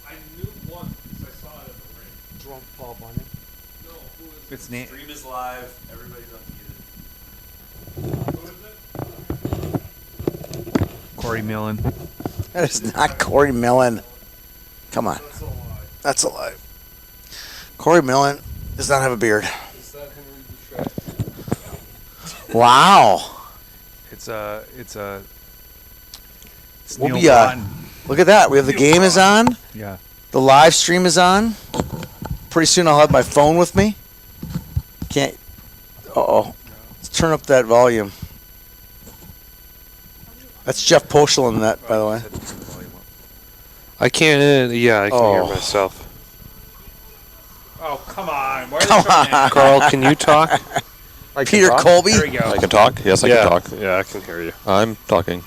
I knew one because I saw it at the ring. Drunk Paul Bunyan. No, who is It's Nate. Stream is live. Everybody's unmuted. Who is it? Corey Millen. That is not Corey Millen. Come on. That's a lie. That's a lie. Corey Millen does not have a beard. Is that Henry Boucher? Wow. It's We'll Neil be, Broughton. Look at that. We have the game is on. Yeah. The live stream is on. Pretty soon I'll have my phone with me. Can't. Uh-oh. Let's turn up that volume. That's Jeff Poschel in that, by the way. I can't. Yeah, I can Oh. hear myself. Oh, come on. Why Come are they on. Carl, can you talk? Peter Colby. There we go. I can talk? Yes, I yeah. can talk. Yeah, I can hear you. I'm talking.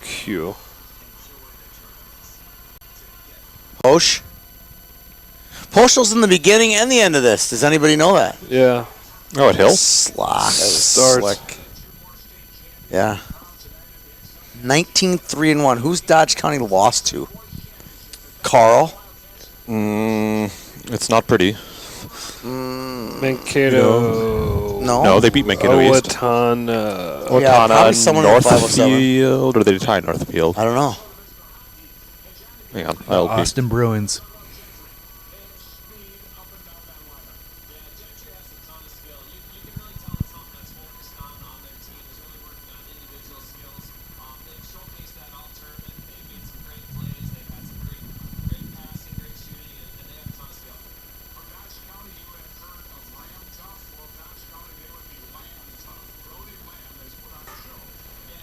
Q. Posch. Poschel's in the beginning and the end of this. Does anybody know that? Yeah. Oh, at Hill? Slock. That was Starts. slick. Yeah. 19-3-1. Who's Dodge County lost to? Carl. It's not pretty. Mankato. No. No, they beat Mankato East. Owatonna. Yeah, probably someone in the 507. Northfield, or did they tie Northfield? I don't know. Hang on. I'll be. Austin Bruins.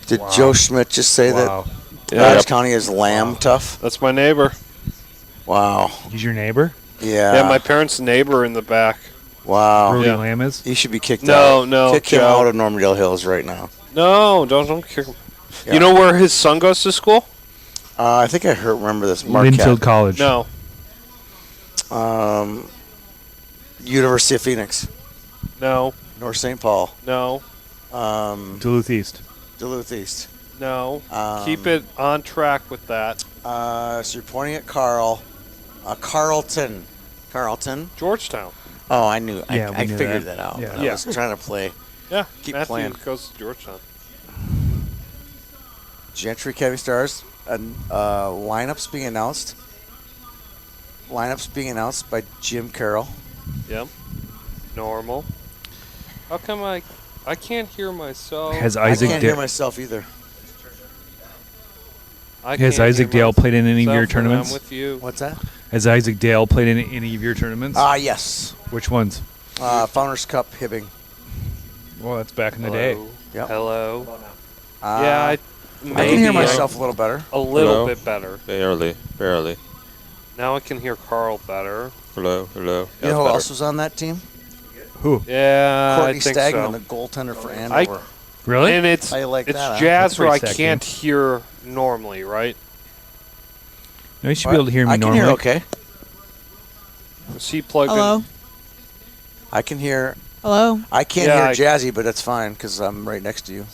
Did Joe Schmidt just say Wow. that Yeah, Dodge County is lamb tough? that's my neighbor. Wow. He's your neighbor? Yeah. Yeah, my parents' neighbor in the back. Wow. Brody Yeah. Lamb is? He should be kicked No, out. no, Kick him Joe. out of Normandale Hills right now. No, don't kick him. Yeah. You know where his son goes to school? I think I remember this. Marquette. Linfield College. No. University of Phoenix. No. North St. Paul. No. Duluth East. Duluth East. No. Keep it on track with that. So you're pointing at Carl. Carlton. Carlton. Georgetown. Oh, I knew. Yeah, I we knew figured that. that out. Yeah. But I Yeah. was trying to play. Yeah. Keep Matthew playing. goes to Georgetown. Gentry Academy Stars. Lineups being announced. Lineups being announced by Jim Carroll. Yep. Normal. How come I can't hear myself? Has I Isaac can't hear Dale myself either. I has can't Isaac hear Dale played in any of your myself when tournaments? I'm with you. What's that? Has Isaac Dale played in any of your tournaments? Yes. Which ones? Founders Cup Hibbing. Well, that's back in the day. Hello. Yep. Hello. Uh, Yeah, I can hear maybe myself a little better. a little Hello? bit better. Barely. Now I can hear Carl better. Hello. You know That's who better. else was on that team? Who? Yeah, Courtney I think Stagman, so. the goaltender for Andover. Really? And it's How you like that, huh? jazz That's a where I pretty stacked can't hear normally, right? No, you should be able to hear me I can normally. hear okay. Is he plugged Hello. in? I can hear. Hello. I can't Yeah, hear Jazzy, but that's fine because I'm right next to you.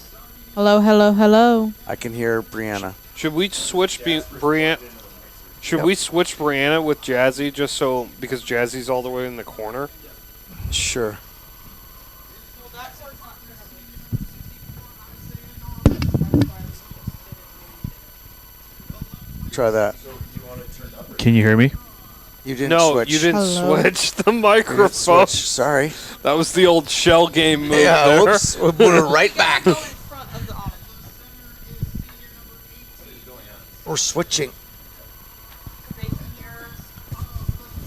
Hello, hello, hello. I can hear Brianna. Should we switch Brianna? Should we switch Brianna with Jazzy just so because Jazzy's all the way in the corner? Sure. Try that. Can you hear me? You didn't No, switch. you didn't Hello. switch the You didn't microphone. switch. Sorry. That was the old shell game move Yeah, there. whoops. We'll put it right back. We're switching.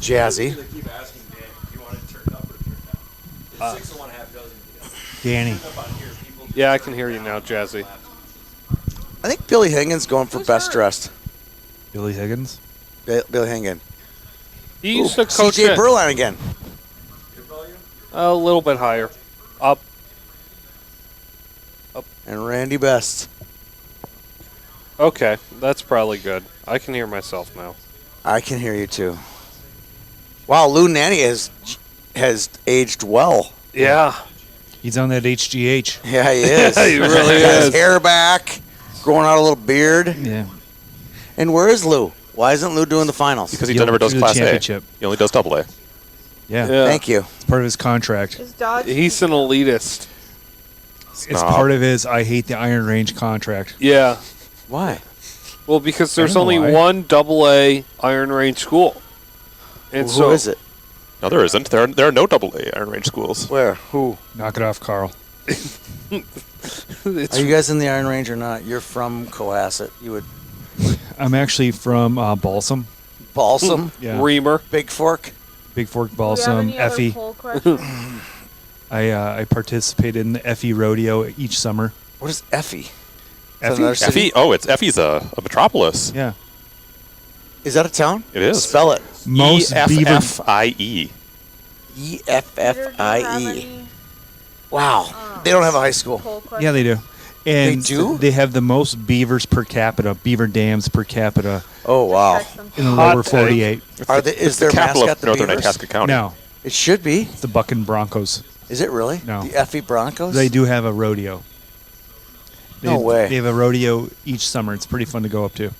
Jazzy. They keep asking Dan, do you want it turned up or turned down? It's 6 of one, half dozen. Danny. Up on here, people Yeah, I can hear you now, Jazzy. I think Billy Hingen's going for best dressed. Billy Higgins? Billy Hingen. He used to coach CJ it Berline again. a little bit higher. Up. And Randy Best. Okay, that's probably good. I can hear myself now. I can hear you too. Wow, Lou Nanny has aged well. Yeah. He's on that HGH. Yeah, he is. He really Got his is. hair back, growing out a little beard. Yeah. And where is Lou? Why isn't Lou doing the finals? Because he He'll never does do the Class A. championship. He only does Double A. Yeah. Yeah. Thank you. It's part of his contract. Is Dodge? He's an elitist. It's part of his I hate the Iron Range contract. Yeah. Why? Well, because there's I don't know only why. one AA Iron Range school. And Who so is it? No, there isn't. There are no Double A Iron Range schools. Where? Who? Knock it off, Carl. It's Are you guys in the Iron Range or not? You're from Cohasset. You would I'm actually from Balsam. Balsam, Yeah. Reamer. Big Fork. Big Fork, Do you have Balsam, any other Effie. poll questions? I participated in the Effie rodeo each summer. What is Effie? Effie? another city? Effie? Oh, Effie's a metropolis. Yeah. Is that a town? It is. Spell it. Most beaver. EFFIE. EFFIE. Wow. They don't have a high school. Poll questions? Yeah, they do. And They do? They have the most beavers per capita, beaver dams per capita Oh wow. Text them. in the Hot lower take. 48. Are they, is their Capital mascot of the Northern Beavers? Itasca County. No, It should be. it's the Bucking Broncos. Is it really? No. The Effie Broncos? They do have a rodeo. No way. They have a rodeo each summer. It's pretty fun to go up to.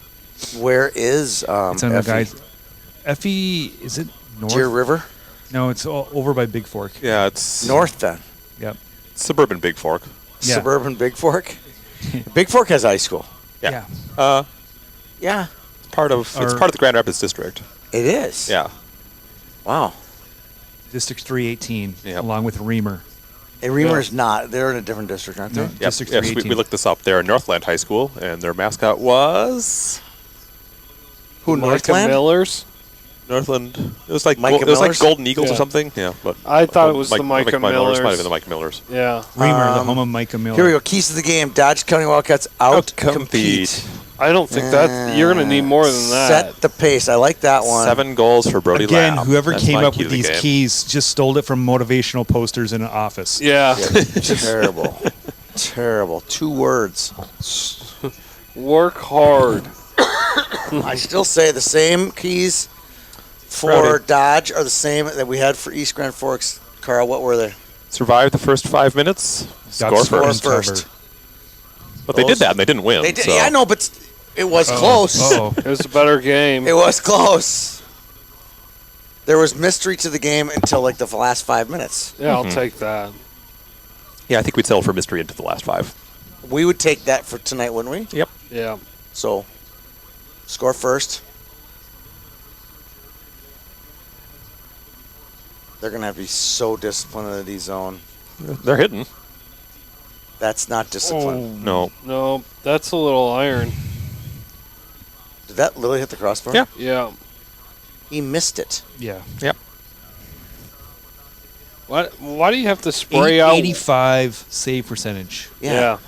Where is It's on the Effie? guys. Effie, is it north? Deer River? No, it's over by Big Fork. Yeah, it's North then. Yep. suburban Big Fork. Yeah. Suburban Big Fork? Big Fork has high school. Yeah. Yeah. It's part of Or- the Grand Rapids district. It is. Yeah. Wow. District 318, Yep. along with Reamer. And Reamer's not. They're in a different district, aren't No. they? Yep. District Yes, we 318. looked this up. They're in Northland High School, and their mascot was Who, Micah Northland? Millers. Northland. It was like Micah it was like Millers? Golden Eagles Yeah. or something. Yeah, but I thought it was the Micah Millers. Might have Millers. been the Micah Millers. Yeah. Reamer, the Um, home of Micah Miller. Here we go. Keys to the game. Dodge County Wildcats out-compete. I don't think that you're going to need more than that. Set the pace. I like that one. 7 goals for Brody Again, Lamb. whoever That's came my up key with to the these game. keys just stole it from motivational posters in an office. Yeah. Terrible. Terrible. 2 words. Work hard. I still say the same keys for Rowdy. Dodge are the same that we had for East Grand Forks. Carl, what were they? Survived the first 5 minutes. Score Score first. first. But they did that, and they didn't win. They did. so. Yeah, I know, but it was close. Uh-oh. It was a better game. It was close. There was mystery to the game until like the last 5 minutes. Yeah, I'll take that. Yeah, I think we'd settle for mystery into the last 5. We would take that for tonight, wouldn't we? Yep. Yeah. So, score first. They're going to have to be so disciplined in the D zone. They're hitting. That's not discipline. No. No, that's a little iron. Did that literally hit the crossbar? Yeah. Yeah. He missed it. Yeah. Yep. Why do you have to spray out? 85 save percentage. Yeah.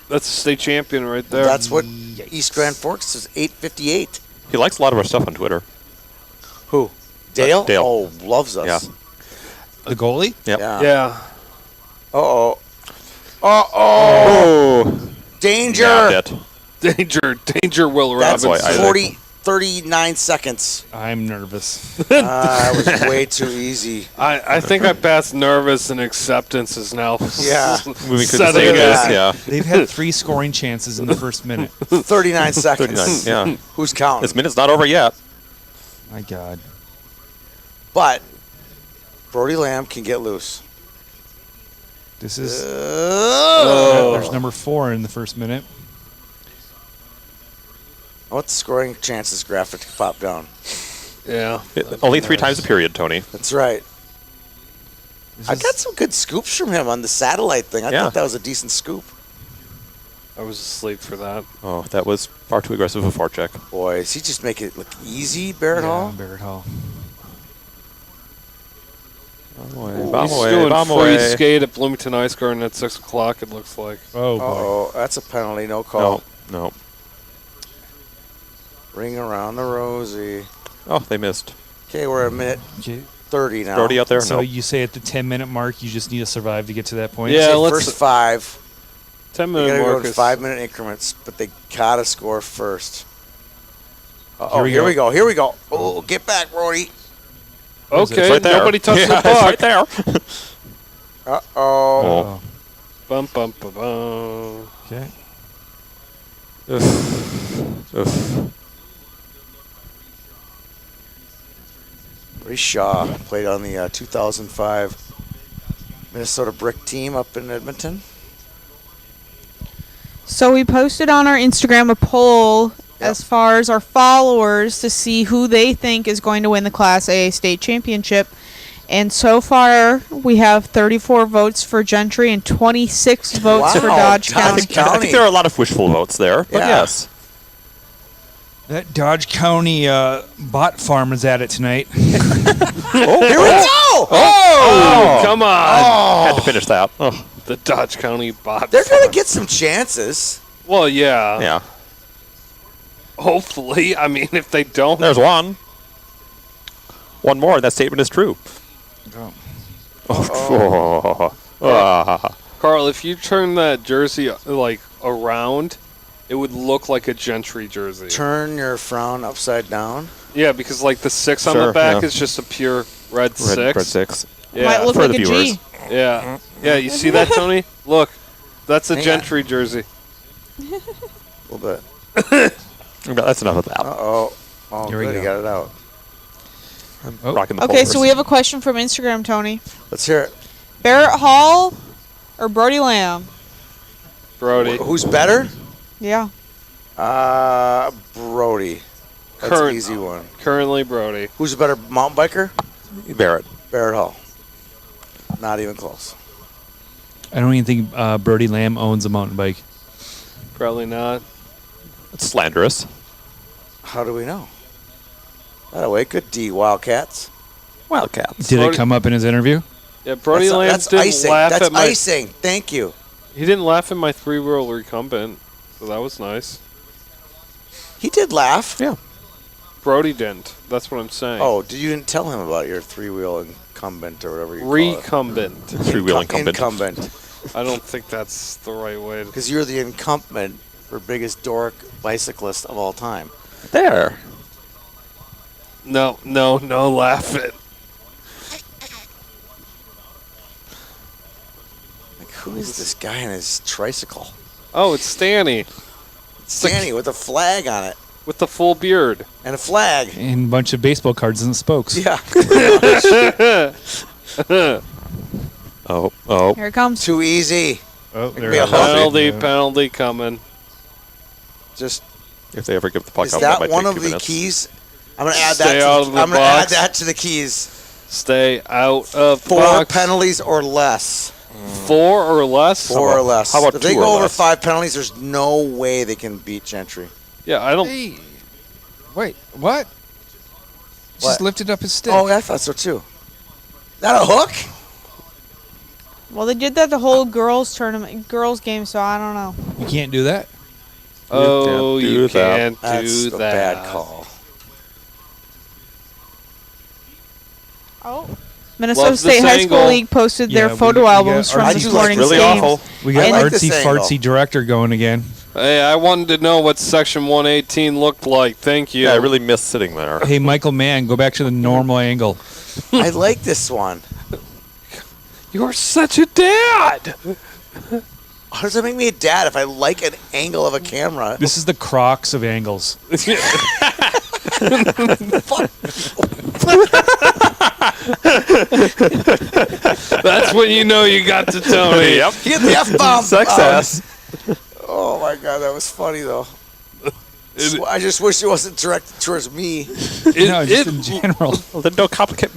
That's a state champion right there. That's what East Grand Forks is, 858. He likes a lot of our stuff on Twitter. Who? Dale? Dale. Oh, loves us. Yeah. The goalie? Yep. Yeah. Yeah. Uh-oh. Uh-oh. Oh. Danger. Nabbed it. Danger, Will That's Robinson. Isaac. 39 seconds. I'm nervous. That was way too easy. I think I passed nervous and acceptance is now Yeah. Moving to the setting second it. base, yeah. They've had 3 scoring chances in the first minute. 39 seconds. 39, yeah. Who's counting? This minute's not over yet. My God. But Brody Lamb can get loose. This is. Oh. There's number 4 in the first minute. What's the scoring chances graphic pop down? Yeah. Only 3 times a period, Tony. That's right. This I is- got some good scoops from him on the satellite thing. I Yeah. thought that was a decent scoop. I was asleep for that. Oh, that was far too aggressive a forecheck. Boy, does he just make it look easy, Barrett Yeah, Hall? Barrett Hall. He's doing free skate at Bloomington Ice Garden at 6 o'clock, it looks like. Oh, boy. Oh, that's a penalty. No call. No. Ring around the rosy. Oh, they missed. Okay, we're at minute Okay. 30 now. Brody out there? So No. you say at the 10-minute mark, you just need to survive to get to that point? Yeah, Say let's- first 5. 10 They minute gotta go mark in is 5-minute increments, but they gotta score first. Oh, Here we go. Here we go. Oh, get back, Brody. Okay, It's right there. nobody touched Yeah, the puck. It's right there. Uh-oh. Oh. Bum, bum, bum, bum. Okay. Oof. Brady Shaw played on the 2005 Minnesota Brick team up in Edmonton. So we posted on our Instagram a poll as far as our followers to see who they think is going to win the Class A state championship. And so far, we have 34 votes for Gentry and 26 votes for Dodge County. I think there are a lot of wishful votes there, but Yeah. yes. That Dodge County bot farm is at it tonight. Here we go! Oh, come on. Had to finish that. Oh, The Dodge County bot. They're going to get some chances. Well, yeah. yeah. Hopefully. I mean, if they don't. There's one. One more, and that statement is true. Carl, if you turn that jersey, like, around, it would look like a Gentry jersey. Turn your frown upside down. Yeah, because, like, the 6 on the Sure, back yeah. is just a pure red 6. Red 6. Yeah. Might look for like the a viewers. G. Yeah. Yeah, you see that, Tony? Look. That's a Hang on. Gentry jersey. A little bit. That's enough of that. Uh-oh. Oh, Here we good. He go. got it out. Oh. Rocking the Okay, so pulvers. we have a question from Instagram, Tony. Let's hear it. Barrett Hall or Brody Lamb? Brody. Who's better? Yeah. Brody. That's Current- an easy one. Currently Brody. Who's a better mountain biker? Barrett. Barrett Hall. Not even close. I don't even think Brody Lamb owns a mountain bike. Probably not. It's slanderous. How do we know? By the way, good D, Wildcats. Wildcats. Did Brody- it come up in his interview? Yeah, Brody Lamb That's didn't icing. laugh That's at my. icing. Thank you. He didn't laugh at my 3-wheel recumbent, so that was nice. He did laugh. Yeah. Brody didn't. That's what I'm saying. Oh, you didn't tell him about your three-wheel incumbent or whatever you call recumbent. Three-wheel it. incumbent. Incumbent. I don't think that's the right way to. Because you're the incumbent for biggest dork bicyclist of all time. There. No, laugh it. Like, who is this guy on his tricycle? Oh, it's Stanny Danny with a flag on it. with the full beard. And a flag. And a bunch of baseball cards and spokes. Yeah. Oh. Here it comes. Too easy. Oh, Could be a hook. Penalty coming. Just If they ever give the puck is up, that might one take of 2 the minutes. keys? I'm gonna add Stay that. out To of the, the I'm gonna add box. that to the keys. Stay out of the 4 box. penalties or less. 4 or less. 4 or less. how about if they 2 or go over less? 5 penalties, there's no way they can beat Gentry. Yeah, I don't. Hey, wait, what? Just What? lifted up his stick. Oh, I thought so too. That a hook? Well, they did that the whole girls tournament, girls game, so I don't know. You can't do that? Oh, can't do you that. can't That's do a that. bad call. Oh. Minnesota Love State this High angle. School League posted their Yeah, photo we got albums from our- this I do like morning's really games. awful. We got I like this artsy angle. fartsy director going again. Hey, I wanted to know what Section 118 looked like. Thank you. Yeah, I really miss sitting there. Hey, Michael Mann, go back to the normal angle. I like this one. You're such a dad. How does that make me a dad if I like an angle of a camera? This is the Crocs of angles. That's when you know you got to Tony. Yep. Get the F-bomb. Success. Oh my god, that was funny though. I just wish it wasn't directed towards me. No, just in general. Well, then don't complicate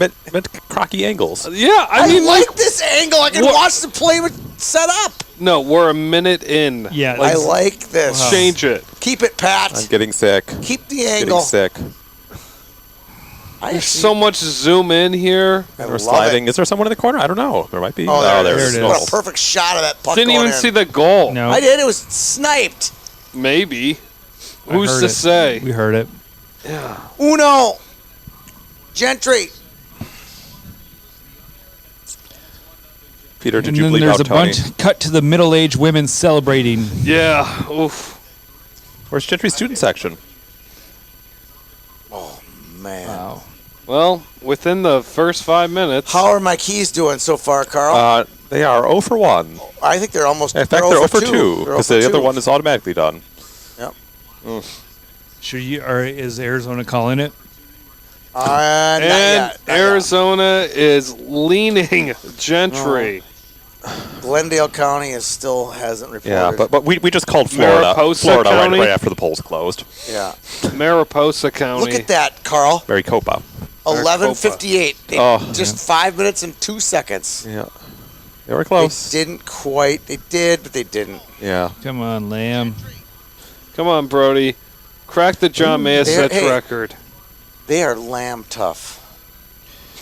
crocky angles. Yeah, I I mean, like this angle. I can what- watch the play set up. no, we're a minute in. Yeah, I like this. Change it. Keep it, Pat. I'm getting sick. Keep the Getting angle. sick. I There's see- so much zoom in here. I We're love sliding. it. Is there someone in the corner? I don't know. There might be. Oh, there, it is. What a perfect shot of that puck. Didn't going even in. see the goal. No. I did. It was sniped. Maybe. I Who's heard to it. say? We heard it. Uno. Gentry. Peter, did And you then bleep there's out a Tony? bunch cut to the middle-aged women celebrating. Yeah. Oof. Where's Gentry's student section? Oh man. Wow. Well, within the first 5 minutes. How are my keys doing so far, Carl? They are 0 for 1. I think they're almost. In fact, they're 0 for 2 They're because 0 the for other 2. one is automatically done. Yep. Should you? Or is Arizona calling it? Not And yet. Not yet. Arizona is leaning Gentry. Glendale County still hasn't reported. Yeah, but we just called Florida. Mariposa Florida County? right after the polls closed. Yeah. Mariposa County. Look at that, Carl. Maricopa. 11:58. Oh. Just 5 minutes and 2 seconds. Yeah. They were close. They didn't quite. They did, but they didn't. Yeah. Come on, Lamb. Come on, Brody. Crack the John Mayasich hey. record. They are lamb tough.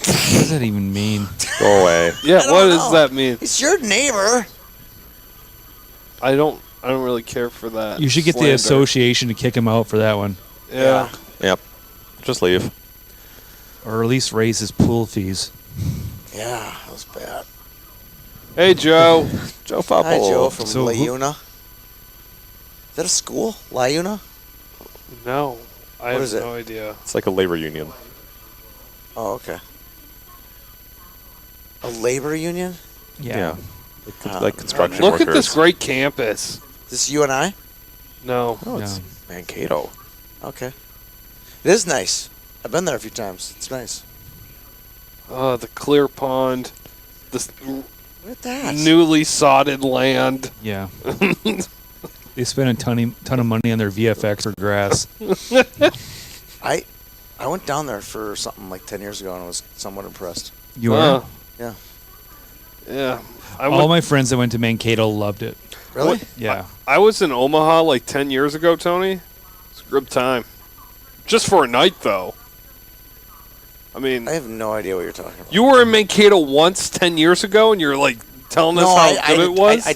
What does that even mean? Go away. Yeah, I don't what know. does that mean? It's your neighbor. I don't really care for that. You should get the slander. association to kick him out for that one, Yeah. Yep. Just leave. or at least raise his pool fees. Yeah, that was bad. Hey, Joe. Joe Fopple. Hi, Joe from So who- Layuna. Is that a school? Layuna? No, I What have is it? no idea. It's like a labor union. Oh, okay. A labor union? Yeah. Oh, Like construction Look workers. at this great campus. Is this you and I? No. Oh, it's Yeah. Mankato. Okay. It is nice. I've been there a few times. It's nice. Oh, the clear pond. This Look at that. newly sodded land. Yeah. They spent a ton of money on their VFX for grass. I went down there for something like 10 years ago and I was somewhat impressed. You are? Yeah. Yeah. All my friends that went to Mankato loved it. Really? Yeah. I was in Omaha like 10 years ago, Tony. It's a good time. Just for a night, though. I mean, I have no idea what you're talking about. you were in Mankato once 10 years ago, and you're like telling us how good it was? I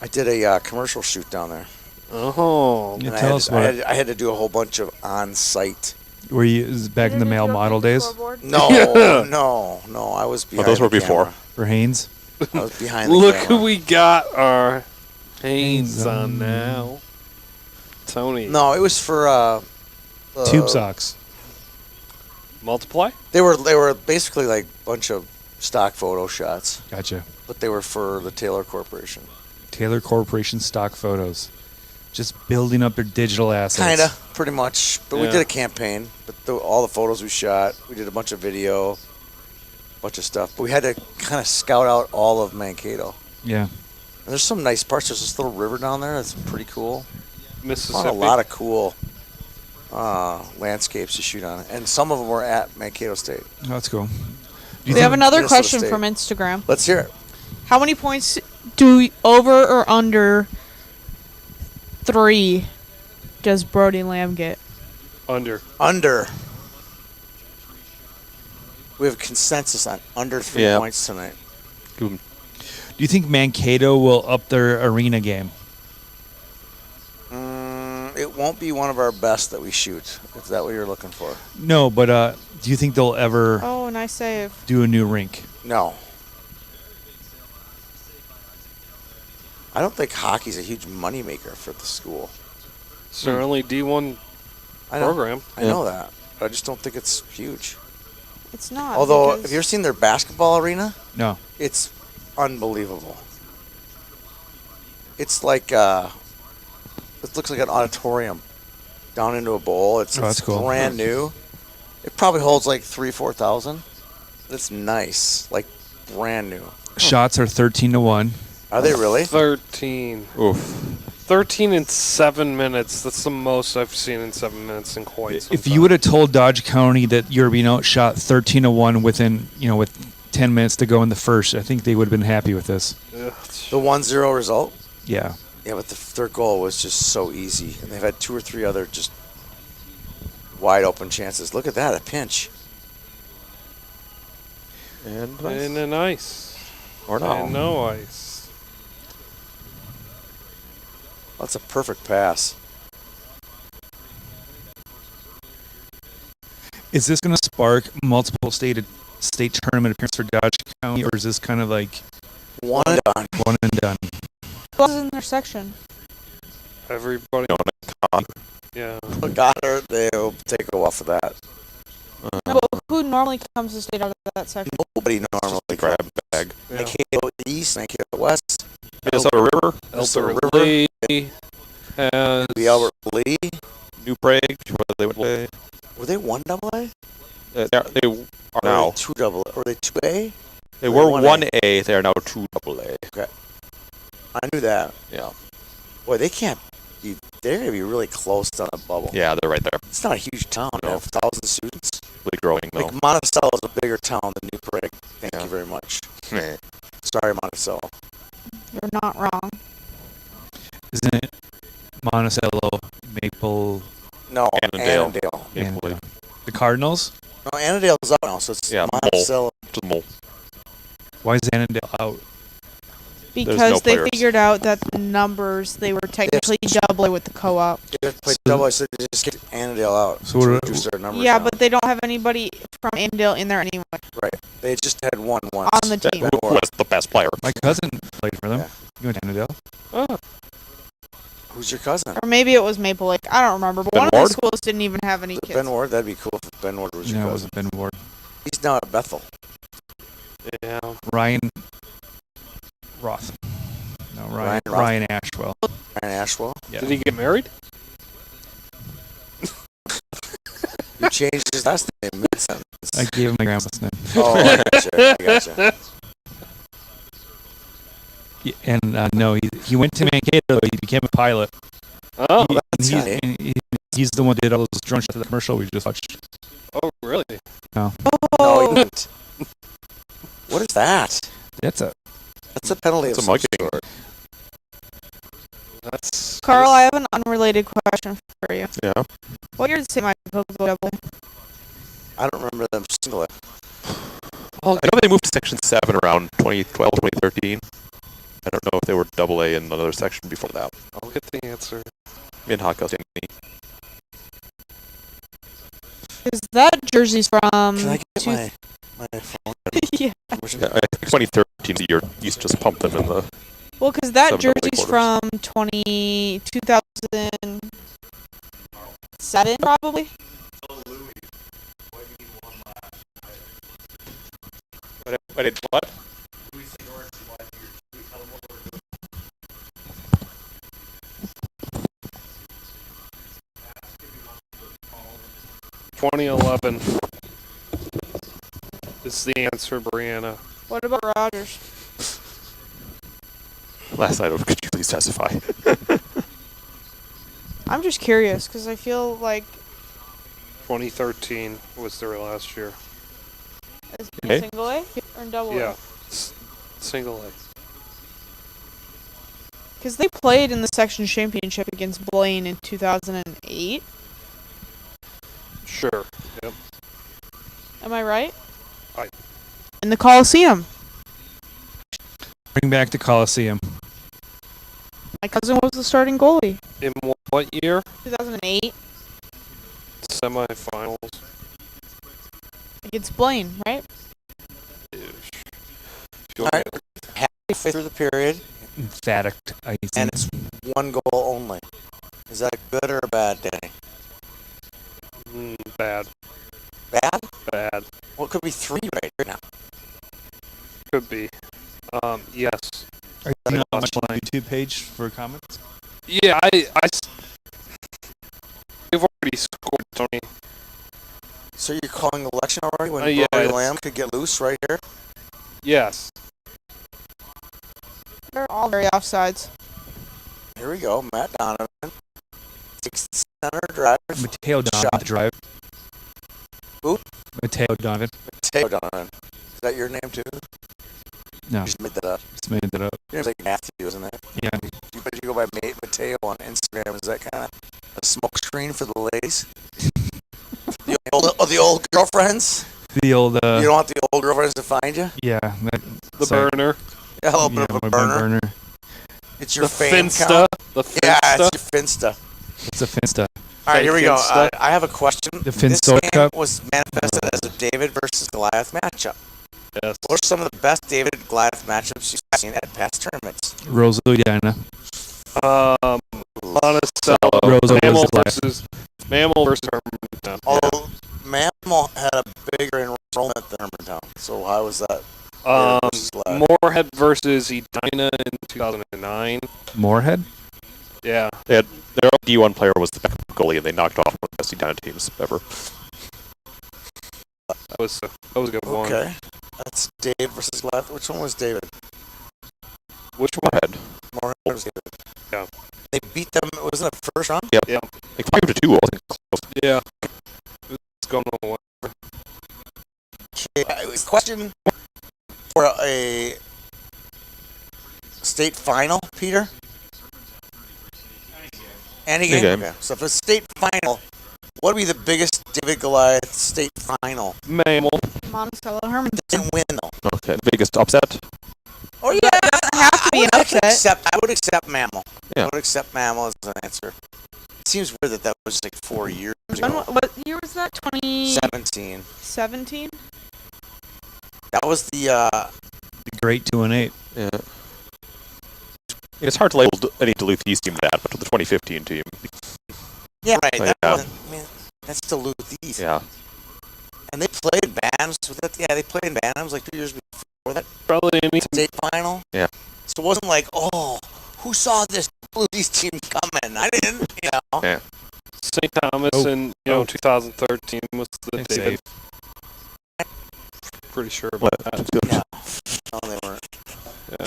did a commercial shoot down there. Oh. Yeah, And tell us what. I had to do a whole bunch of on-site. Were you is it back in the male model days No, Yeah. no. I was behind those were the before. camera. for Haynes? I was behind the Look camera. who we got our hands on now. Tony. No, it was for Tube socks. Multiply? They were basically like a bunch of stock photo shots, Gotcha. but they were for the Taylor Corporation. Taylor Corporation stock photos. Just building up their digital assets. Kinda, pretty much. But we Yeah. did a campaign. But all the photos we shot, we did a bunch of video, bunch of stuff. But we had to kind of scout out all of Mankato. Yeah. And there's some nice parts. There's this little river down there that's pretty cool. Mississippi. Found a lot of cool landscapes to shoot on. And some of them were at Mankato State. Oh, that's cool. Do you We have think- another Minnesota question State. from Instagram. Let's hear it. How many points do over or under 3 does Brody Lamb get? Under. Under. We have consensus on under 3 Yeah. points tonight. Do you think Mankato will up their arena game? It won't be one of our best that we shoot, if that's what you're looking for. No, but do you think they'll ever Oh, nice save. do a new rink? No. I don't think hockey's a huge moneymaker for the school. Certainly D1 I know, program. I know that, but I just don't think it's huge. It's not. Although, because- have you ever seen their basketball arena? No. It's unbelievable. It's like it looks like an auditorium down into a bowl. It's, Oh, that's it's cool. brand new. It probably holds like 3,000-4,000. It's nice, like brand new. Shots are 13-1. Are they really? 13. Oof. 13 in 7 minutes. That's the most I've seen in 7 minutes in quite some If time. you would have told Dodge County that you're being outshot 13-1 within, with 10 minutes to go in the first, I think they would have been happy with this. Ugh. The 1-0 result? Yeah. Yeah, but their goal was just so easy. And they've had 2 or 3 other just wide open chances. Look at that, a pinch. And And an ice. or no. And no ice. That's a perfect pass. Is this going to spark multiple state tournament appearances for Dodge County, or is this kind of like One and done. one and done? Who else is in their section? Everybody. You know, Yeah. Goddard, they'll take a while for that. No, but who normally comes to state out of that section? Nobody normally grab bag. Yeah. Mankato East, Mankato West, Minnesota River, Minnesota Albert River, Lee has the Albert Lee. New Prague, whether they would play. Were they 1AA? They are Or now. were they 2AA? Or were they 2A? They were were 1A. 1A. They are now 2AA. I knew that. Yeah. Boy, they can't be. They're gonna be really close on a bubble. Yeah, they're right there. It's not a huge town. They No. have 1,000 students. Really growing though. Like Monticello is a bigger town than New Prague. Thank Yeah. you very much. Meh. Sorry, Monticello. You're not wrong. Isn't it Monticello, Maple, No, Annandale. Annandale. and the Cardinals? No, Annandale's up now, so it's Yeah, Monticello. Just Mole. Why is Annandale out? Because no they players. figured out that the numbers, they were technically double with the co-op. They just played So- double, so they just get Annandale out So to what- reduce their numbers Yeah, down. but they don't have anybody from Annandale in there anyway Right. They just had one once. on the team. Who was the best player? My cousin played for them. Yeah. You went to Annandale? Oh, Who's your cousin? Or maybe it was Maple Lake. I don't remember. But Ben one of Ward? the schools didn't even have any Is it kids. Ben Ward? That'd be cool if Ben Ward was your No, it cousin. wasn't Ben Ward. He's now at Bethel. Yeah. Ryan Roth. No, Ryan Roth. Ryan Ashwell. Ryan Ashwell. Yeah. Did he get married? You changed his last name mid-sentence. I gave him my grandma's name. Oh, I gotcha. I gotcha. Yeah, and no, he went to Mankato. He became a pilot. Oh, that's he's, nice. and he's the one who did all those drone shots of the commercial we just watched. oh, really? No, he Oh, didn't. What is that? That's a That's a penalty It's of a some mugging. sort. That's Carl, I have an unrelated question for you. yeah. What year did St. Michael go double? I don't remember them single. I know they moved to Section 7 around 2012, 2013. I don't know if they were AA in another section before that. I'll get the answer. In Hawkins. Because that jersey's from. Can I get my phone? Yeah. Yeah, I think 2013 is the year East just pumped them in the. Well, because that 7 jersey's quarters. from 2007, probably. What? – 2011 is the answer, Brianna. What about Rogers? Last night, could you please testify? I'm just curious because I feel like 2013 was their last year. is it Okay. single A or in double Yeah. A? Single A. Because they played in the section championship against Blaine in 2008. Sure. Yep. Am I right? Right. In the Coliseum. bring back the Coliseum. My cousin was the starting goalie. In what year? 2008 Semifinals. against Blaine, right? Feel All right. Halfway through the period, Emphatic. I and think. it's one goal only. Is that a good or a bad day? Bad. Bad? Bad. Well, it could be three right here now. Could be. Yes. Are you not lost on the line. YouTube page for comments? Yeah, they've already scored, Tony. So you're calling the election already when Yeah, Brody it's- Lamb could get loose right here? Yes. They're all very offsides. Here we go. Matt Donovan takes the center drive. Mateo Donovan Shot. to drive. Who? Mateo Donovan. Mateo Donovan. Is that your name too? No, You just made that up. just made that up. Your name's like Matthew, isn't it? Yeah. But you go by Mateo on Instagram. Is that kind of a smoke screen for the ladies? the old girlfriends? The old. You don't want the old girlfriends to find you? Yeah. That, The sorry. burner. A little Yeah, bit of a my burner. It's your The fame Finsta. count. The Finsta. Yeah, it's your Finsta. It's a Finsta. All right, here we go. Finsta. I have a question. The This Finsta game Cup? was manifested as a David versus Goliath matchup. Yes. What are some of the best David Goliath matchups you've seen at past tournaments? Rosalina. Monticello. Rosa Mammal versus versus Mammal versus Hermantown. Although Mammal had a bigger enrollment than Hermantown, so why was that? David versus Goliath? Moorhead versus Edina in 2009. Moorhead? Yeah. Their D1 player was the backup goalie, and they knocked off one of the best Edina teams ever. That was a good one. Okay. That's Dave versus Goliath. Which one was David? Which one? Head. Moran was David. Yeah. They beat them. Wasn't it the first round? Yep. Yeah. Like 5-2 wasn't close. Yeah. It's going on. Okay. Question for a state final, Peter? Any game? game. Okay. So if it's state final, what would be the biggest David Goliath state final? Mammal. Monticello Herman. Didn't win though. Okay. Biggest upset? Oh yeah, It doesn't have to be an upset. I would accept Mammal. Yeah. I would accept Mammal as an answer. It seems weird that was like 4 years When, ago. what year was that? 2017? 17. That was the Great 2-8. Yeah. It's hard to label any Duluth East team that, but the 2015 team. yeah right. Oh, That yeah. wasn't, I mean, that's Duluth East. Yeah. And they played Bantams with that. Yeah, they played Bantams like 2 years before that Probably any. state final. Yeah. So it wasn't like, oh, who saw this Duluth East team coming? I didn't. You know. Yeah. St. Thomas in 2013 was the Thanks, David. Dave. Pretty sure about that. No. No, they weren't. Yeah.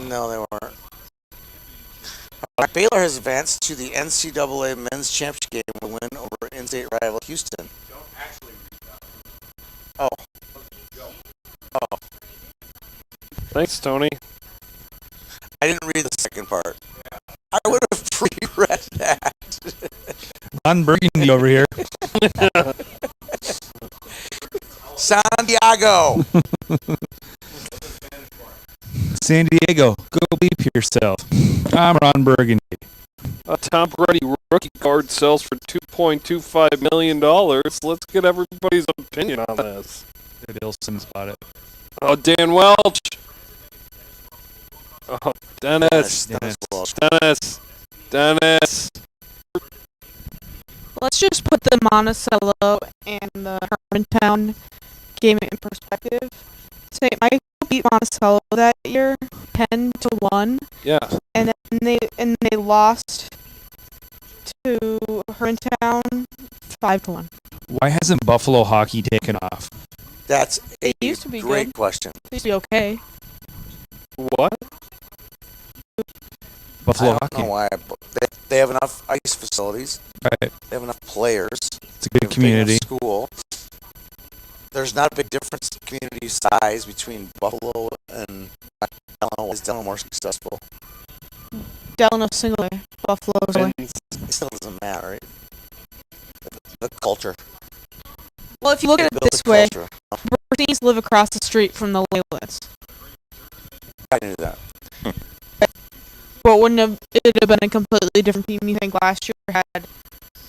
No, they weren't. Baylor has advanced to the NCAA Men's Championship game with a win over in-state rival Houston. Oh. Oh. Thanks, Tony. I didn't read the second part. I would have pre-read that. Ron Burgundy over here. Santiago. San Diego, go bleep yourself. I'm Ron Burgundy. A Tom Brady rookie card sells for $2.25 million. Let's get everybody's opinion on this. Bill Simmons bought it. Oh, Dan Welch. Oh, Dennis. Dennis Welch. Dennis. Let's just put the Monticello and the Hermantown game in perspective. St. Michael beat Monticello that year 10-1, Yeah. and then they lost to Hermantown 5-1. Why hasn't Buffalo hockey taken off? That's a It used to be great good. question. It used to be okay. What? Buffalo I don't hockey. know why. But they have enough ice facilities. Right. They have enough players. It's a good community. School. There's not a big difference in community size between Buffalo and Delano. Is Delano more successful? Delano single A, Buffalo's away. It still doesn't matter, right? The culture. Well, if you look They at it built this the way, culture. Bertines live across the street from the Leylands. I knew that. But wouldn't have it have been a completely different team? You think last year had,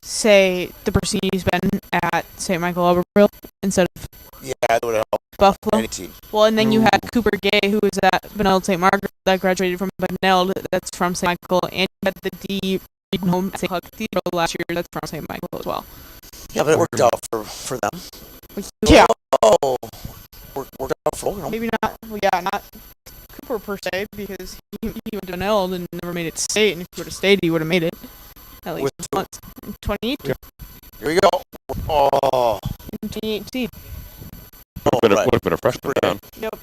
say, the Bertini's been at St. Michael Albertville instead of Yeah, it would have helped Buffalo? any team. Well, and then you had Cooper Gay, who was at Benilde St. Margaret, that graduated from Benilde, that's from St. Michael, and you had the D. Reed home at St. Clark Cathedral last year, that's from St. Michael as well. Yeah, but it worked out for them. Yeah, Oh, worked out for them. maybe not. Well, yeah, not Cooper per se, because he went to Benilde and never made it to state, and if he would have stayed, he would have made it at least With once. In 2018. Here we go. Oh, In 2018. Would right. have been a freshman down. Yep.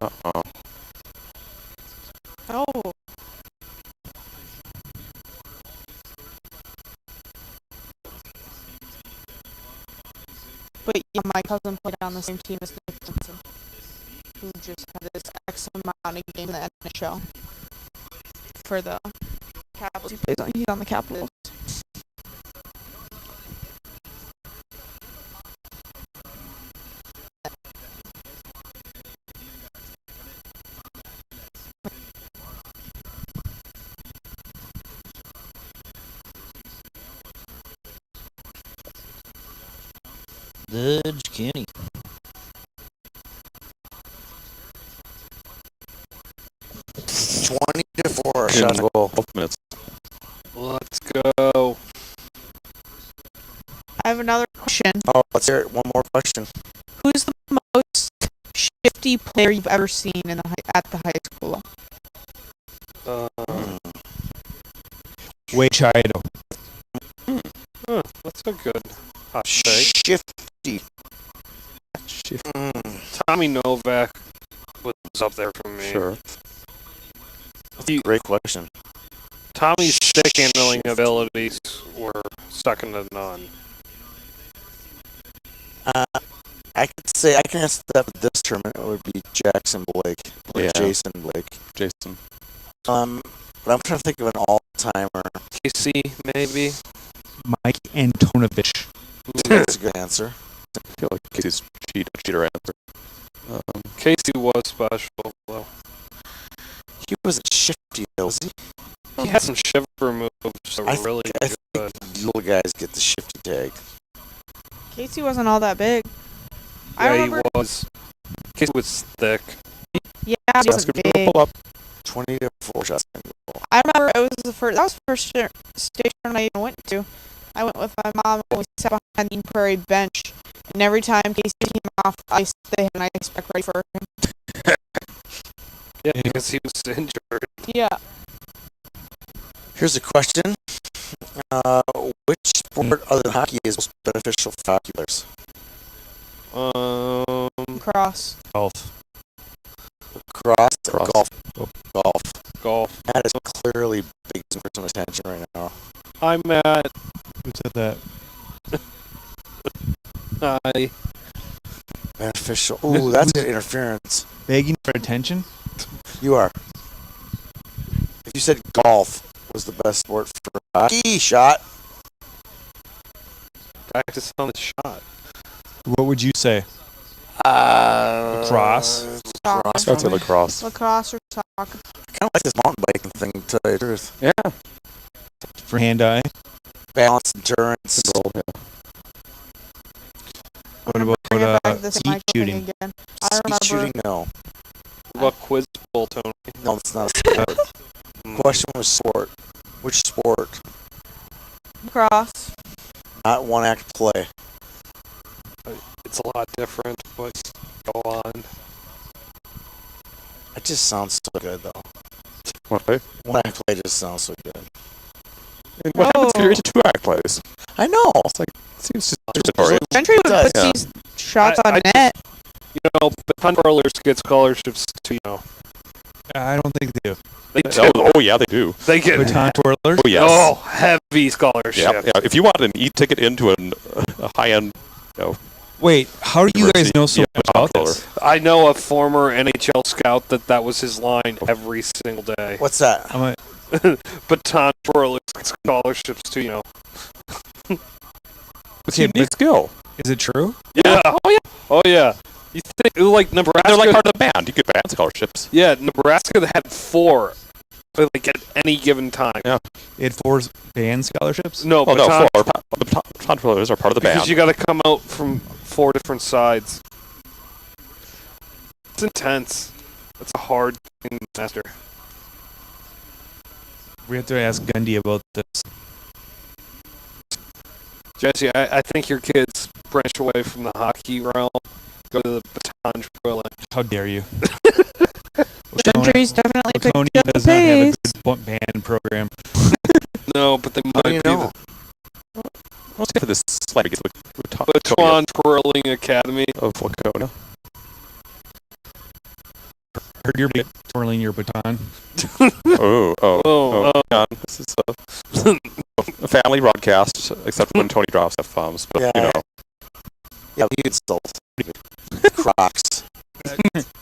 Uh-oh. Oh. But yeah, my cousin played on the same team as Nick Johnson, who just had this X amount of games in the NHL for the Capitals. He's on the Capitals. Dodge County. $20 to 4. In Shot on goal. 12 minutes. Let's go. I have another question. Oh, let's hear it. One more question. Who's the most shifty player you've ever seen in at the high school? Uh, Hmm. Wade Chido. that's a good hot take. Shifty. Tommy Novak was up there for me. Sure. Great question. Tommy's stick handling abilities were second to none. I could say I can answer that for this tournament. It would be Jackson Blake or Yeah. Jason Blake. Jason. But I'm trying to think of an all-timer. Casey, maybe. Mike Antonovich. That's a good answer. I feel like Casey's cheater answer. Casey was special, though. He wasn't shifty, was he? He had some shiver moves that I were really think good. little guys get the shifty tag. Casey wasn't all that big. I Yeah, he remember. was. Casey was thick. Yeah, he wasn't big. Pull up. 20 to 4 shots. I remember it was the first. That was the first station I even went to. I went with my mom and we sat behind the Eden Prairie bench. And every time Casey came off ice, they had an ice pack ready for him. Yeah, because he was injured. Yeah. Here's a question. Which sport other than hockey is most beneficial for hockey players? Cross. Golf. Cross or Cross. golf? Oh. Golf. Golf. That is clearly big for some attention right now. I'm at. Who said that? I. Beneficial. Ooh, that's good interference. Begging for attention? You are. If you said golf was the best sport for hockey, shot. Practice on the shot. What would you say? Lacrosse? Lacrosse. I'd say lacrosse. Lacrosse or soccer. I kind of like this mountain biking thing, to tell you the truth. Yeah. For hand-eye? Balance, endurance. Roll, yeah. What Bring it back about to this skeet Michael thing shooting? again. I Skeet remember. shooting, no. What about quiz bowl, Tony? No, it's not a sport. Question was sport. Which sport? Lacrosse. Not one act play. It's a lot different, but go on. It just sounds so good, though. What play? One act play just sounds so good. And what happens if you're into 2-act plays? I know. It's like, it seems just mandatory. Gentry would does, put yeah. these shots on I net. You know, baton twirlers get scholarships too, you know. I don't think they do. They do. Oh, yeah, they do. They get Baton twirlers? Oh, yes. oh, heavy scholarships. Yeah. If you want an e-ticket into a high-end, Wait, how do you guys know so much about this? I know a former NHL scout that was his line every single day. What's that? I'm a, Baton twirlers get scholarships too, you know. it's a unique skill. is it true? Yeah. Oh yeah. Oh yeah. You think like Nebraska? They're like part of the band. You get band scholarships. Yeah, Nebraska had 4, like at any given time. Yeah. It had 4 band scholarships? No, Oh, no, baton, 4. Baton twirlers are part of the because band. you got to come out from 4 different sides. It's intense. It's a hard thing to master. We have to ask Gundy about this. Jesse, I think your kids branch away from the hockey realm, go to the baton twirling. How dare you? Gentry's definitely picked Tony up the does not have pace. a good band program. No, but they How might do you be know? Let's get to this slide against the Baton Twirling Academy. of Waconia. Heard you're twirling your baton. Oh, hang on. This is a family broadcast, except when Tony drops F-bombs. But, Yeah. Yeah, you insult. Crocs.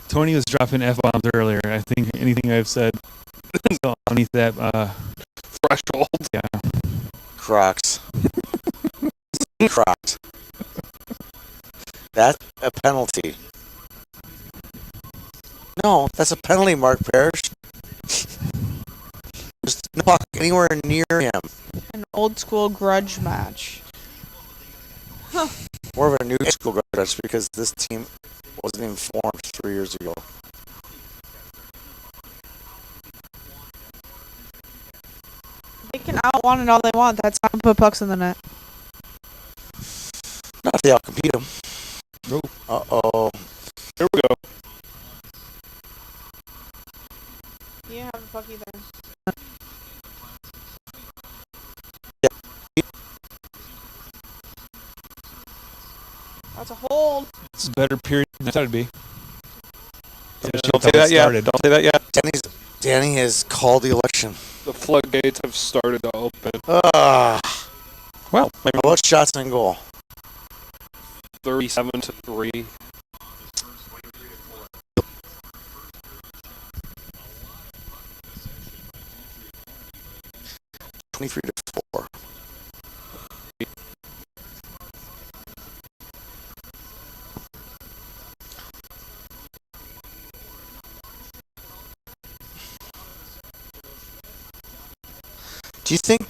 Tony was dropping F-bombs earlier. I think anything I've said is underneath that, Threshold. yeah. Crocs. Crocs. That's a penalty. No, that's a penalty, Mark Parrish. There's no puck anywhere near him. An old school grudge match. More of a new school grudge because this team wasn't even formed 3 years ago. They can outwant it all they want. That's not put pucks in the net. Not if they outcompete them. Nope. Uh-oh. Here we go. You have a puck either. That's a hold. It's a better period than I thought it'd be. Don't say that yet. Don't say that yet. Danny has called the election. The floodgates have started to open. Well, How about shots on goal? 37-3. 23-4. Do you think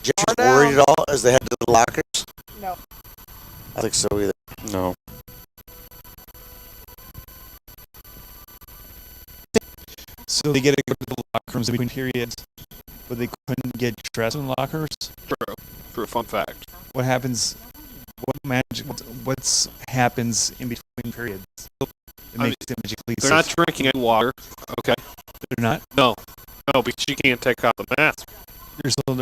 Gentry's worried at all as they head to the lockers? No. I think so either. no. So they get to go to the locker rooms in between periods, but they couldn't get dressed in lockers. For a fun fact. What happens? What's happens in between periods? It makes it magically. They're not drinking any water. Okay. They're not. No, because you can't take off the mask. There's no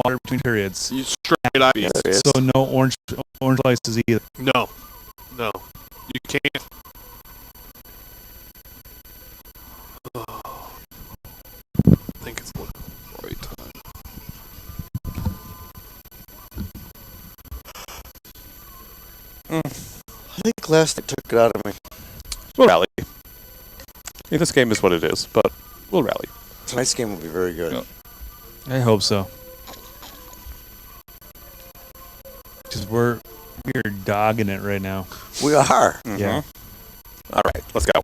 water between periods. You straight IVs. So no orange slices either. No, you can't. I think it's the right time. I think last night took it out of me. We'll rally. This game is what it is, but we'll rally. Tonight's game will be very good. I hope so. Because we're dogging it right now. We are. Yeah. All right, let's go.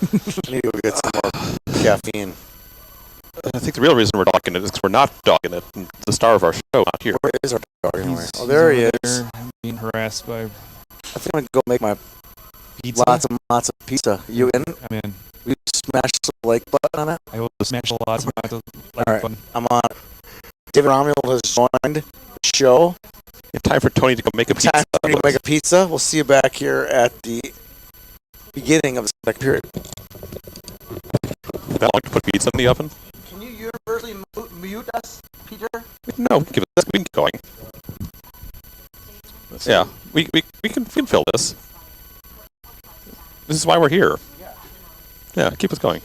I need to go get some more caffeine. I think the real reason we're dogging it is because we're not dogging it. The star of our show, not here. Where is our dog anyway? He's Oh, there he over is. there being harassed by I think I'm going to go make my pizza. lots of pizza. You in? I'm in. We smash the like button on it? I will smash a lot of like All right. button. I'm on it. David Romuald has joined the show. Time for Tony to go make a pizza. Time for me to make a pizza. We'll see you back here at the beginning of the second period. That long to put pizza in the oven? Can you universally mute us, Peter? No, we can keep going. Yeah, we can fill this. This is why we're here. Yeah, keep us going.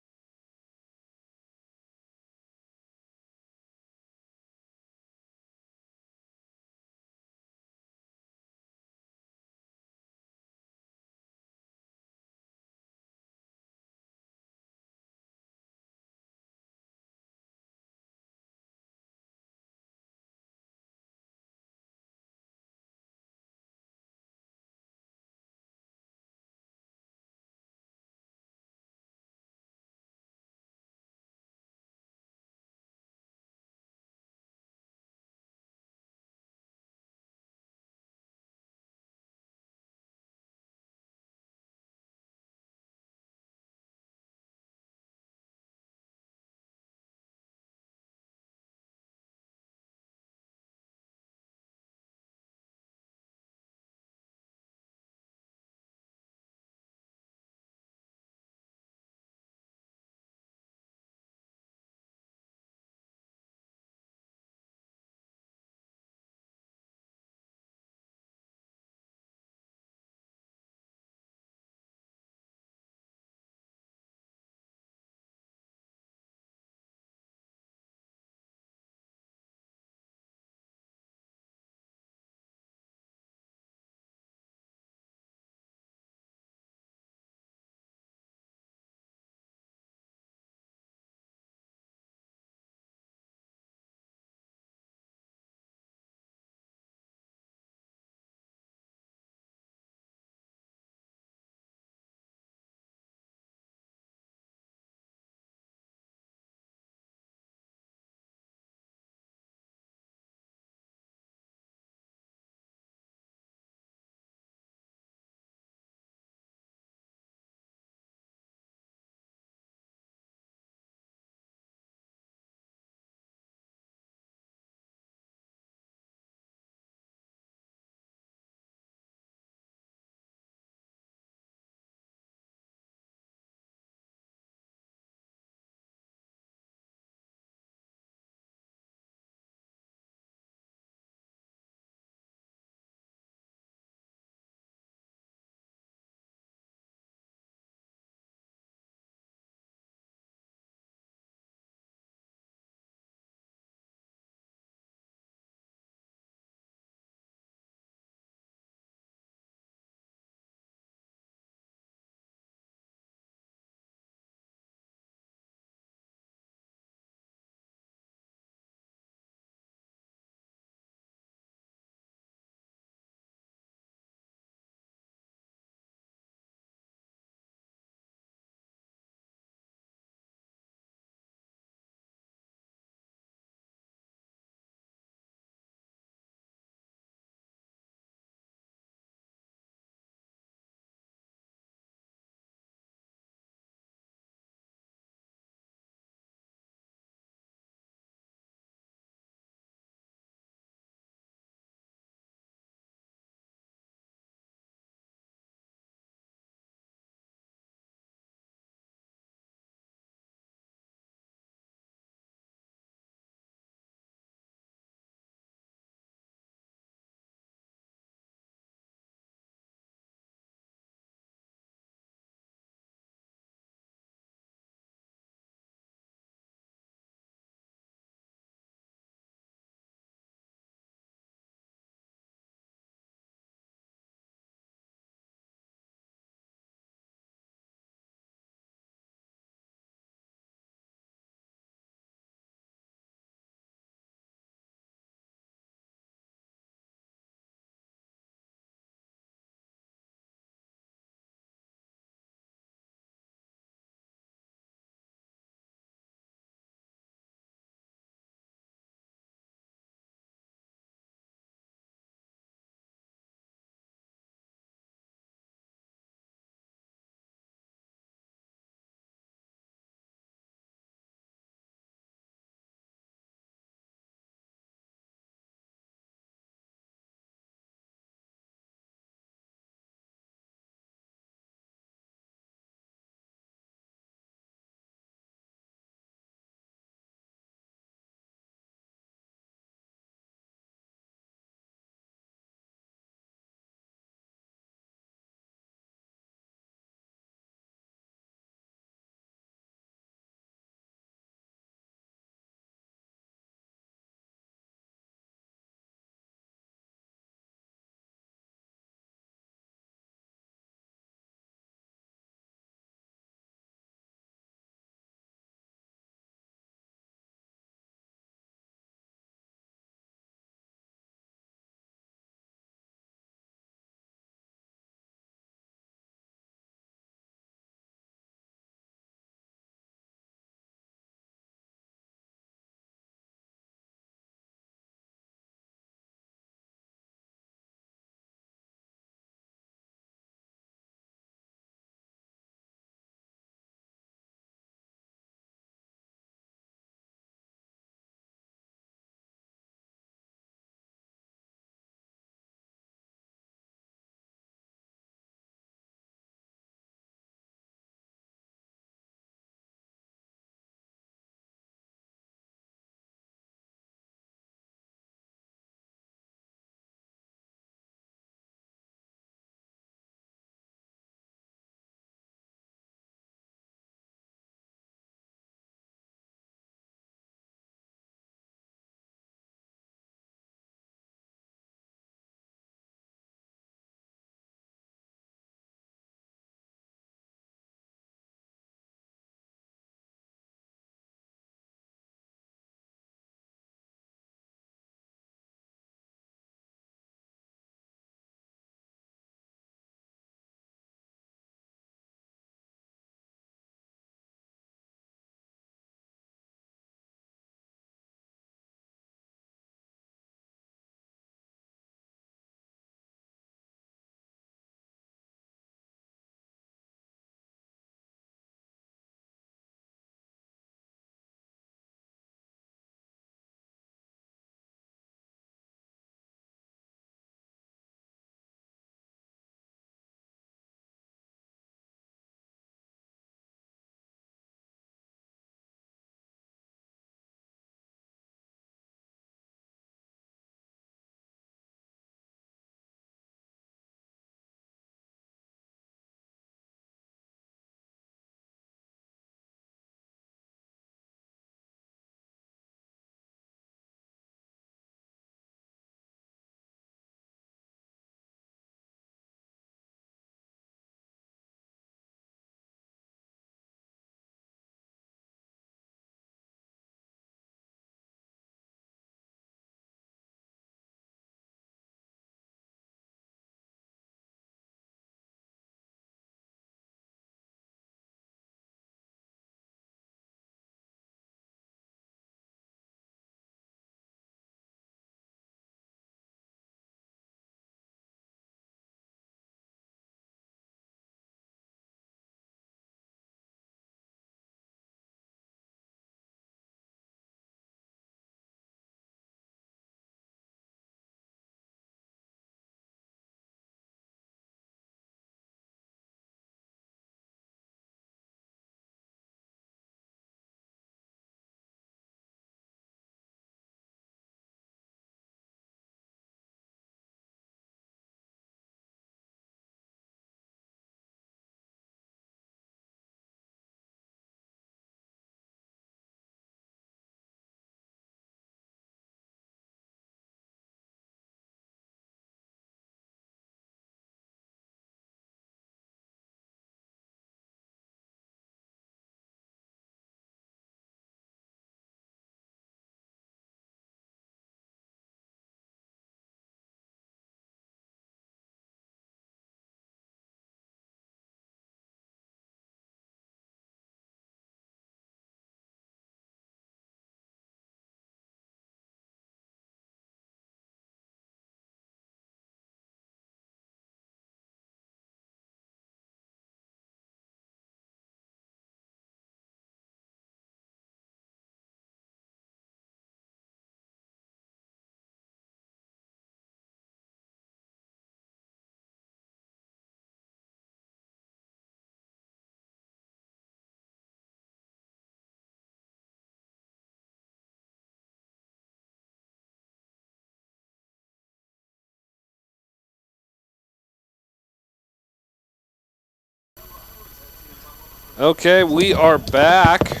Okay, we are back.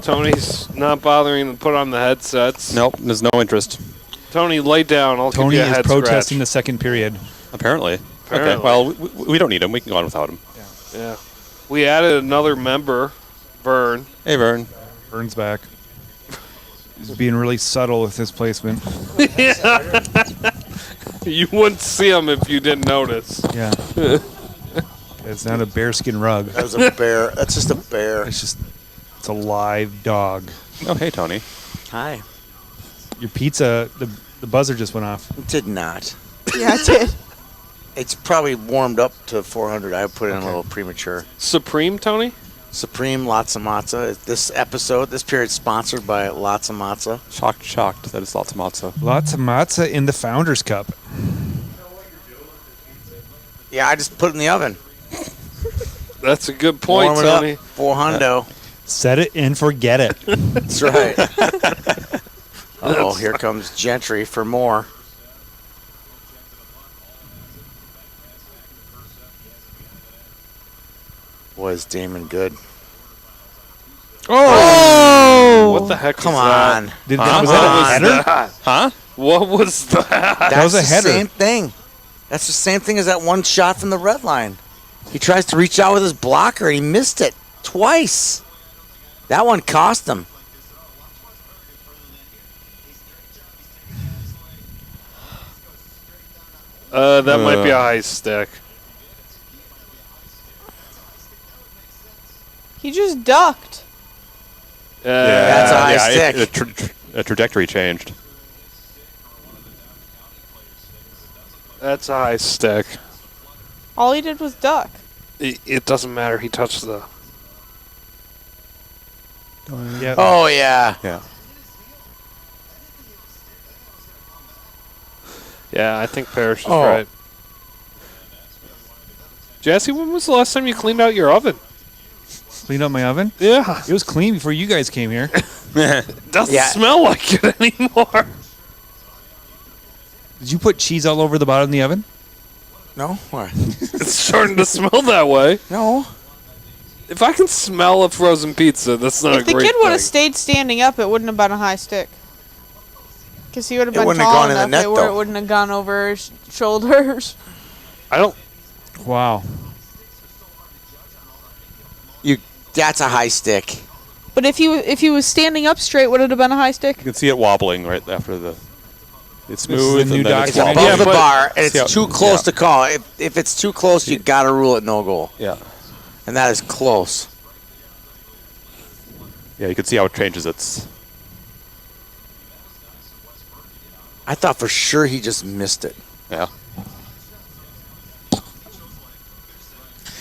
Tony's not bothering to put on the headsets. Nope, there's no interest. Tony, lay down. I'll Tony give you a is head protesting scratch. the second period. Apparently. Apparently. Okay, well, we don't need him. We can go on without him. Yeah. We added another member, Vern. Hey, Vern. Vern's back. He's being really subtle with his placement. You wouldn't see him if you didn't notice. Yeah. It's not a bearskin rug. That was a bear. That's just a bear. It's a live dog. Oh, hey, Tony. Hi. Your pizza, the buzzer just went off. It did not. Yeah, it did. It's probably warmed up to 400. I put it in a little premature. Supreme, Tony? Supreme Lots of Matzo. This period sponsored by Lots of Matzo. Shocked that it's lots of matzah. Lots of matzah in the Founders Cup. Yeah, I just put it in the oven. That's a good point, Warm it Tony. up. 400. Set it and forget it. That's right. Oh, here comes Gentry for more. Boy, is Damon good. Oh! What the heck Come was that? on. Was that a header? Huh? What was that? That's was a the header. same thing. That's the same thing as that one shot from the red line. He tries to reach out with his blocker, and he missed it twice. That one cost him. That might be a high stick. He just ducked. That's a high stick. The trajectory changed. That's a high stick. All he did was duck. It doesn't matter. He touched the... Yeah. Oh, yeah. Yeah. Yeah, I think Parrish is Oh. right. Jesse, when was the last time you cleaned out your oven? Cleaned up my oven? Yeah. It was clean before you guys came here. It doesn't Yeah. smell like it anymore. Did you put cheese all over the bottom of the oven? No? What? It's starting to smell that way. No. If I can smell a frozen pizza, that's not If a the great kid would thing. have stayed standing up, it wouldn't have been a high stick. Because he would have It been wouldn't have tall gone in the enough net, where though. it wouldn't have gone over his shoulders. I don't... Wow. That's a high stick. But if he was standing up straight, would it have been a high stick? You can see it wobbling right after the... It's This is smooth the new and then it's It's documentary. wobbling. above the but- bar, and See how- it's too close yeah. to call. If it's too close, you got to rule it no goal. Yeah. And that is close. Yeah, you can see how it changes its... I thought for sure he just missed it. Yeah.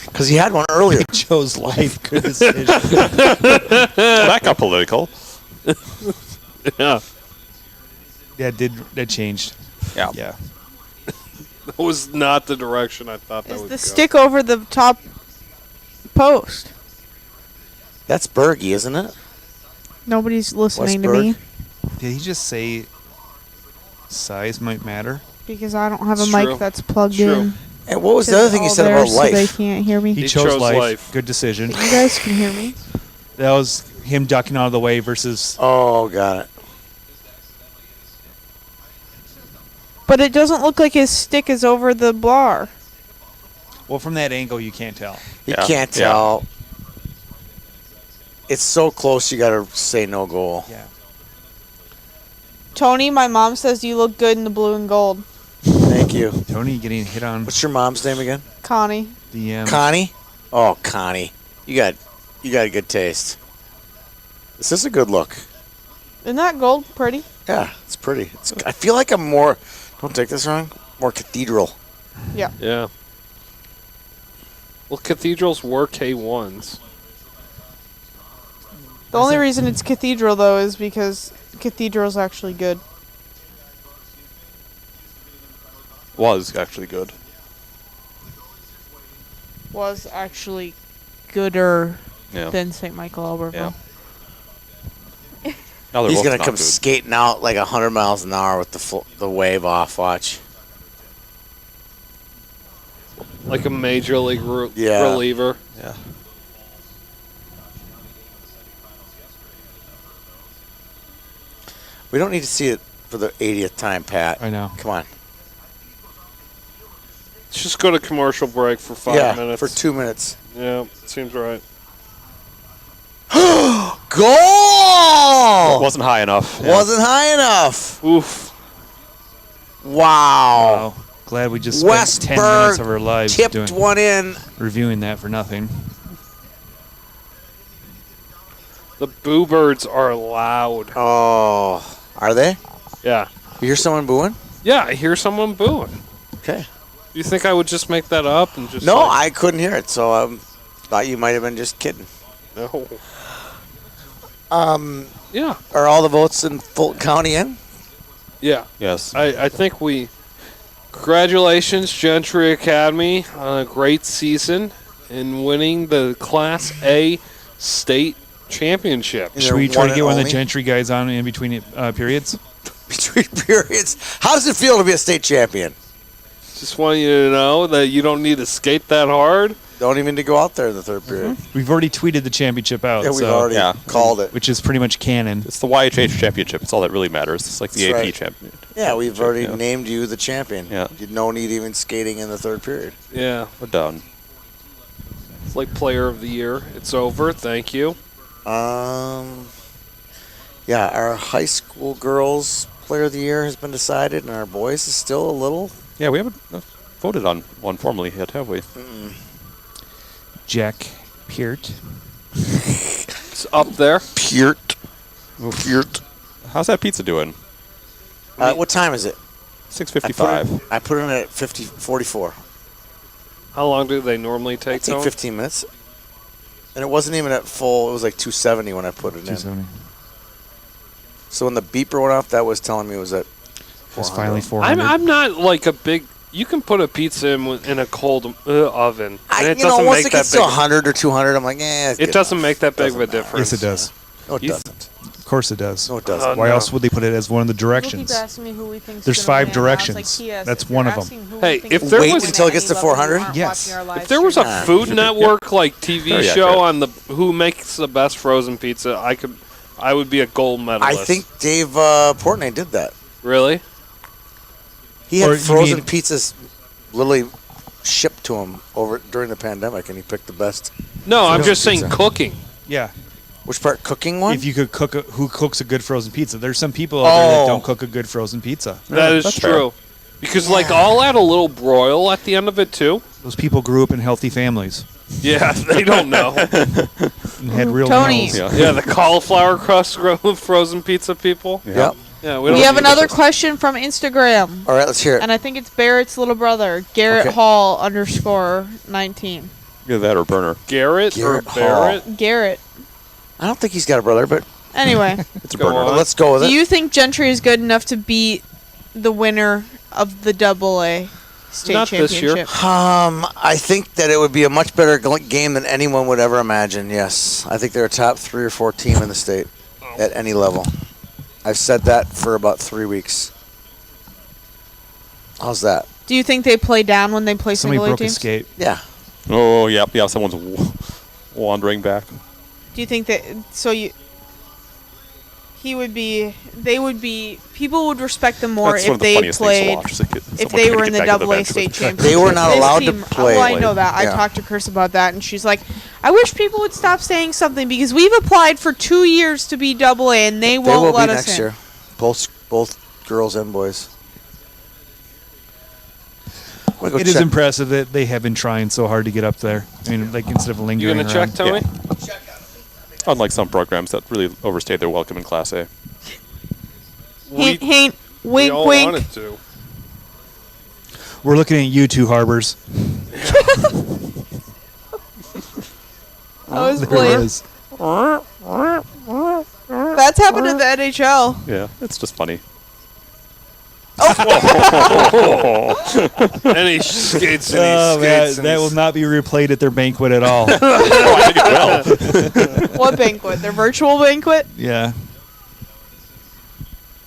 Because he had one earlier. Chose life. Good decision. Well, that got political. Yeah. That changed. Yeah. Yeah. That was not the direction I thought that Is would the go. stick over the top post? That's Bergie, isn't it? Nobody's listening to me Did he just say size might matter? because I don't have a It's mic true. that's plugged True. in. And what was the It's other thing you all said there about so they life? can't hear me. He, He chose, chose life. life. Good decision. You guys can hear me. That was him ducking out of the way versus... Oh, got it. But it doesn't look like his stick is over the bar. Well, from that angle, you can't tell. You Yeah. can't Yeah. tell. It's so close, you got to say no goal. Yeah. Tony, my mom says you look good in the blue and gold. Thank you. Tony getting hit on What's your mom's name again? Connie. DM. Connie? Oh, Connie. You got a good taste. This is a good look. Isn't that gold pretty? Yeah, it's pretty. I feel like I'm more, don't take this wrong, more cathedral. Yeah. Yeah. Well, cathedrals were K1s. The only reason it's cathedral, though, is because cathedral's actually good. Was actually good. Was actually gooder Yeah. than St. Michael Albertville. Yeah. Now they're He's both going to not come good. skating out like 100 miles an hour with the wave off, watch. Like a major league Yeah. reliever. Yeah. We don't need to see it for the 80th time, Pat. I know. Come on. Let's just go to commercial break for 5 yeah, minutes. for 2 minutes. Yeah, seems right. Goal! Wasn't high enough. Yeah. Wasn't high enough. Oof. Wow. Wow. Glad we just spent 10 minutes of our lives tipped one in. reviewing that for nothing. The Boo Birds are loud. Oh, are they? Yeah. You hear someone booing? Yeah, I hear someone booing. Okay. You think I would just make that up and just No, like, I couldn't hear it, so I thought you might have been just kidding. No. Yeah. Are all the votes in Fulton County in? Yeah. Yes. I think we... Congratulations, Gentry Academy, on a great season in winning the Class A state championship. Is Should there we try one to get and one of the only? Gentry guys on in between periods? Between periods. How does it feel to be a state champion? Just want you to know that you don't need to skate that hard. Don't even need to go out there in the third period. We've already tweeted the championship out, Yeah, we've so, already called it. which is pretty much canon. It's the YHH championship. It's all that really matters. It's like the That's AP right. champion. Yeah, we've already Yeah. named you the champion. Yeah. You no need even skating in the third period. Yeah. We're done. It's like player of the year. It's over. Thank you. Yeah, our high school girls player of the year has been decided, and our boys is still a little. Yeah, we haven't voted on one formally yet, have we? Jack Peart. It's up there. Peart. How's that pizza doing? What time is it? 6:55. I put it in at 44. How long do they normally take, Take Tone? 15 minutes. And it wasn't even at full. It was like 270 when I put it in. 270. So when the beeper went off, that was telling me it was at It's 400. finally 400. I'm not like a big... You can put a pizza in a cold oven, and it you know, doesn't once make it that gets big. to 100 or 200, I'm like, it's It good doesn't enough. make that big of a Doesn't matter. difference. Yes, it does. No, it You- doesn't. Of course it does. No, it doesn't. Why no. else would they put it as one of the directions? There's 5 directions. That's one of them. Hey, if there Wait was until it gets to 400? Yes. if there was a Food Network like TV Very show accurate. on the who makes the best frozen pizza, I would be a gold I medalist. think Dave Portnoy did that. Really? He Or had you frozen mean- pizzas literally shipped to him over during the pandemic, and he picked the best. No, I'm Frozen just saying pizza. cooking. Yeah. Which part? Cooking one? If you could cook, who cooks a good frozen pizza? There's some people out there that Oh. don't cook a good frozen pizza. That is that's fair. true. Because like I'll add a little broil at the end of it too. Those people grew up in healthy families Yeah, they don't know. and had real Tony. meals. Yeah. Yeah, the cauliflower crust frozen pizza people. Yep. Yeah, We don't have need another this. question from Instagram, All right, let's hear it. and I think it's Barrett's little brother, Garrett Okay. Hall _19. Either that or burner. Garrett Garrett or Hall. Barrett. Garrett. I don't think he's got a brother, but Anyway, It's a Go burner. on. let's go with do it. you think Gentry is good enough to beat the winner of the AA state Not this year. championship? I think that it would be a much better game than anyone would ever imagine. Yes, I think they're a top 3 or 4 team in the state at any level. I've said that for about 3 weeks. How's that? Do you think they play down when they play Somebody single A broke a teams? skate. Yeah. Oh, yep. Yeah, someone's wandering back. Do you think that he would be? They would be. People would respect them more That's one if of the they funniest things to played. watch. is like If someone they trying were to in get the back to AA bench state with- championship. They were not This allowed to team- play. Well, I know that. I Yeah. talked to Chris about that, and she's like, "I wish people would stop saying something because we've applied for 2 years to be AA, and they They won't will be let us next in." year. Both girls and boys. I'm gonna go It is check. impressive that they have been trying so hard to get up there. I mean, like instead of You lingering gonna around. check, Tony? Unlike some programs that really overstayed their welcome in Class A. Hint, hint, we wink, all wink. wanted to. We're looking at you two, Harbors. That was There it Blade. is. That's happened in the NHL. Yeah, it's just funny. And he skates and he Oh, man, skates. and that will he's- not be replayed at their banquet at all. Oh, I think it will. What banquet? Their virtual banquet? Yeah.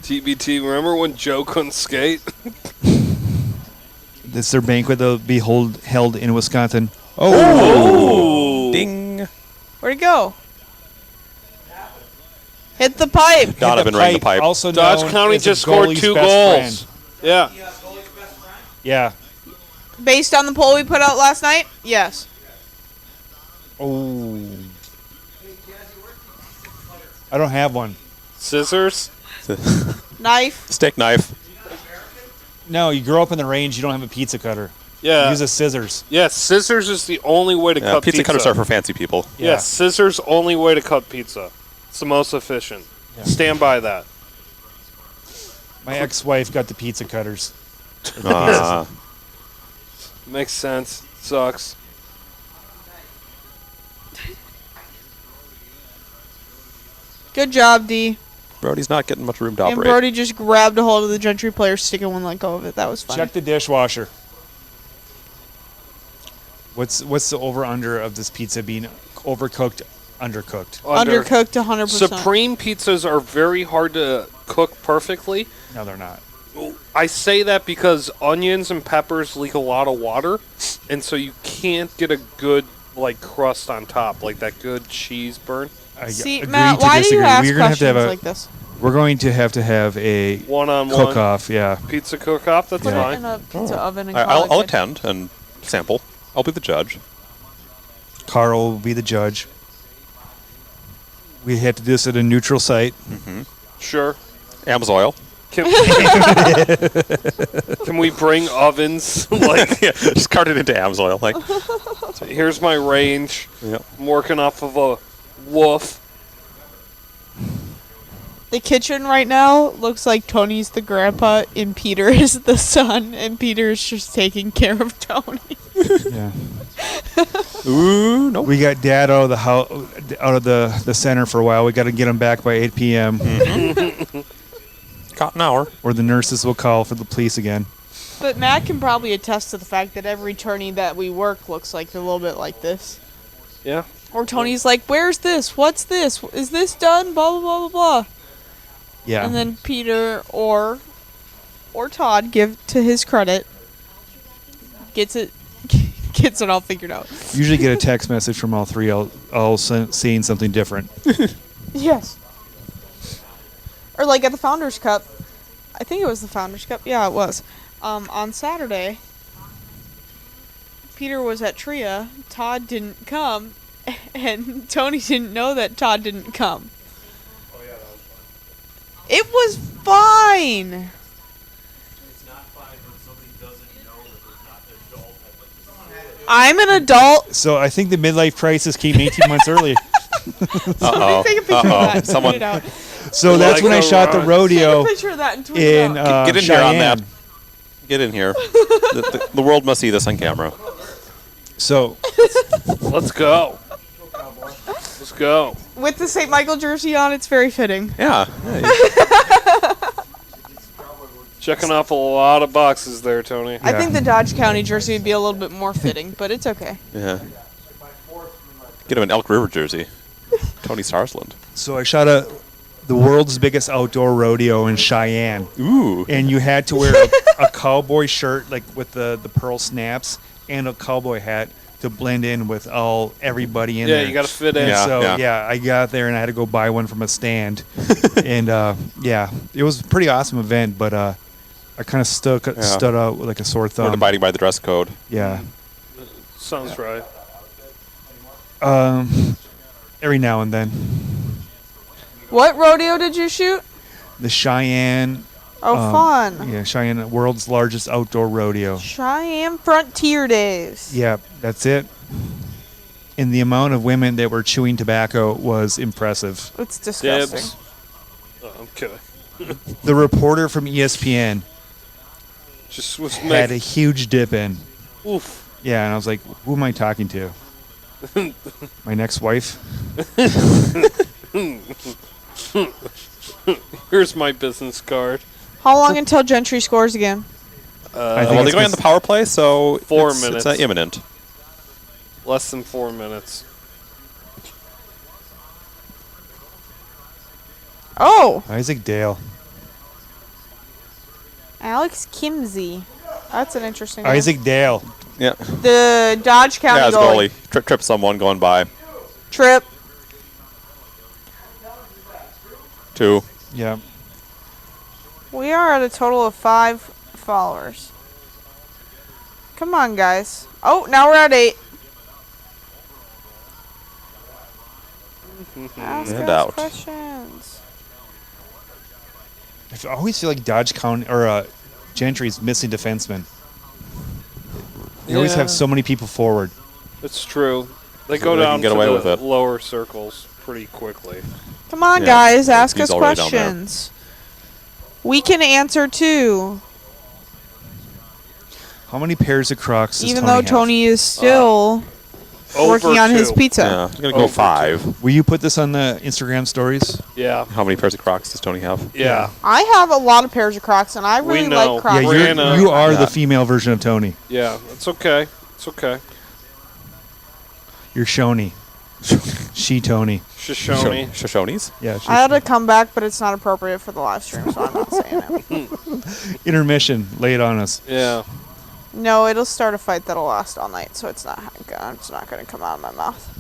TBT, remember when Joe couldn't skate? This is their banquet that'll be held in Wisconsin. Oh. Ding. Where'd it go? Hit the pipe. Donovan ran the pipe. Also Dodge known County as just the scored goalie's 2 best goals. friend. Yeah. Yeah. Based on the poll we put out last night, yes. Oh. I don't have one. Scissors. Knife. Steak knife. No, you grow up in the range, you don't have a pizza cutter. Yeah. Use a scissors. Yes, scissors is the only way to cut pizza. Pizza cutters are for fancy people. Yeah. Yes, scissors only way to cut pizza. It's the most efficient. Yeah. Stand by that. My ex-wife got the pizza cutters. Makes sense. Sucks. Good job, D. Brody's not getting much room to And operate. Brody just grabbed a hold of the Gentry player stick and wouldn't let go of it. That was fun. Check the dishwasher. What's the over-under of this pizza being overcooked, undercooked? Undercooked 100%. Supreme pizzas are very hard to cook perfectly. No, they're not. I say that because onions and peppers leak a lot of water, and so you can't get a good crust on top, like that good cheese burn. See, agree Matt, to why do you disagree. ask We're gonna have to questions have a, like this? We're going to have a One-on-one cook-off, yeah. pizza cook-off. That's Put it fine. in a pizza oven and I'll call it good. attend and sample. I'll be the judge. Carl will be the judge. We had to do this at a neutral site. Sure. Amsoil. Can we bring ovens? Yeah, just cart it into Amsoil. Here's my range. Yep. I'm working off of a wolf. The kitchen right now looks like Tony's the grandpa and Peter is the son, and Peter is just taking care of Tony. Yeah. Ooh, no. We got Dad out of the house, out of the center for a while. We got to get him back by 8 p.m. Got an hour. Or the nurses will call for the police again. But Matt can probably attest to the fact that every tourney that we work looks like a little bit like this. Yeah. Or Tony's like, "Where's this? What's this? Is this done?" Blah blah blah blah blah. Yeah. And then Peter or Todd, give to his credit, gets it all figured out. Usually get a text message from all three, all seeing something different. Yes. Or like at the Founders Cup, I think it was the Founders Cup. Yeah, it was. On Saturday, Peter was at Tria. Todd didn't come, and Tony didn't know that Todd didn't come. It was fine. It's not fine when somebody doesn't know that they're not an adult. I'm an adult. So I think the midlife crisis came 18 months early. Somebody take a picture of that and Someone- tweet it out. So that's when I shot the Take rodeo a picture of that and tweet in it out. Get in here on Cheyenne. that. Get in here. The world must see this on camera. So Let's go. Let's go. With the St. Michael jersey on, it's very fitting. Yeah. Checking off a lot of boxes there, Tony. I think the Dodge County jersey would be a little bit more fitting, but it's okay. Yeah. Get him an Elk River jersey. Tony Sarsland. So I shot the world's biggest outdoor rodeo in Cheyenne. Ooh. And you had to wear a cowboy shirt, like with the pearl snaps, and a cowboy hat to blend in with everybody in there. Yeah, you got to fit in. Yeah. So I got there and I had to go buy one from a stand, and it was a pretty awesome event. But I kind of stood out with like a sore We're thumb. abiding by the dress code. Yeah. Sounds right. Every now and then, What rodeo did you shoot? the Cheyenne. Oh, fun. Yeah, Cheyenne, world's largest outdoor rodeo. Cheyenne Frontier Days. Yeah, that's it. And the amount of women that were chewing tobacco was impressive. It's disgusting. Dibs. Oh, I'm kidding. The reporter from ESPN Just was had a making. huge dip in. Oof. Yeah, and I was like, who am I talking to? My next wife? Here's my business card. How long until Gentry scores again? I think Well, they're it's going on the power play, so 4 it's minutes. imminent. Less than 4 minutes. Oh, Isaac Dale. Alex Kimsey. That's an interesting one. Isaac Dale. Yeah. The Dodge County Yeah, it's goalie. goalie. Trip someone going by. Trip. 2. Yeah. We are at a total of 5 followers. Come on, guys. Oh, now we're at 8. Ask And us out. questions. I always feel like Dodge County or Gentry is missing defensemen. They always have so many people forward. It's true. They So go they can down get to away the with it. lower circles pretty quickly. Come on, Yeah, guys. Ask he's us already down there. questions. We can answer too. How many pairs of Crocs does Even Tony though have? Tony is still working Over on his 2. pizza. Yeah. I'm going to go Over 5. Will you put this on the Instagram stories? Yeah. How many pairs of Crocs does Tony have? Yeah. I have a lot of pairs of Crocs, and I We really know. like Crocs. Yeah, Brianna. you are Yeah. the female version of Tony. Yeah. It's okay. It's okay. You're Shoni. She Tony. Shoshone. Shoshones? Yeah. She's I had to come back, but it's not appropriate for the live stream, so I'm not saying it. intermission. Lay it on us. Yeah. No, it'll start a fight that'll last all night, so it's not going to come out of my mouth.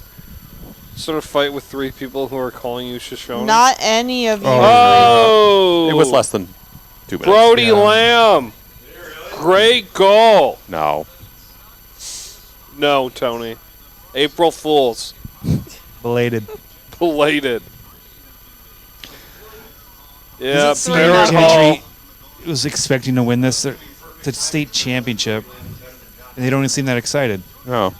Sort of fight with 3 people who are calling you Shoshone. Not any of you. Oh! It was less than 2 minutes. Brody Yeah. Lamb. Great goal. No. No, Tony. April Fools. Belated. Belated. Yeah, Does it seem Barrett that- Hall. Gentry was expecting to win this. The state championship, and they don't even seem that excited. No.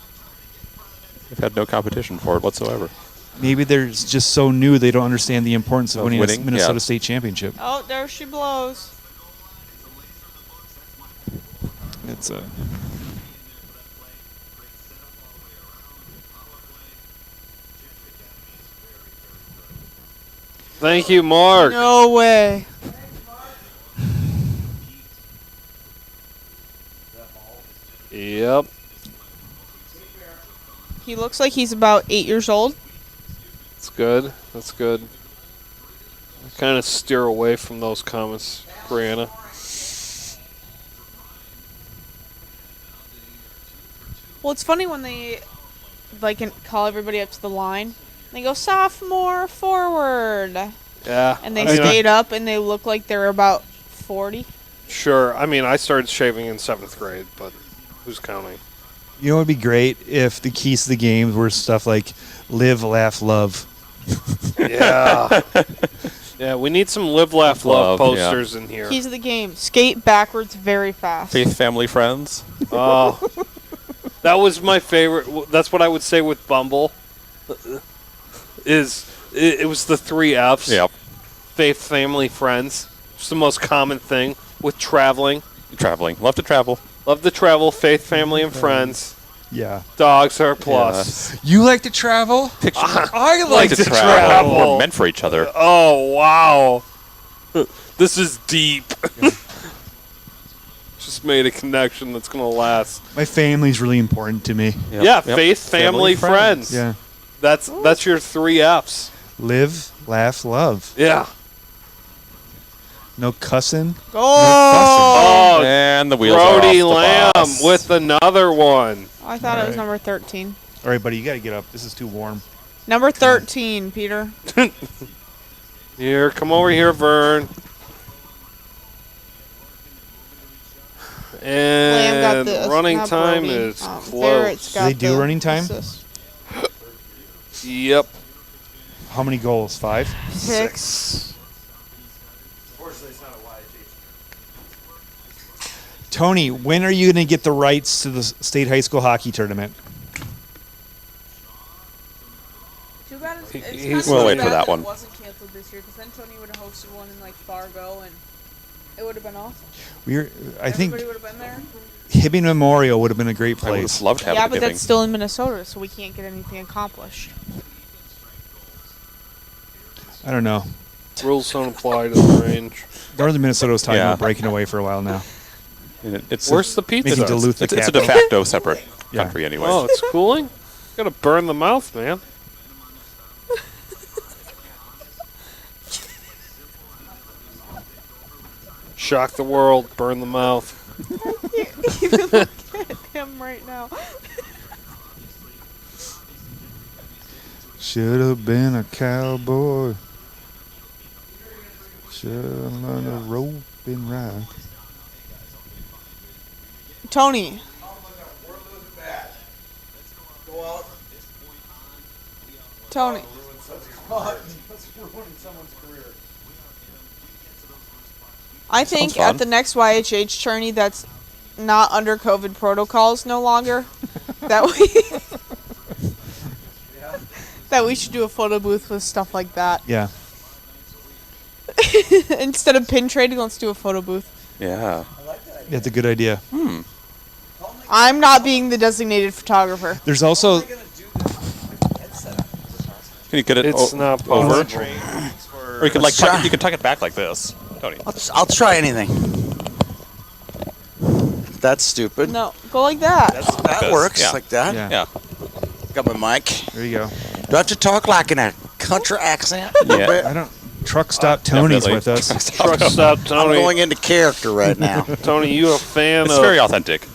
They've had no competition for it whatsoever. Maybe they're just so new they don't understand the importance of Of winning a winning, Minnesota yeah. State championship. Oh, there she blows. It's a Thank you, Mark. No way. Yep. He looks like he's about 8 years old. That's good. That's good. I kind of steer away from those comments, Brianna. Well, it's funny when they call everybody up to the line. They go sophomore forward, Yeah. and they I mean, stayed up, and they look like they're about 40. Sure. I mean, I started shaving in 7th grade, but who's counting? You know, it would be great if the keys to the games were stuff like live, laugh, love. Yeah. Yeah, we need some live, laugh, love Love, yeah. posters in here. Keys of the game: skate backwards very fast. Faith, family, friends. Oh. That was my favorite. That's what I would say with Bumble. It was the 3 F's. Yep. Faith, family, friends. It's the most common thing with traveling. Traveling. Love to travel. Love to travel, faith, family, and friends. Yeah. Dogs are plus. You like to travel? I Like to travel. We're meant for each other. Oh, wow. This is deep. Just made a connection that's going to last. My family's really important to me. Yep. Yeah, Yep. faith, family, friends. Yeah. That's your 3 F's. Live, laugh, love. Yeah. No cussing. Oh! Oh, And the wheels are off Brody the Lamb bus. with another one. I thought it was Right. number 13. All right, buddy, you got to get up. This is too warm. Number 13, Peter. Here, come over here, Vern. Lamb got And the running not time Brody. is Barrett's close. got They do the running time? assist. Yep. How many goals? 5? 6. Tony, when are you going to get the rights to the state high school hockey tournament? Too bad He's- We'll wait for that one. It wasn't canceled this year because then Tony would have hosted one in like Fargo and it would have been awesome. I think Everybody would have been there. Hibbing Memorial would have been a great I would place. have loved to have Yeah, a but giving. that's still in Minnesota, so we can't get anything accomplished. I don't know. Rules don't apply to the range. Northern Minnesota was talking Yeah. about breaking away for a while now. And it's Where's the pizza? Making Duluth the it's a capital. de facto separate Yeah. country anyway. Oh, it's cooling? Gotta burn the mouth, man. Shock the world, burn the mouth. can't even look at him right now. Should have been a cowboy. Should have learned a rope and ride. Tony. Tony. I think fun. at the next YHH tourney that's not under COVID protocols no longer, that we should do a photo booth with stuff like that. Yeah. Instead of pin trading, let's do a photo booth. Yeah. That's a good idea. I'm not being the designated photographer. There's also Can you get it It's not over? possible. Or you could like tuck it, you could tuck it back like this, Tony. I'll try anything. That's stupid. No, go like that. That this, works yeah. like that. yeah. Yeah. Got my mic. There you go. Do I have to talk like in a country accent? Yeah. I don't. Truck stop Tony's Definitely. with us. Truck stop, I'm Tony. going into character right now. Tony, you a fan It's of? very authentic.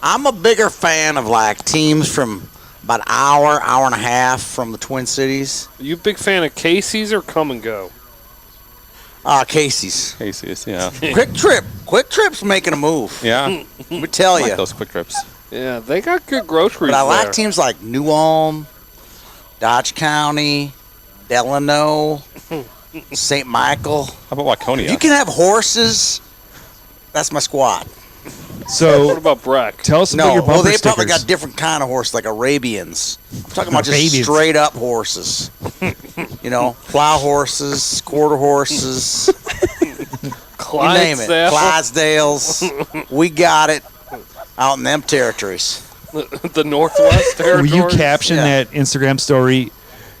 I'm a bigger fan of like teams from about an hour and a half from the Twin Cities. You a big fan of Casey's or Come and Go? Casey's. Casey's, yeah. Quick Trip's making a move. Yeah. Let me tell I like you. those quick trips. Yeah, they got good groceries But I like there. teams like New Ulm, Dodge County, Delano, St. Michael. How about Waconia? If you can have horses, that's my squad. What So about Breck? tell us about No, your well, bumper they stickers. probably got different kind of horses, like Arabians. I'm talking about just Arabians. straight up horses. You know, plow horses, quarter horses, you name it. Clydesdales. We got it out in them territories. The Northwest Will Territories. you caption Yeah. that Instagram story?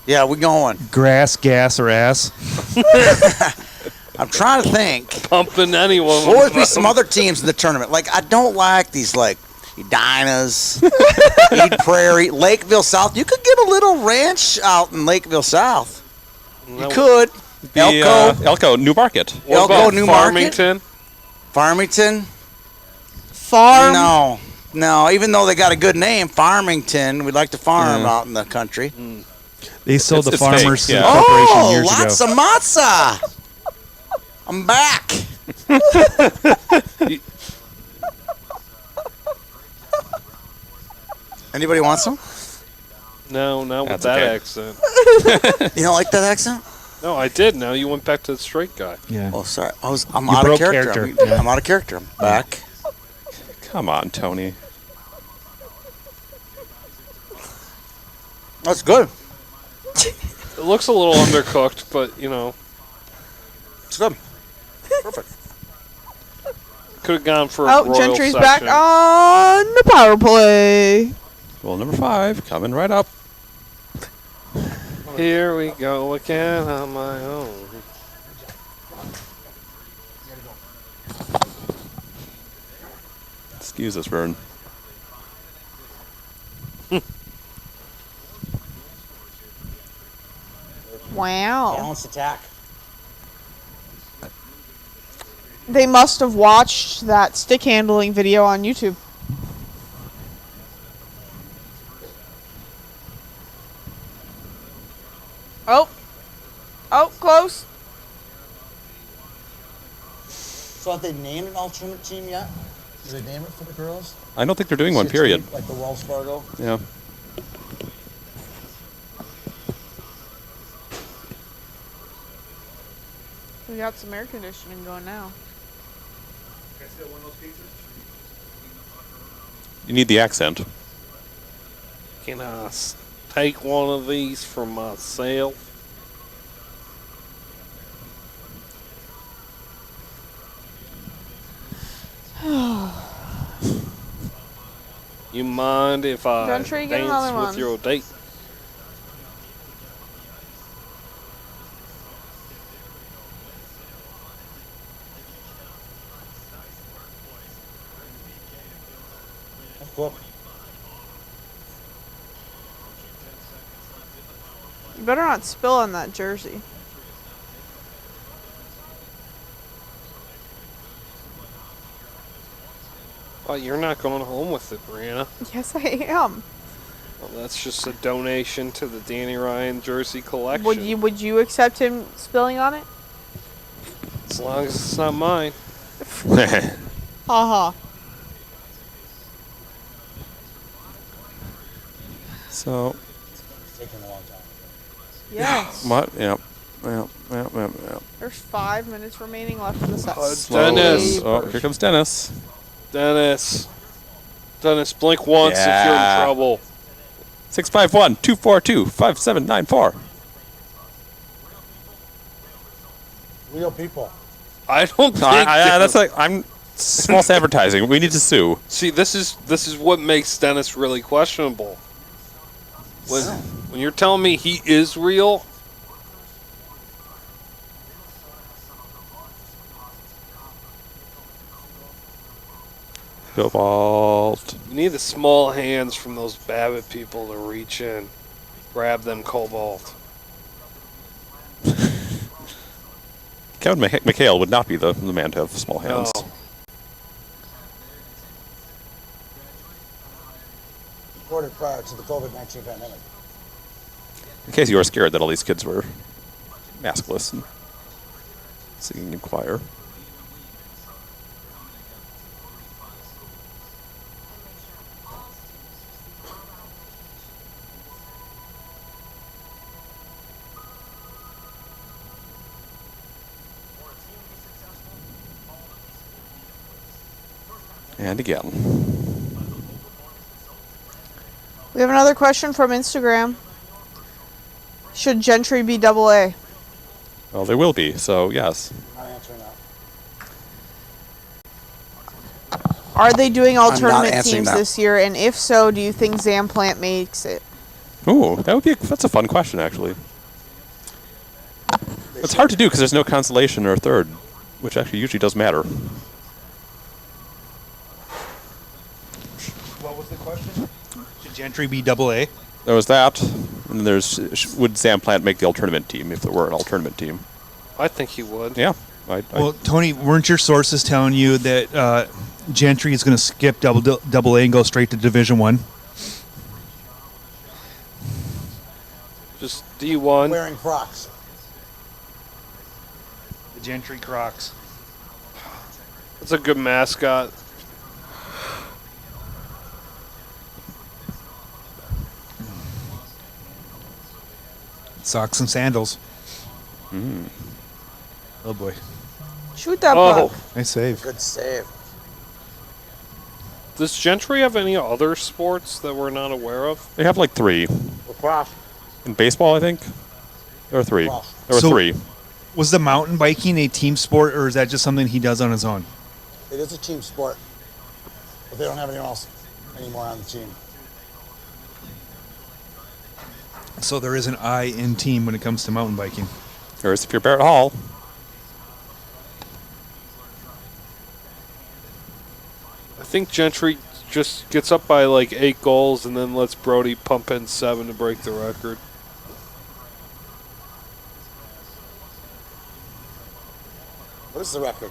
Yeah, we going. Grass, gas, or ass? I'm trying to think. Pumping anyone. What would be some other teams in the tournament? Like, I don't like these, like, Edinas, Ede Prairie, Lakeville South. You could get a little ranch out in Lakeville South. You could. Elko, Elko, New Market. What Elko, about New Market? Farmington? Farmington. Farm. No. Even though they got a good name, Farmington. We like to farm out in the country. They sold the It's farmers fake, to yeah. the corporation Oh, years lots ago. of matzah. I'm back. Anybody want some? No, not with That's that okay. accent. You don't like that accent? No, I did. Now you went back to the straight guy. Yeah. Oh, sorry. I'm You out of broke character. character, yeah. I'm out of character. I'm back. Come on, Tony. That's good. It looks a little undercooked, but you know, It's good. Perfect. could have gone for a Oh, royal Gentry's section. back on the power play. Well, number 5, coming right up. Here we go again on my own. Excuse us, Vern. Wow. Balanced attack. They must have watched that stick handling video on YouTube. Oh. Oh, close. So have they named an alternate team yet? Did they name it for the girls? I don't think they're doing one, period. Like the Wells Fargo? Yeah. We got some air conditioning going now. You need the accent. Can I take one of these for myself? You mind if I Gentry, get another dance with one. your date? That's cool. You better not spill on that jersey. Oh, you're not going home with it, Brianna. Yes, I am. Well, that's just a donation to the Danny Ryan jersey collection. Would you accept him spilling on it? As long as it's not mine. Haha. So, It's taking a long time. Yes. what? Yep. There's 5 minutes remaining left in the set. Dennis. Oh, here comes Dennis. Dennis, blink once if you're in Yeah. trouble. 651-242-5794. Real people. I don't think That's like I'm false advertising. We need to sue. See, this is what makes Dennis really questionable. When you're telling me he is real, Cobalt. you need the small hands from those Babbitt people to reach in, grab them cobalt. Kevin McHale would not be the man to have small hands. No. Recorded prior to the COVID-19 pandemic. In case you were scared that all these kids were maskless and singing in choir. And again. We have another question from Instagram. Should Gentry be double A? Well, there will be, so yes. Not answering that. Are they doing all I'm not tournament answering teams that. this year? And if so, do you think Zamplant makes it? Ooh, that's a fun question, actually. It's hard to do because there's no consolation or third, which actually usually does matter. What was the question? Should Gentry be double A? There was that, and then there's would Sam Plant make the all tournament team if there were an all tournament team? I think he would. Yeah. Well, Tony, weren't your sources telling you that Gentry is going to skip double A and go straight to Division One? Just D1. Wearing Crocs. The Gentry Crocs. That's a good mascot. Socks and sandals. Oh boy, Shoot that Oh, puck. nice save. Good save. does Gentry have any other sports that we're not aware of? They have like 3 Lacrosse. in baseball, I think. There were 3. Lacrosse. There were So- 3. Was the mountain biking a team sport, or is that just something he does on his own? It is a team sport, but they don't have anyone else anymore on the team. So there is an I in team when it comes to mountain biking. There is if you're Barrett Hall. I think Gentry just gets up by like 8 goals and then lets Brody pump in 7 to break the record. What is the record?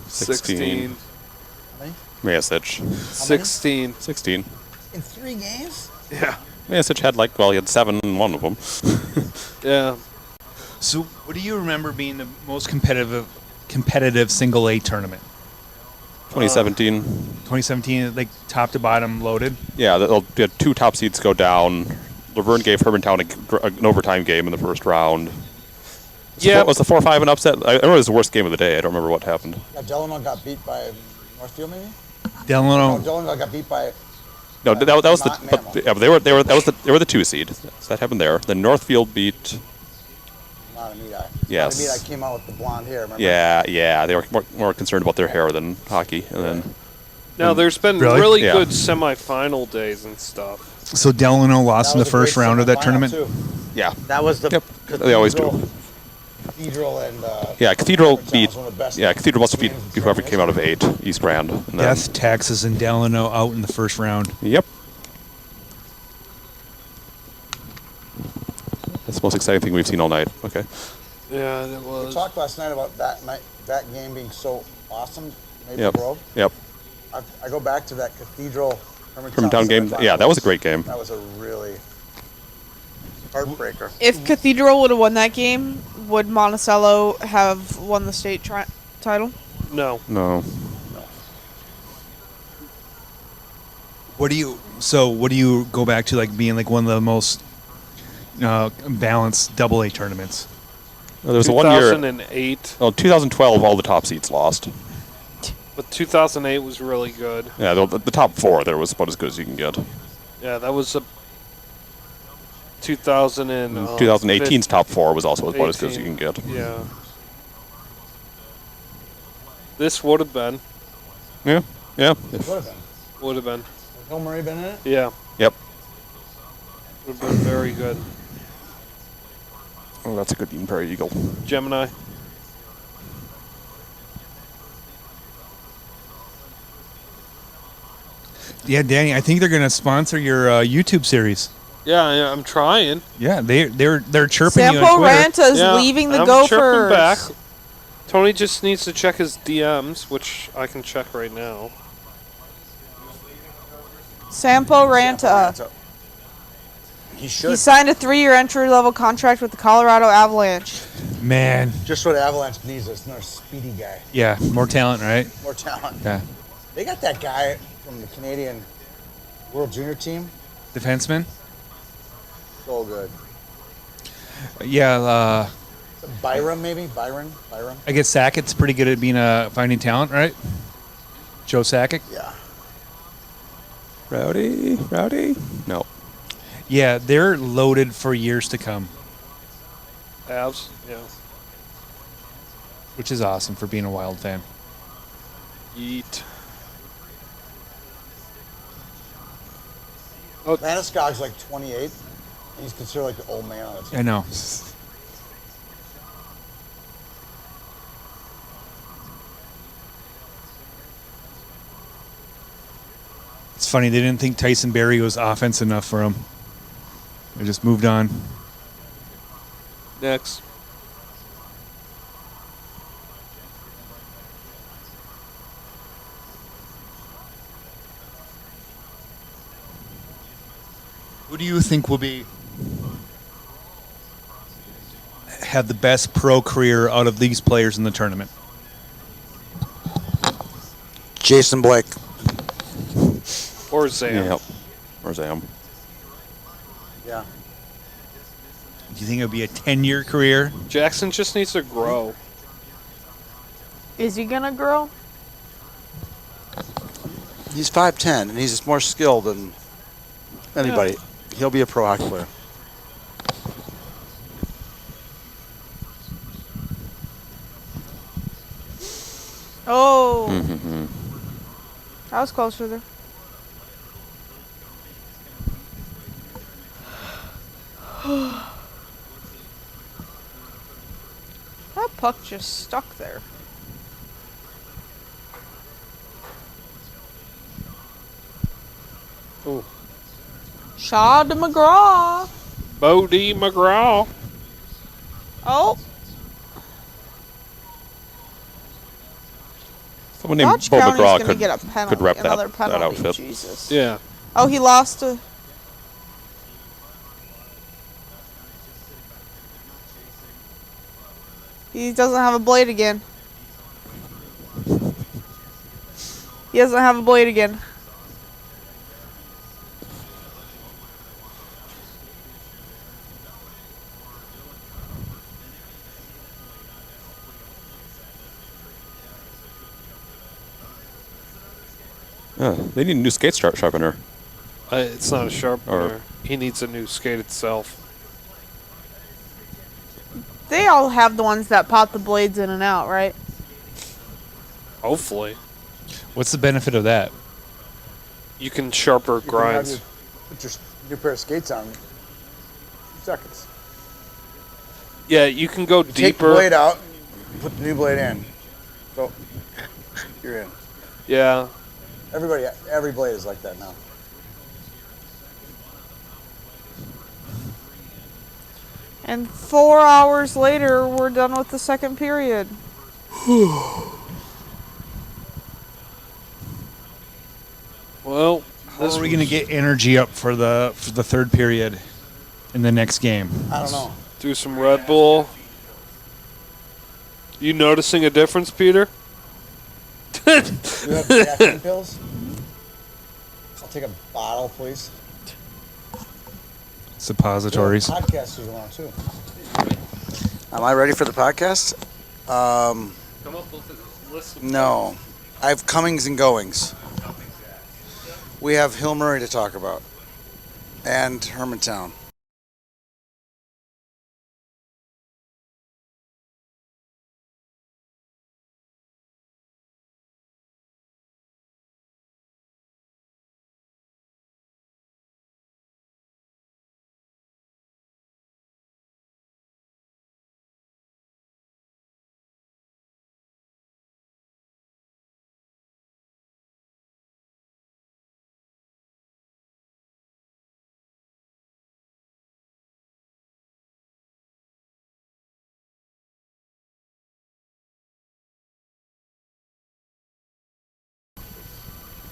16. How many? Mayasich. 16. 16. In 3 games? Yeah. Mayasich had he had 7 in one of them. Yeah. So, what do you remember being the most competitive single A tournament? 2017. 2017, like top to bottom loaded. Yeah, they had 2 top seeds go down. Laverne gave Hermantown an overtime game in the first round. Yeah. Was the 4-5 an upset? I remember it was the worst game of the day. I don't remember what happened. Yeah, Delano got beat by Northfield, maybe? Delano. No, Delano got beat by. No, that was Not the. Mammal. But, yeah, but they were the 2 seed. So that happened there. Then Northfield beat. Montemita. Yes. Montemita came out with the blonde hair, remember? Yeah. They were more concerned about their hair than hockey. And then Now, there's been Really? really Yeah. good semifinal days and stuff. So Delano lost in the was a great first round of that semifinal, tournament. too. yeah, That was the. Yep. They always do. Cathedral and. yeah. Cathedral Hermantown beat. was one of the best Yeah, Cathedral must have beat games whoever came out of 8 East Grand. And then, Death, Taxes, and Delano out in the first round. Yep. That's the most exciting thing we've seen all night. Okay. Yeah, it We was. talked last night about that game being so awesome, Maple Yep. Grove. Yep. I go back to that Cathedral Hermantown game. Yeah, that was a great game. That was a really heartbreaker. If Cathedral would have won that game, would Monticello have won the state title? No. No. What do you go back to, like, being like one of the most balanced AA tournaments? Well, there was a 1 year. 2008. Oh, 2012, all the top seeds lost. But 2008 was really good. Yeah, the top 4 there was about as good as you can get. Yeah, that was a 2018's top 4 was also about as good as you can get. Yeah. This would have been. Yeah. Yeah. Would have been. Would have been. Hill Murray been in it? Yeah. Yep. Would have been very good. Oh, that's a good Eden Prairie Eagle. Gemini. Yeah, Danny, I think they're going to sponsor your YouTube series. Yeah, I'm trying. Yeah, they're chirping you on Sampo Twitter. Ranta's leaving the I'm Gophers. chirping back. Tony just needs to check his DMs, which I can check right now. Sampo Ranta. He should. He signed a 3-year entry-level contract with the Colorado Avalanche. Man. Just what Avalanche needs is another speedy guy. Yeah, more talent, right? More talent. Yeah. They got that guy from the Canadian World Junior team. Defenseman? So good. Yeah, Byram, maybe? Byram? I guess Sackett's pretty good at being finding talent, right? Joe Sakic? Yeah. Rowdy? No. Yeah, they're loaded for years to come, Avs? Yeah. which is awesome for being a Wild fan. Yeet. Landeskog's like 28. He's considered like the old man on the team. I know. It's funny, they didn't think Tyson Berry was offense enough for him. They just moved on. Next. Who do you think will have the best pro career out of these players in the tournament? Jason Blake. Or Sam. Yep. Or Sam. Yeah. Do you think it'll be a 10-year career? Jackson just needs to grow. Is he going to grow? He's 5'10", and he's more skilled than anybody. Yeah. He'll be a pro hockey player. Oh. Mm-hmm. That was closer there. That puck just stuck there. Ooh. Shaw to McGraw. Bodie McGraw. Oh. Someone named Dodge Bo County's McGraw gonna get a penalty, could rep another that penalty. outfit. Jesus. Yeah. Oh, he lost a... He doesn't have a blade again. He doesn't have a blade again. Yeah, they need a new skate sharpener. It's not a sharpener. He needs a new skate itself. They all have the ones that pop the blades in and out, right? Hopefully. What's the benefit of that? You can sharper grinds. Put your new pair of skates on in 2 seconds. Yeah, you can go You deeper. take the blade out, put the new blade in. So you're in. Yeah. Every blade is like that now. And 4 hours later, we're done with the second period. Well, How are we going to get energy up for the third period in the next game? I don't know. do some Red Bull. You noticing a difference, Peter? You have caffeine pills? I'll take a bottle, please. Suppositories. Podcast is on too. Am I ready for the podcast? Come up with a list of No. I have comings and goings. We have Hill Murray to talk about. And Hermantown.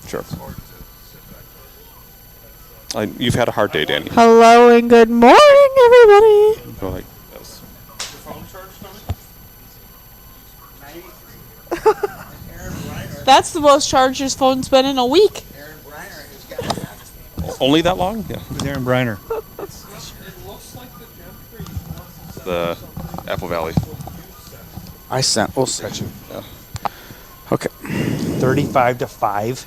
Sure. You've had a hard day, Danny. Hello and good morning, everybody. Go like this. That's the most charged his phone's been in a week. Only that long? Yeah. Who's Aaron Briner? The Apple Valley. I sent. We'll see. Yeah. Okay. 35-5.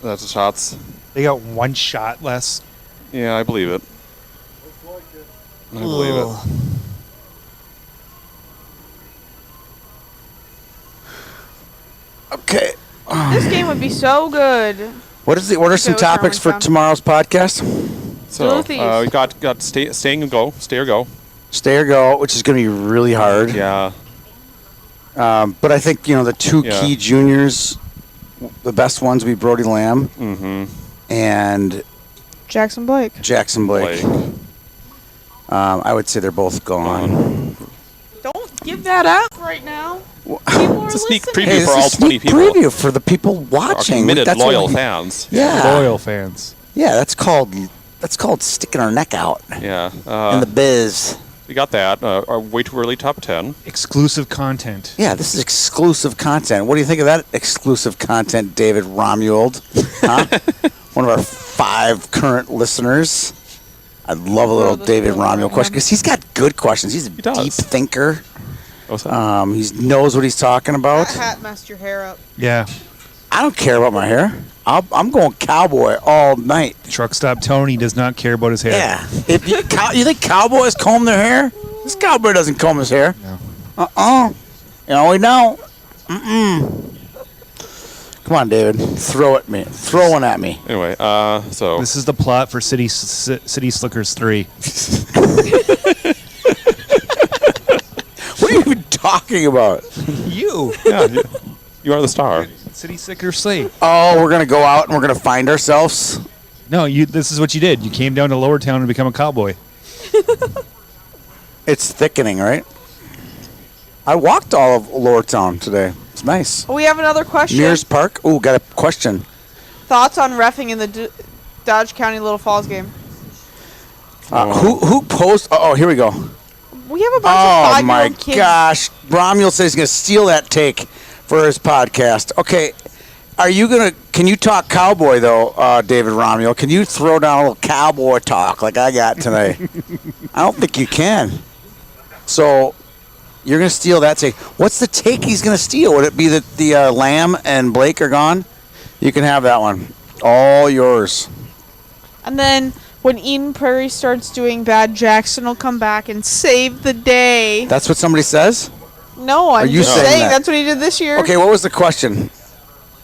That's the shots. They got one shot less. Yeah, I believe it. I believe it. Okay. This game would be so good. What are some with topics for Hermantown. tomorrow's podcast? So Smoothies. we got stay and go, stay or go. Stay or go, which is going to be really hard. Yeah. But I think, the two Yeah. key juniors, the best ones would be Brody Lamb Mm-hmm. and Jackson Blake. Jackson Blake. I would say they're both gone. Don't give that up right now. People are It's a sneak listening. preview Hey, for this all is a 20 sneak people. preview for the people Our watching. committed, That's what loyal we- fans. Yeah. Loyal fans. Yeah, that's called sticking our neck out Yeah. in the biz. We got that. Our way too early top 10. Exclusive content. Yeah, this is exclusive content. What do you think of that exclusive content, David Romuald? Huh? One of our 5 current listeners. I'd love a little this David bill Romuald right question because he's got good questions. He's a does. deep thinker. What's that? He knows what he's talking about. That hat messed your hair up. Yeah. I don't care about my hair. I'm going cowboy all night. Truck stop Tony does not care about his hair. Yeah. If you think cowboys comb their hair? This cowboy doesn't comb his hair. No. No, we don't. Come on, David. Throw at me. Throw one at me. Anyway, so This is the plot for City Slickers 3. What are you even talking about? You. yeah, you are the star. City Slickers 3. Oh, we're gonna go out and we're gonna find ourselves. No, this is what you did. You came down to Lower Town to become a cowboy. It's thickening, right? I walked all of Lower Town today. It's nice. We have another question. Mears Park. Ooh, got a question. Thoughts on reffing in the Dodge County Little Falls game? Who post? Oh, here we go. We have a bunch Oh of my 5-year-old kids. gosh! Romuald says he's gonna steal that take for his podcast. Okay, are you gonna? Can you talk cowboy though, David Romuald? Can you throw down a little cowboy talk like I got tonight? I don't think you can. So you're gonna steal that take. What's the take he's gonna steal? Would it be that the Lamb and Blake are gone? You can have that one. All yours. And then when Eden Prairie starts doing bad, Jackson will come back and save the day. That's what somebody says? No, I'm you just saying saying that? that's what he did this year. Okay, what was the question?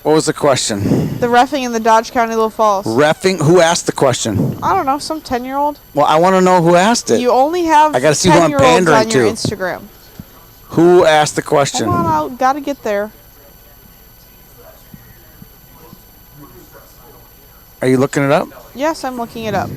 What was the question? The reffing in the Dodge County Little Falls. Reffing? Who asked the question? I don't know, some 10-year-old. Well, I want to know who asked it. You only have I gotta see who I'm 10-year-olds pandering on your to. Instagram. Who asked the question? Hold on, I gotta get there. Are you looking it up? Yes, I'm looking it up.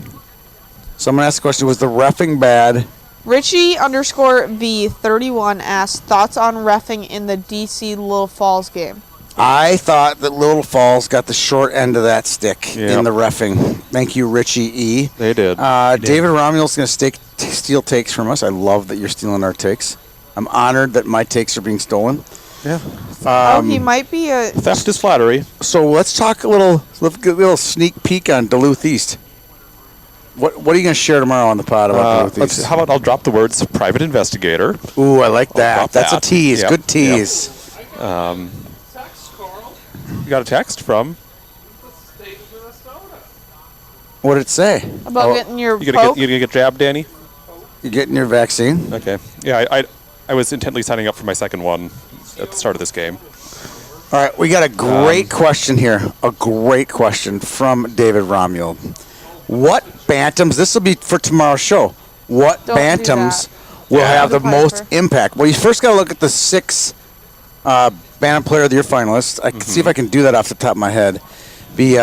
Someone asked the question, was the reffing bad? Richie_V31 asked thoughts on reffing in the DC Little Falls game. I thought that Little Falls got the short end of that stick Yep. in the reffing. Thank you, Richie E. They did. David Romuald's going to steal takes from us. I love that you're stealing our takes. I'm honored that my takes are being stolen. Yeah. He might be a. Theft is flattery. So let's talk let's get a little sneak peek on Duluth East. What are you going to share tomorrow on the pod about Duluth East? How about I'll drop the words private investigator. Ooh, I like that. drop That's that. a tease. Yep. Good tease. You got a text from. What did it say? About getting your You poke? gonna get jabbed, Danny? You getting your vaccine? Okay. Yeah, I was intently signing up for my second one at the start of this game. All right, we got a great question here. A great question from David Romuald. What bantams? This will be for tomorrow's show. What Don't do bantams that. will Yeah. have the Piper. most impact? Well, you first got to look at the 6 Bantam Player of the Year finalists. I can see if I can do that off the top of my head. Be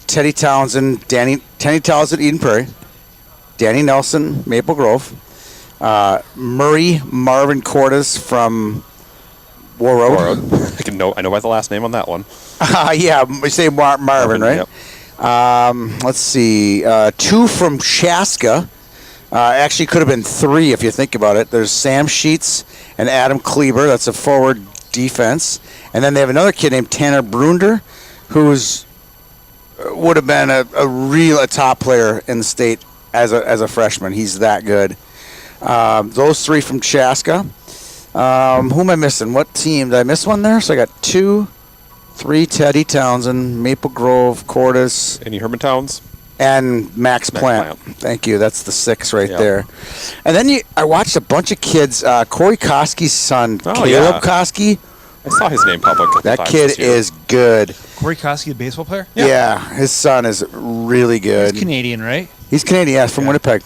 Teddy Townsend, Teddy Townsend, Eden Prairie, Danny Nelson, Maple Grove, Murray Marvin Cordes from War Road. I know by the last name on that one. Yeah, we say Marvin, right? Yep. Let's see. 2 from Chaska. Actually, could have been 3 if you think about it. There's Sam Sheets and Adam Kleber. That's a forward defense. And then they have another kid named Tanner Brunder, who's would have been a top player in the state as a freshman. He's that good. Those 3 from Chaska. Who am I missing? What team? Did I miss one there? So I got 2, 3 Teddy Townsend, Maple Grove, Cordes, Any Herman Towns? and Max Plant. Thank you. That's the 6 right there. And then I watched a bunch of kids. Corey Koski's son, Caleb yeah. Koski. I saw his name pop up a couple That times kid this year. is good. Corey Koski, a baseball player? Yeah. His son is really good. He's Canadian, right? He's Canadian, yeah, from Winnipeg.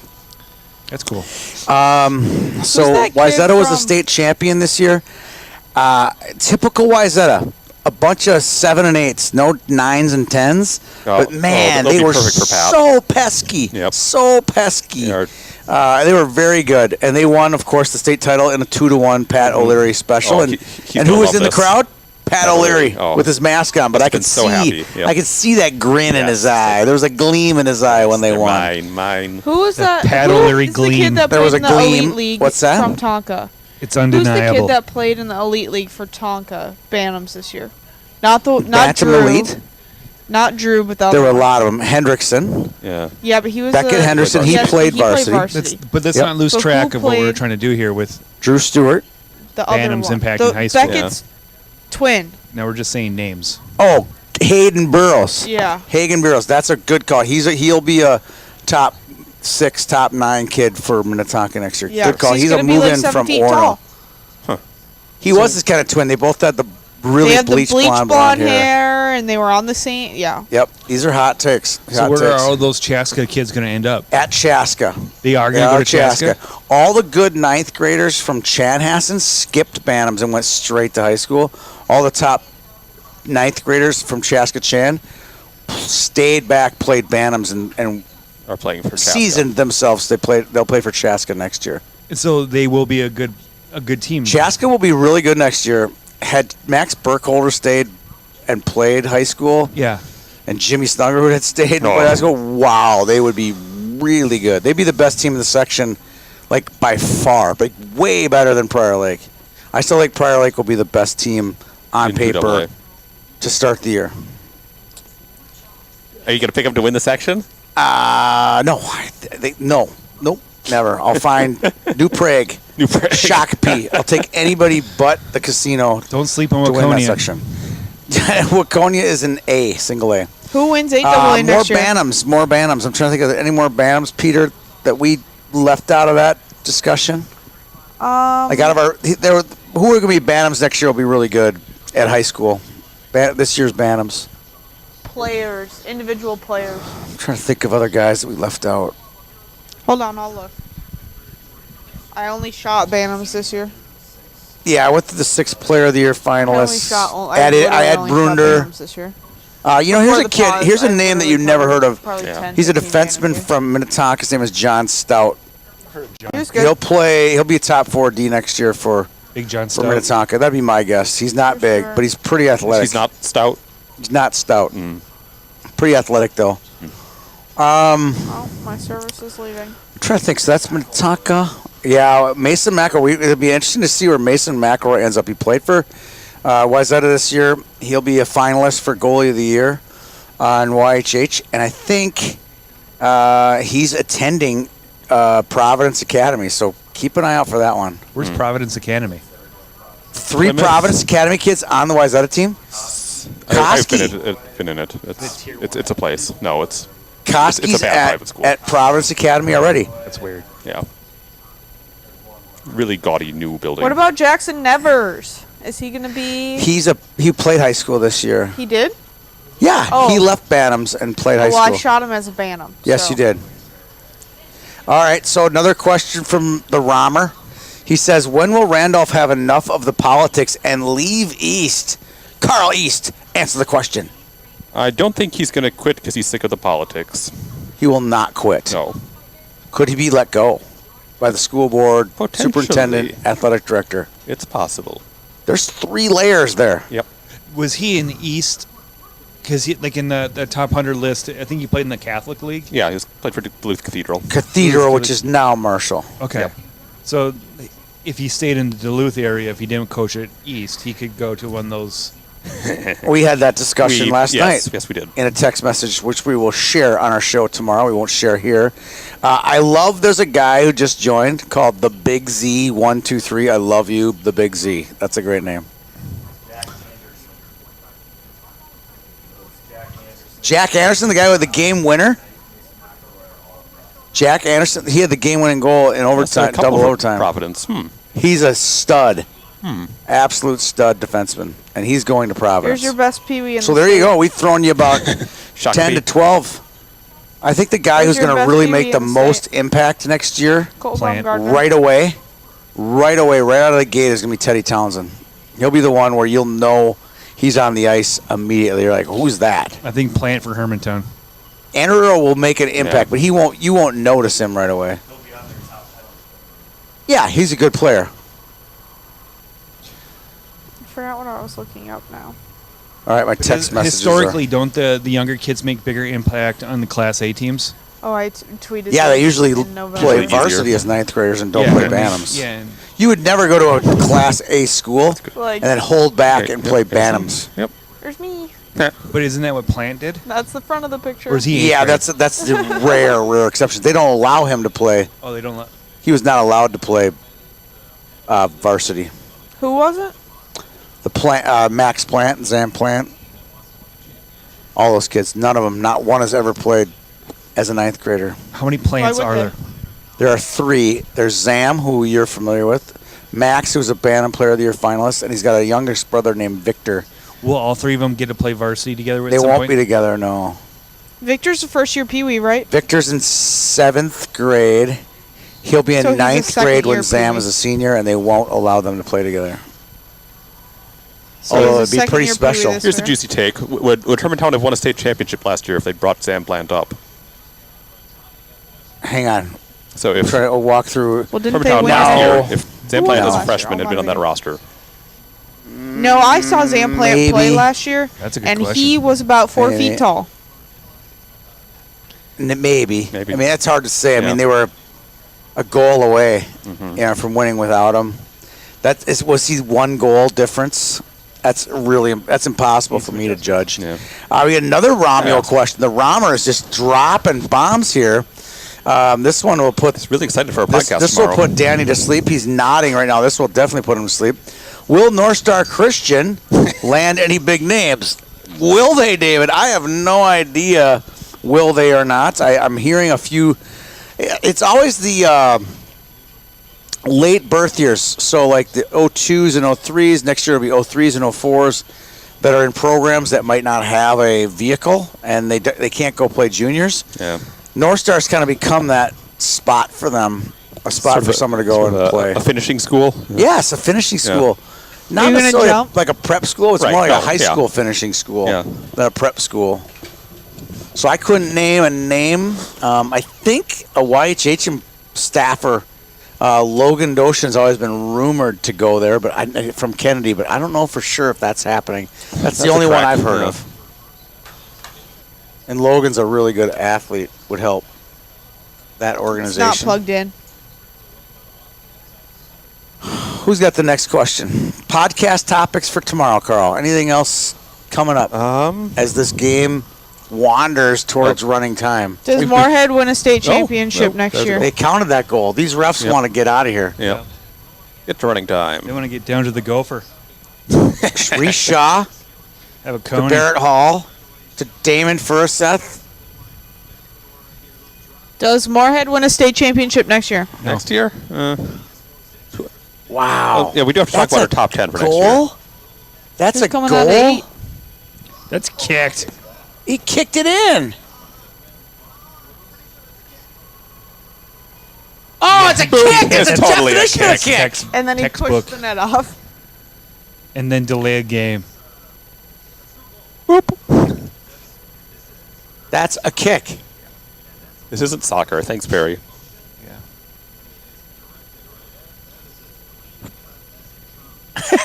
That's cool. So that kid Wayzata was a from? state champion this year. Typical Wayzata. A bunch of 7 and 8s, no 9s and 10s. But man, they'll they be were perfect for Pat. so pesky. Yep. So pesky. They are. They were very good, and they won, of course, the state title in a 2-1 Pat O'Leary special. Oh, and he's and who gonna was love in the this. crowd? Pat O'Leary Oh. with his mask on. But I Must've could been so see, happy. Yep. I could see that grin in Yes. his eye. There was a gleam in his eye when they They're won. Mine. Who was that? Pat who O'Leary is the gleam. kid that There played was a in the gleam. Elite League What's that? from Tonka? It's Who's the undeniable. kid that played in the Elite League for Tonka Bantams this year? Not Bantam Drew. Elite? Not Drew, but the There were other a one. lot of them. Hendrickson. Yeah. Yeah, but he was Beckett Henderson, he played varsity. But let's Yep. not lose So who track of what we're played- trying to do here with Drew Stewart. the other Bantams one. impacting The high school. Beckett's twin. now we're just saying names. Oh, Hayden Burrows. Yeah. Hagen Burrows. That's a good call. He'll be a top 6, top 9 kid for Minnetonka next year. Yeah. Good call. He's a gonna be move like in 7 from feet Orono. tall. He was his kind of twin. They both had the really They had the bleached bleach blonde hair. hair, and they were on the same. Yeah. Yep. These are hot takes. So Hot where are takes. all those Chaska kids going to end up? At Chaska. They are going Yeah, to go to Chaska? All the good 9th graders from Chanhassen skipped Bantams and went straight to high school. All the top 9th graders from Chaska Chan stayed back, played Bantams, and Are playing for Chaska. seasoned themselves. They'll play for Chaska next year. And so they will be a good team. Chaska will be really good next year. Had Max Burkholder stayed and played high school, Yeah. and Jimmy Snuggerhood had stayed and played high school, wow, they would be really good. They'd be the best team in the section, like by far, but way better than Prior Lake. I still think Prior Lake will be the best team on In paper 2AA. to start the year. Are you going to pick them to win the section? No, nope, never. I'll find New Prague, Shakopee. I'll take anybody but the casino Don't sleep on to win that Waconia. section. Waconia is an A, single A. Who wins 8AA More next year? Bantams. I'm trying to think of any more Bantams, Peter, that we left out of that discussion. Like out of our, who are going to be Bantams next year will be really good at high school. This year's Bantams. Players, individual players. I'm trying to think of other guys that we left out. Hold on, I'll look. I only shot Bantams this year. Yeah, I went to the 6th Player of the Year finalists. I had literally only shot Brunder. Bantams this year. Here's Before a the kid. pause, Here's a I name that literally you've never heard of. probably 10, He's a 15 defenseman Bantams from Minnetonka. His name is John Stout. here. He was good. He'll be a top 4D next year for Big John for Stout. Minnetonka. That'd be my guess. He's not For big, sure. but he's pretty athletic. He's not stout. He's not stout. Pretty athletic, though. Oh, my service is leaving. I'm trying to think. So that's Minnetonka. Yeah, Mason McElroy. It'll be interesting to see where Mason McElroy ends up. He played for Wayzata this year. He'll be a finalist for goalie of the year on YHH, and I think he's attending Providence Academy. So keep an eye out for that one. Where's Providence Academy? 3 Plymouth. Providence Academy kids on the Wayzata team. I've Koski. been in it. It's a place. No, it's Koski's a bad private school. at Providence Academy already. That's weird. Yeah. Really gaudy new building. What about Jackson Nevers? Is he going to be... He played high school this year. He did? Yeah, Oh. he left Bantams and played high Well, I school. shot him as a Bantam. Yes, so. you did. All right, so another question from the Romer. He says, when will Randolph have enough of the politics and leave East? Carl East, answer the question. I don't think he's going to quit because he's sick of the politics. He will not quit. No. Could he be let go by the school board, Potentially. superintendent, athletic director? It's possible. There's 3 layers there. Yep. Was he in the East? Because he like in the top 100 list, I think he played in the Catholic League. Yeah, he played for Duluth Cathedral. Cathedral, which is now Marshall. Okay. Yep. So if he stayed in the Duluth area, if he didn't coach at East, he could go to one of those. We had that discussion last night. Yes, we did. In a text message, which we will share on our show tomorrow. We won't share here. I love there's a guy who just joined called the Big Z123. I love you, the Big Z. That's a great name. Jack Anderson, the guy with the game winner. Jack Anderson, he had the game-winning goal in So a overtime, couple double for overtime. Providence. He's a stud, absolute stud defenseman, and he's going to Providence. Here's your best Pee-wee in So the there you state. go. We've thrown you about Shock 10 to me. 12. I think the guy Who's who's your going to best really Pee-wee make the in the most state? impact next year, Cole Plant. Baumgartner. right away, right out of the gate is going to be Teddy Townsend. He'll be the one where you'll know he's on the ice immediately. You're like, who's that? I think Plant for Hermantown. Andrew Earl will make an impact, but you won't notice him right away. Yeah, he's a good player. I forgot what I was looking up now. All right, my text messages Historically, don't the younger kids make bigger impact on the Class A teams? Oh, I tweeted. Yeah, they usually in November. play Usually varsity easier. as ninth graders and don't Yeah, play and- Bantams. Yeah, and You would never go to a Class A school Like, and then hold back Okay, and yep, play yep, Bantams. Yep. there's me. but isn't that what Plant did? That's the front of the picture. Or is he? Yeah, eighth grade? that's the rare exception. They don't allow him to play. Oh, they don't let. He was not allowed to play varsity. Who was it? The Max Plant and Zam Plant, all those kids, none of them, not one has ever played as a ninth grader. How many Plants would are they? there? There are 3. There's Zam, who you're familiar with, Max, who's a Bantam Player of the Year finalist, and he's got a youngest brother named Victor. Will all 3 of them get to play varsity together? They at some won't point? be together, no. Victor's a first year Pee-wee, right? Victor's in 7th grade. He'll be in So he's a 9th second grade when year Zam Pee-wee. is a senior, and they won't allow them to play together. So Although he's a it'd be pretty second year Pee-wee special. this Here's the year. juicy take. Would Hermantown have won a state championship last year if they'd brought Sam Bland up? Hang on. So if Try to walk through. Well, didn't they Hermantown win last last No. year, if Sam Who Bland won as a last freshman year? had been on that roster, No, I saw Zam play Maybe. last year, That's a good and question. he was about 4 Maybe. feet tall. Maybe. Maybe. I mean, that's hard to say. I Yeah. mean, they were a goal away, from winning without him. Was he 1 goal difference? That's impossible for me to judge. Yeah. We got another Romeo Yeah. question. The Romer is just dropping bombs here. This one will put he's really excited for our this podcast will tomorrow. put Danny to sleep. He's nodding right now. This will definitely put him to sleep. Will North Star Christian land any big names? Will they, David? I have no idea. Will they or not? I'm hearing a few. It's always the late birth years. So like the 02s and 03s. Next year will be 03s and 04s that are in programs that might not have a vehicle and they can't go play juniors. Yeah. North Star's kind of become that spot for them, a spot Sort of for someone to go sort and of play. A finishing school. Yes, a finishing school. Not Are you gonna necessarily jump? like a prep school. It's Right, more like no, a high yeah. school finishing school Yeah. than a prep school. So I couldn't name a name. I think a YHH staffer Logan Doshin's always been rumored to go there, but from Kennedy, but I don't know for sure if that's happening. That's the only one I've heard of. And Logan's a really good athlete. Would help that organization. It's not plugged in. Who's got the next question? Podcast topics for tomorrow, Carl. Anything else coming up as this game wanders towards running time? Does Moorhead win a state championship next year? They counted that goal. These refs want to get out of here. Yeah. Get to running time. They want to get down to the Gopher. Reese Shaw Have a to Coney. Barrett Hall to Damon Furseth. Does Moorhead win a state championship next year? Next year? Wow. Yeah, we do have to talk That's about a our top 10 for next goal? year. That's Who's a coming out goal? 8? That's kicked. He kicked it in. Oh, it's a kick. It's a totally a definition of a kick. And then he Textbook. pushed the net off. And then delay a game. That's a kick. This isn't soccer. Thanks, Perry.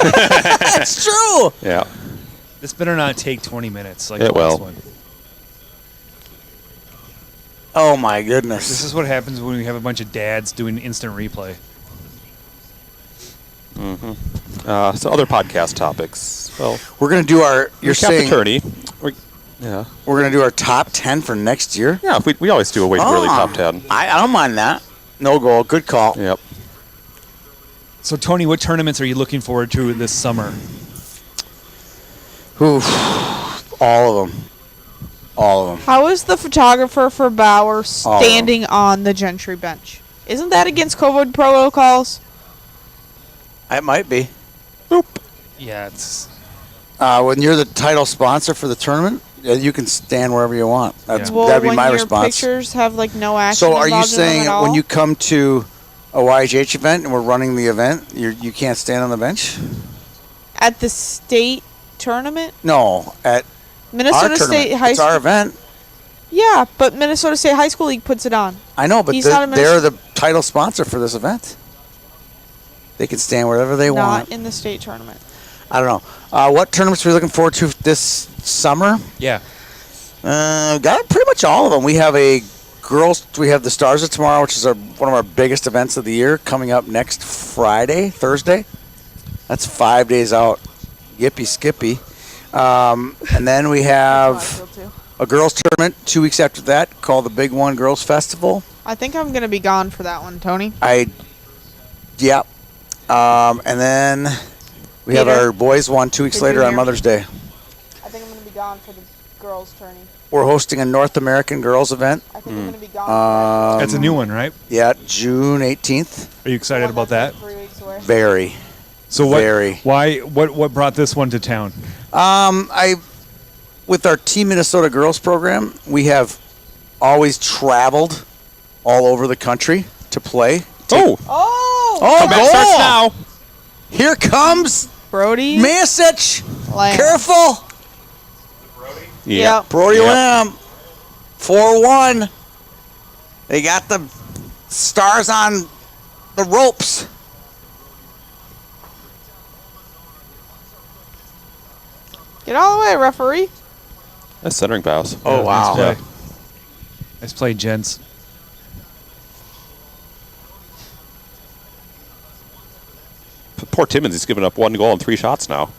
That's true. Yeah. This better not take 20 minutes like It the last will. one. Oh, my goodness. This is what happens when we have a bunch of dads doing instant replay. So other podcast topics. Well, We're going to do our, you're recap saying, attorney. Yeah. we're going to do our top 10 for next year? Yeah, we always do a way too early top 10. I don't mind that. No goal. Good call. Yep. So, Tony, what tournaments are you looking forward to this summer? Oof. All of them. All of them. How is the photographer for Bauer standing on the Gentry bench? Isn't that against COVID protocols? It might be. Yeah, it's... When you're the title sponsor for the tournament, you can stand wherever you want. That'd be when my your response. pictures have like no action. So are you involved in them saying at all? when you come to a YHH event and we're running the event, you can't stand on the bench? at the state tournament? No, at Minnesota our State tournament. High It's School. our event. Yeah, but Minnesota State High School League puts it on. I know, but He's not a they're the title sponsor for this event. They can stand wherever they Not want. in the state tournament. I don't know. What tournaments are we looking forward to this summer? Yeah. Got pretty much all of them. We have we have the Stars of Tomorrow, which is one of our biggest events of the year, coming up next Thursday. That's 5 days out. Yippee skippy. And then we have a girls tournament 2 weeks after that called the Big One Girls Festival. I think I'm going to be gone for that one, Tony. Yeah. And then we have our boys one 2 weeks The later on junior. Mother's Day. I think I'm going to be gone for the girls' tourney. We're hosting a North American girls event. I think I'm going to be gone. That's a new one, right? Yeah, June 18th. Are you excited about that? 3 weeks away. Very. So what? Very. What brought this one to town? With our Team Minnesota girls program, we have always traveled all over the country to play. Oh! Goal! Starts now. Here comes Brody. Masic. Lamb. Careful. Yep. Brody Lamb. 4-1. They got the Stars on the ropes. Get all the way, referee. That's centering pass. Oh, wow. Nice play. Nice play, gents. Poor Timmons, he's given up 1 goal and 3 shots now.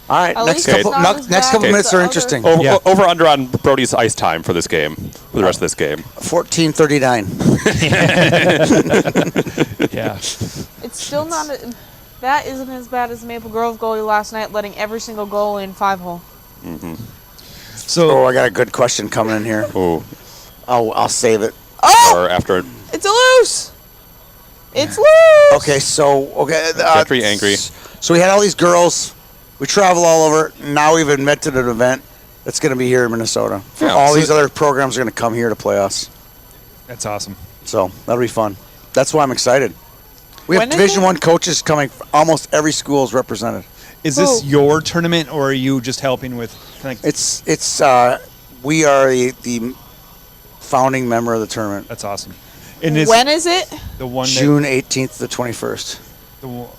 All right, At next least it's couple not as bad as minutes the are other. interesting. Over under on Brody's ice time for this game, for the rest of this game. 14:39. Yeah. It's still not. That isn't as bad as the Maple Grove goalie last night, letting every single goal in 5-hole. So I got a good question coming in here. Oh. I'll save it. Or after It's a loose. It's loose. Okay, Gentry angry. So we had all these girls. We travel all over. Now we've invented an event that's going to be here in Minnesota. Yeah, all so- these other programs are going to come here to play us. that's awesome. So that'll be fun. That's why I'm excited. We have When is Division it? One coaches coming. Almost every school is represented. Is this Who? your tournament, or are you just helping with? Like, It's we are the founding member of the tournament. that's awesome. And is When is it? the one that, June 18th to 21st. the, one-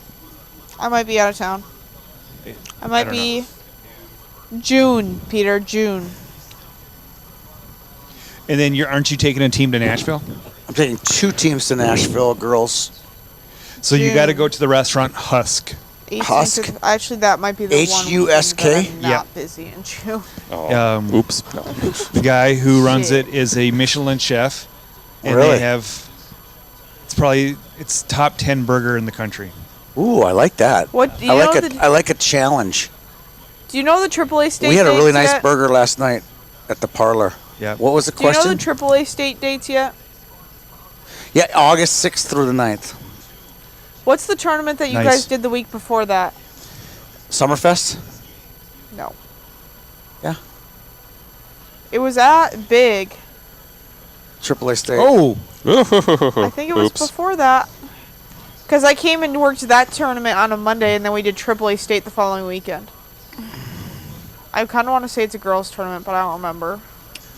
I might be out of town. I might don't be June, Peter. June. and then aren't you taking a team to Nashville? I'm taking 2 teams to Nashville, girls. So you got to June. go to the restaurant Husk. 18th Husk. of- Actually, that might be the one H-U-S-K? weekend that I'm not Yep. busy in June. Oh, oops. No. The guy who runs Shit. it is a Michelin chef, and Really? they have it's top 10 burger in the country. Ooh, I like that. What do you I like know? I like a challenge. Do you know the AAA state? We had a really dates nice yet? burger last night at the parlor. Yeah. What was the Do you know question? the AAA state dates yet? Yeah, August 6th through the 9th. What's the tournament that you Nice. guys did the week before that? Summerfest? No. Yeah. It was at Big. AAA State. Oh, I think it was Oops. before that. Because I came and worked that tournament on a Monday, and then we did AAA State the following weekend. I kind of want to say it's a girls' tournament, but I don't remember.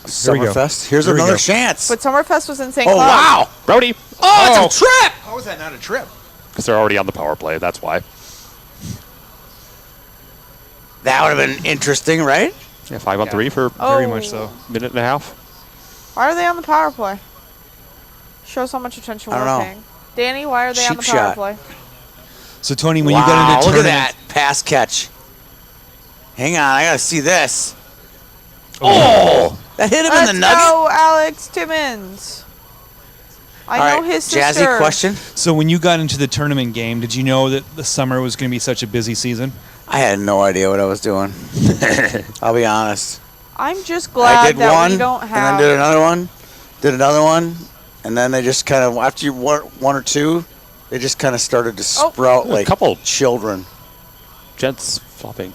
Here we go. Summerfest. Here's Here we another go. chance. But Summerfest was in St. Oh, Cloud. wow. Brody. Oh, it's a trip. how is that not a trip? Because they're already on the power play. That's why. That would have been interesting, right? Yeah, 5 on 3 for Oh. Very much so. a minute and a half. Why are they on the power play? Shows how much attention I we're don't know. paying. Danny, why are they on the Cheap power shot. play? So Tony, when wow, you got into look at tournament, that pass catch. Hang on, I gotta see this. Oh, that hit him Let's in the nugget. go, Alex Timmons. I All know right, his Jazzy sister. question. so when you got into the tournament game, did you know that the summer was going to be such a busy season? I had no idea what I was doing. I'll be honest. I'm just I glad did that one, we don't and have. then did another one, and then they just kind of after you one or two, they just kind of started to Oh. sprout A like couple. children. Gents flopping.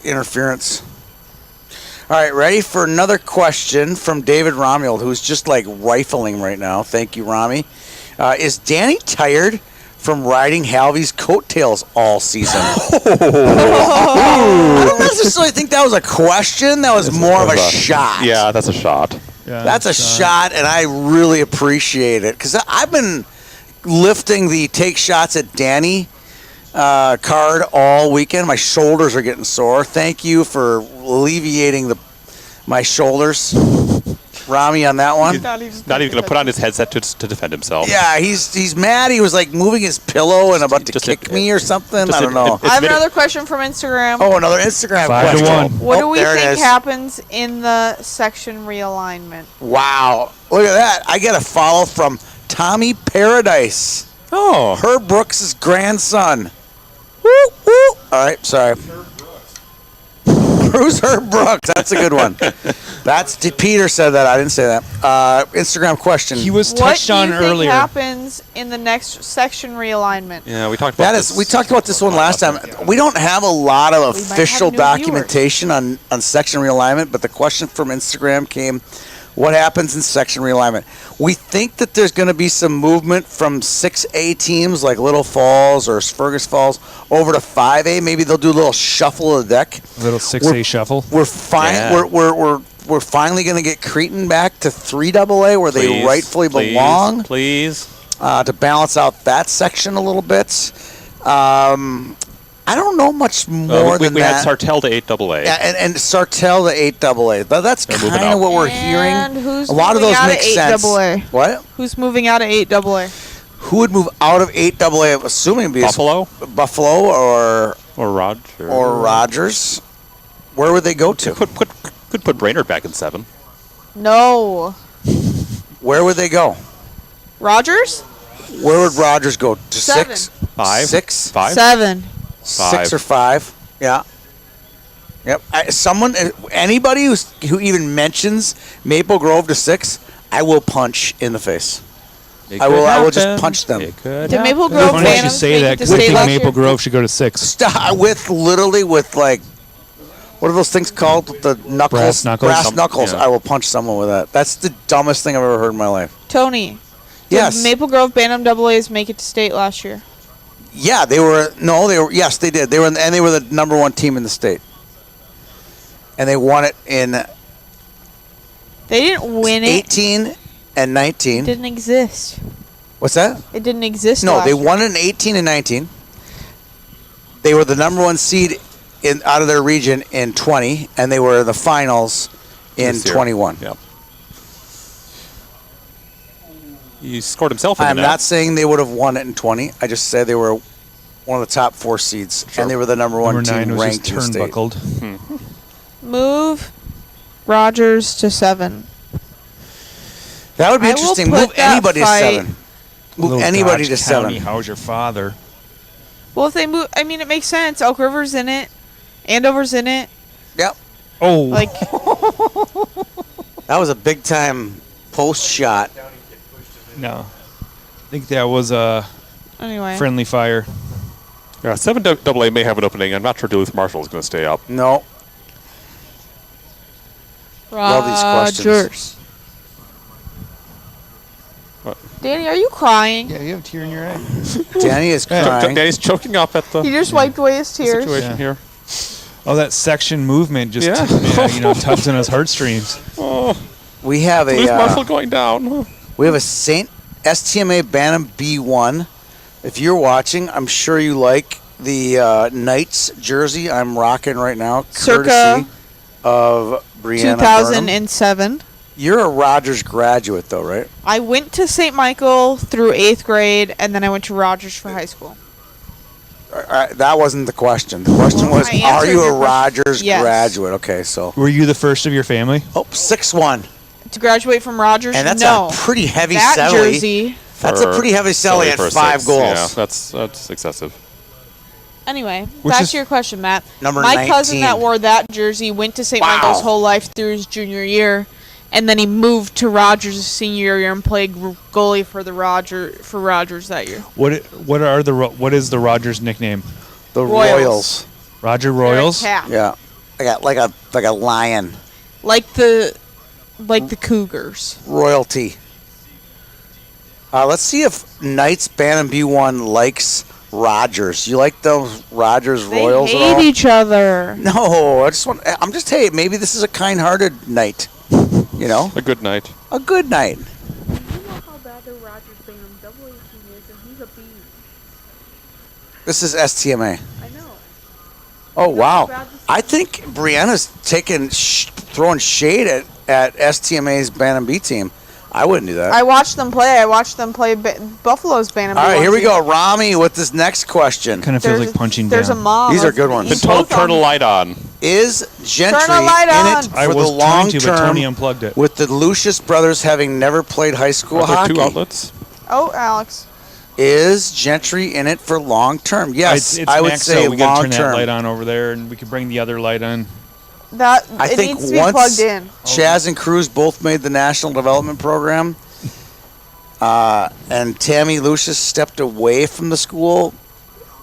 Interference. All right, ready for another question from David Romuald, who's just like rifling right now. Thank you, Rami. Is Danny tired from riding Halvey's coattails all season? I don't necessarily think that was a question. That was more of a shot. Yeah, that's a shot. Yeah, That's a shot, and I really appreciate it because I've been lifting the take shots at Danny card all weekend. My shoulders are getting sore. Thank you for alleviating my shoulders, Rami, on that one. Not even going to put on his headset to defend himself. Yeah, he's mad. He was like moving his pillow and about to Just kick a- me or something. just I don't know. It's I have video- another question from Instagram. Oh, another Instagram 5-1. question. What do Oh, we there it think is. happens in the section realignment? Wow, look at that! I get a follow from Tommy Paradise. Oh. Herb Brooks' grandson. Woo, woo. All right, sorry. Who's Herb Brooks? That's a good one. Peter said that. I didn't say that. Instagram question. He was What touched do on you think earlier. happens in the next section realignment? Yeah, we talked about this. We talked about this one last time. We don't have a lot of We might have official new documentation on section realignment, but the question from Instagram came, what happens in section realignment? We think that there's going to be some movement from 6A teams like Little Falls or Fergus Falls over to 5A. Maybe they'll do a little shuffle of the deck. A little 6A shuffle. We're fine. Yeah. We're finally going to get Cretan back to 3AA where they Please, rightfully please, belong. Please. To balance out that section a little bit. I don't know much more we than had that. Sartell to 8AA. Yeah, and Sartell to 8AA. That's They're moving kind of up. what we're And hearing. who's A lot of moving those out make of sense. 8AA? What? Who's moving out of 8AA? Who would move out of 8AA? I'm assuming it'd be Buffalo Buffalo or Roger. Rogers. Where would they go to? Could put Brainerd back in 7. No. Where would they go? Rogers? Where would Rogers go? To 6? 5. 6? 5. 7. 6 or 5? Yeah. Yep. Anybody who even mentions Maple Grove to 6, I will punch in the face. I will just punch them. Did Maple Grove Funny you should Phantoms say make that it to because I state think last Maple year? Grove should go to 6. Stop with like, what are those things called? The knuckles? Brass knuckles? Brass knuckles. Yeah. I will punch someone with that. That's the dumbest thing I've ever heard in my life. Tony. Yes. Did Maple Grove Bantam AA's make it to state last year? Yeah, they were. No, they were. Yes, they did. They were, and they were the number one team in the state. And they won it in They didn't win it. 18 and 19. It didn't exist. What's that? It didn't exist. No, last they year. won it in 18 and 19. They were the number one seed out of their region in 20, and they were in the finals in This year. 21. Yep. He scored himself in I'm the net. not saying they would have won it in 20. I just said they were one of the top 4 seeds, and they were the number one Number team 9 was ranked just in the state. turnbuckled. Move Rogers to 7. That would be I will interesting. put Move that anybody to fight- 7. Move Little anybody Dodge to County, 7. How's your father? Well, if they move, I mean, it makes sense. Elk River's in it. Andover's in it. Yep. Oh, Like, That was a big time post shot. no. I think that was a anyway. friendly fire. Yeah, 7 AA may have an opening. I'm not sure Duluth Marshall is going to stay up. No. Love these questions. Rogers. What? Danny, are you crying? Yeah, you have a tear in your eye. Danny is crying. Danny's choking up at the He just wiped away his tears. situation Yeah. here. Oh, that section movement just Yeah. tugs in his heartstrings. Oh, We have Duluth a Marshall going down. we have a Saint STMA Bantam B1. If you're watching, I'm sure you like the Knights jersey I'm rocking right now, Circa courtesy of Brianna Burnham. 2007. You're a Rogers graduate, though, right? I went to St. Michael through 8th grade, and then I went to Rogers for high school. That wasn't the question. The question was, I are answered you a your question. Rogers Yes. graduate? Okay, so Were you the first of your family? 6'1", To graduate from Rogers, and that's no. a pretty heavy That salary. jersey. That's a pretty heavy salary at for 5 6. goals. Yeah, that's excessive. Anyway, Which back is- to your question, Matt. Number My 19. cousin that wore that jersey went to St. Wow. Michael's whole life through his junior year, and then he moved to Rogers his senior year and played goalie for Rogers that year. What is the Rogers nickname? The Royals. Royals. Roger They're a Royals? cat. Yeah, I got like a lion. Like the Cougars. Royalty. Let's see if Knights Bantam B1 likes Rogers. You like those Rogers They Royals at hate all? each other. No, hey, maybe this is a kind-hearted night. You know, A good night. a good night. You know how bad the Rogers Bingham double 18 is, and he's a beast. This is STMA. I know. Oh You know wow! how bad this I think Brianna's throwing shade at STMA's Bantam B team. I wouldn't do that. I watched them play. Buffalo's Bantam. All right, here we go. Rami with this next question. Kind of feels like punching There's down. a mob. These are of- good ones. Been told turn a light on. Is Gentry Turn a light in on. it I for was the long trying to, but term Tony unplugged it. with the Lucius brothers having never played high school Are there hockey? 2 outlets? Oh, Alex. Is Gentry in it for long term? Yes, it's I would maxed say out. We gotta long turn that light term. on over there, and we could bring the other light on. That I it think needs to be once plugged in. Chaz and Cruz both made the national development program, and Tammy Lucius stepped away from the school,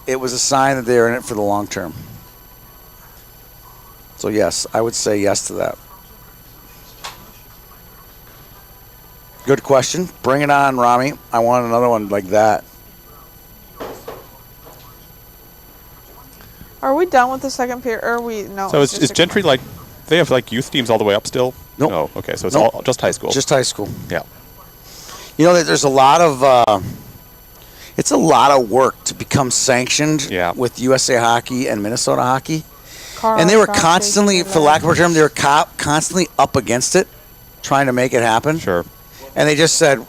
it was a sign that they were in it for the long term. So yes, I would say yes to that. Good question. Bring it on, Rami. I want another one like that. Are we done with the second period? Or are we no? So it's is just a- Gentry like, they have like youth teams all the way up still? Nope. No. Okay, so it's Nope. all just high school. Just high school. Yeah. You know that there's a lot of it's a lot of work to become sanctioned Yeah. with USA Hockey and Minnesota Hockey, car and they were stop constantly, taking for it lack of out. a term, they were constantly up against it, trying to make it happen. Sure. And they just said,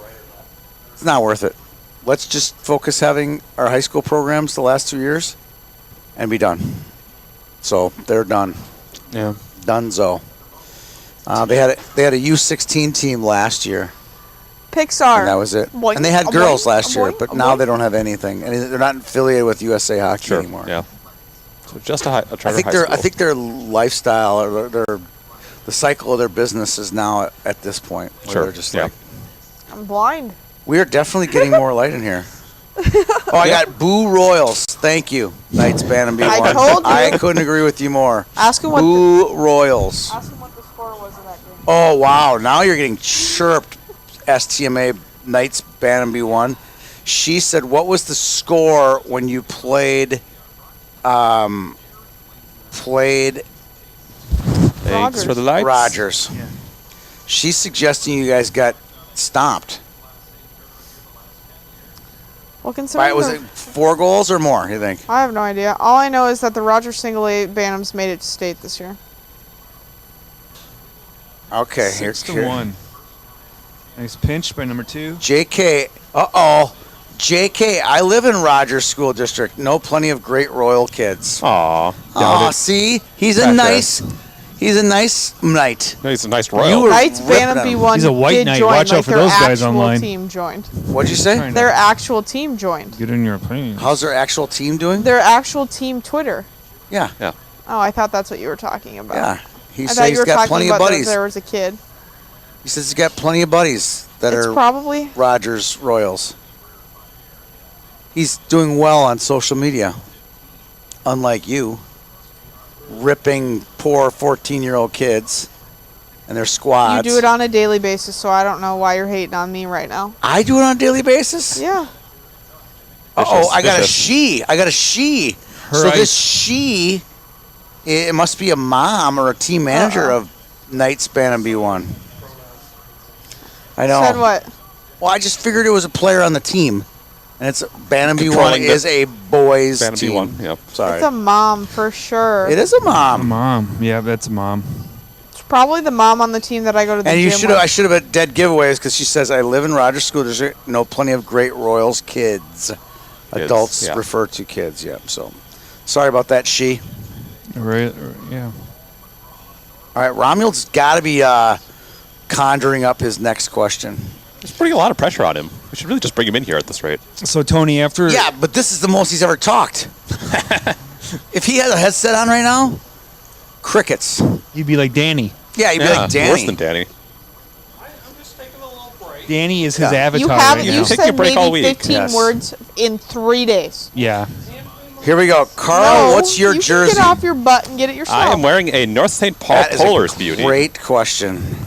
it's not worth it. Let's just focus having our high school programs the last 2 years, and be done. So they're done. Yeah. Dunzo. They had a U16 team last year. Pixar. And that was it. Boing, And they had a girls boing, last a year, boing, but a now boing. they don't have anything, and they're not affiliated with USA Hockey Sure. anymore. Yeah. So just a charter I think high school. their lifestyle or the cycle of their business is now at this point. Where Sure. They're just Yeah. like, I'm blind. we are definitely getting more light in here. Oh, I got Boo Royals. Thank you, Knights Bantam B1. I told you. I couldn't agree with you more. Ask him what. Boo Royals. Ask him what the score was of that game. Oh wow! Now you're getting chirped, STMA Knights Bantam B1. She said, "What was the score when you played Thanks for the lights. Rogers?" Yeah. She's suggesting you guys got stomped. Well, considering Was it 4 goals or more? You think? I have no idea. All I know is that the Rogers Single A Bantams made it to state this year. Okay, 6-1. Nice pinch by number 2. JK. Uh-oh. JK, I live in Rogers School District. Know plenty of great Royal kids. Aw. Aw, see? He's a nice knight. No, he's a nice You royal. were Knights ripping Bantam him. B1 He's a white did knight. join, Watch out like for their those guys actual online. team joined. What'd you say? Trying to Their actual team joined. get in your opinion. How's their actual team doing? Their actual team Twitter. Yeah. Oh, I thought that's what you were talking about. Yeah. He I said thought you he's were got talking plenty about of buddies. there was a kid. He says he's got plenty of buddies that It's are probably Rogers Royals. He's doing well on social media. Unlike you, ripping poor 14-year-old kids and their you squads. do it on a daily basis, so I don't know why you're hating on me right now. I do it on a daily basis? Yeah. Uh-oh, I got a Vicious. she. I got a she. So Right. this she, it must be a mom or a team manager of Knights Bantam B1. I know. Said what? Well, I just figured it was a player on the team. And it's Bantam B1 Controlling the- is a boys Bantam team. B1, yep. Sorry. It's a mom for sure. It is a mom. Mom. Yeah, that's a mom. It's probably the mom on the team that I go to the And you gym should have. I with. should have had dead giveaways because she says I live in Rogers School District. Know plenty of great Royals kids. Adults yeah. refer to kids. Yep. So, sorry about that. She. Right. Yeah. All right. Romuald's got to be conjuring up his next question. He's putting a lot of pressure on him. We should really just bring him in here at this rate. So Tony, after Yeah, but this is the most he's ever talked. If he had a headset on right now, crickets. you'd be like Danny. Yeah, he'd be like Danny. Worse than Danny. I'm just taking a little break. Danny is his Yeah. avatar You right haven't. now. You Take said your break all maybe week. 15 Yes. words in 3 days. Yeah. Here we go. Carl, No, what's your you jersey? Can get off your butt and get it yourself. I am wearing a North St. Paul That is Polars a beauty. great question.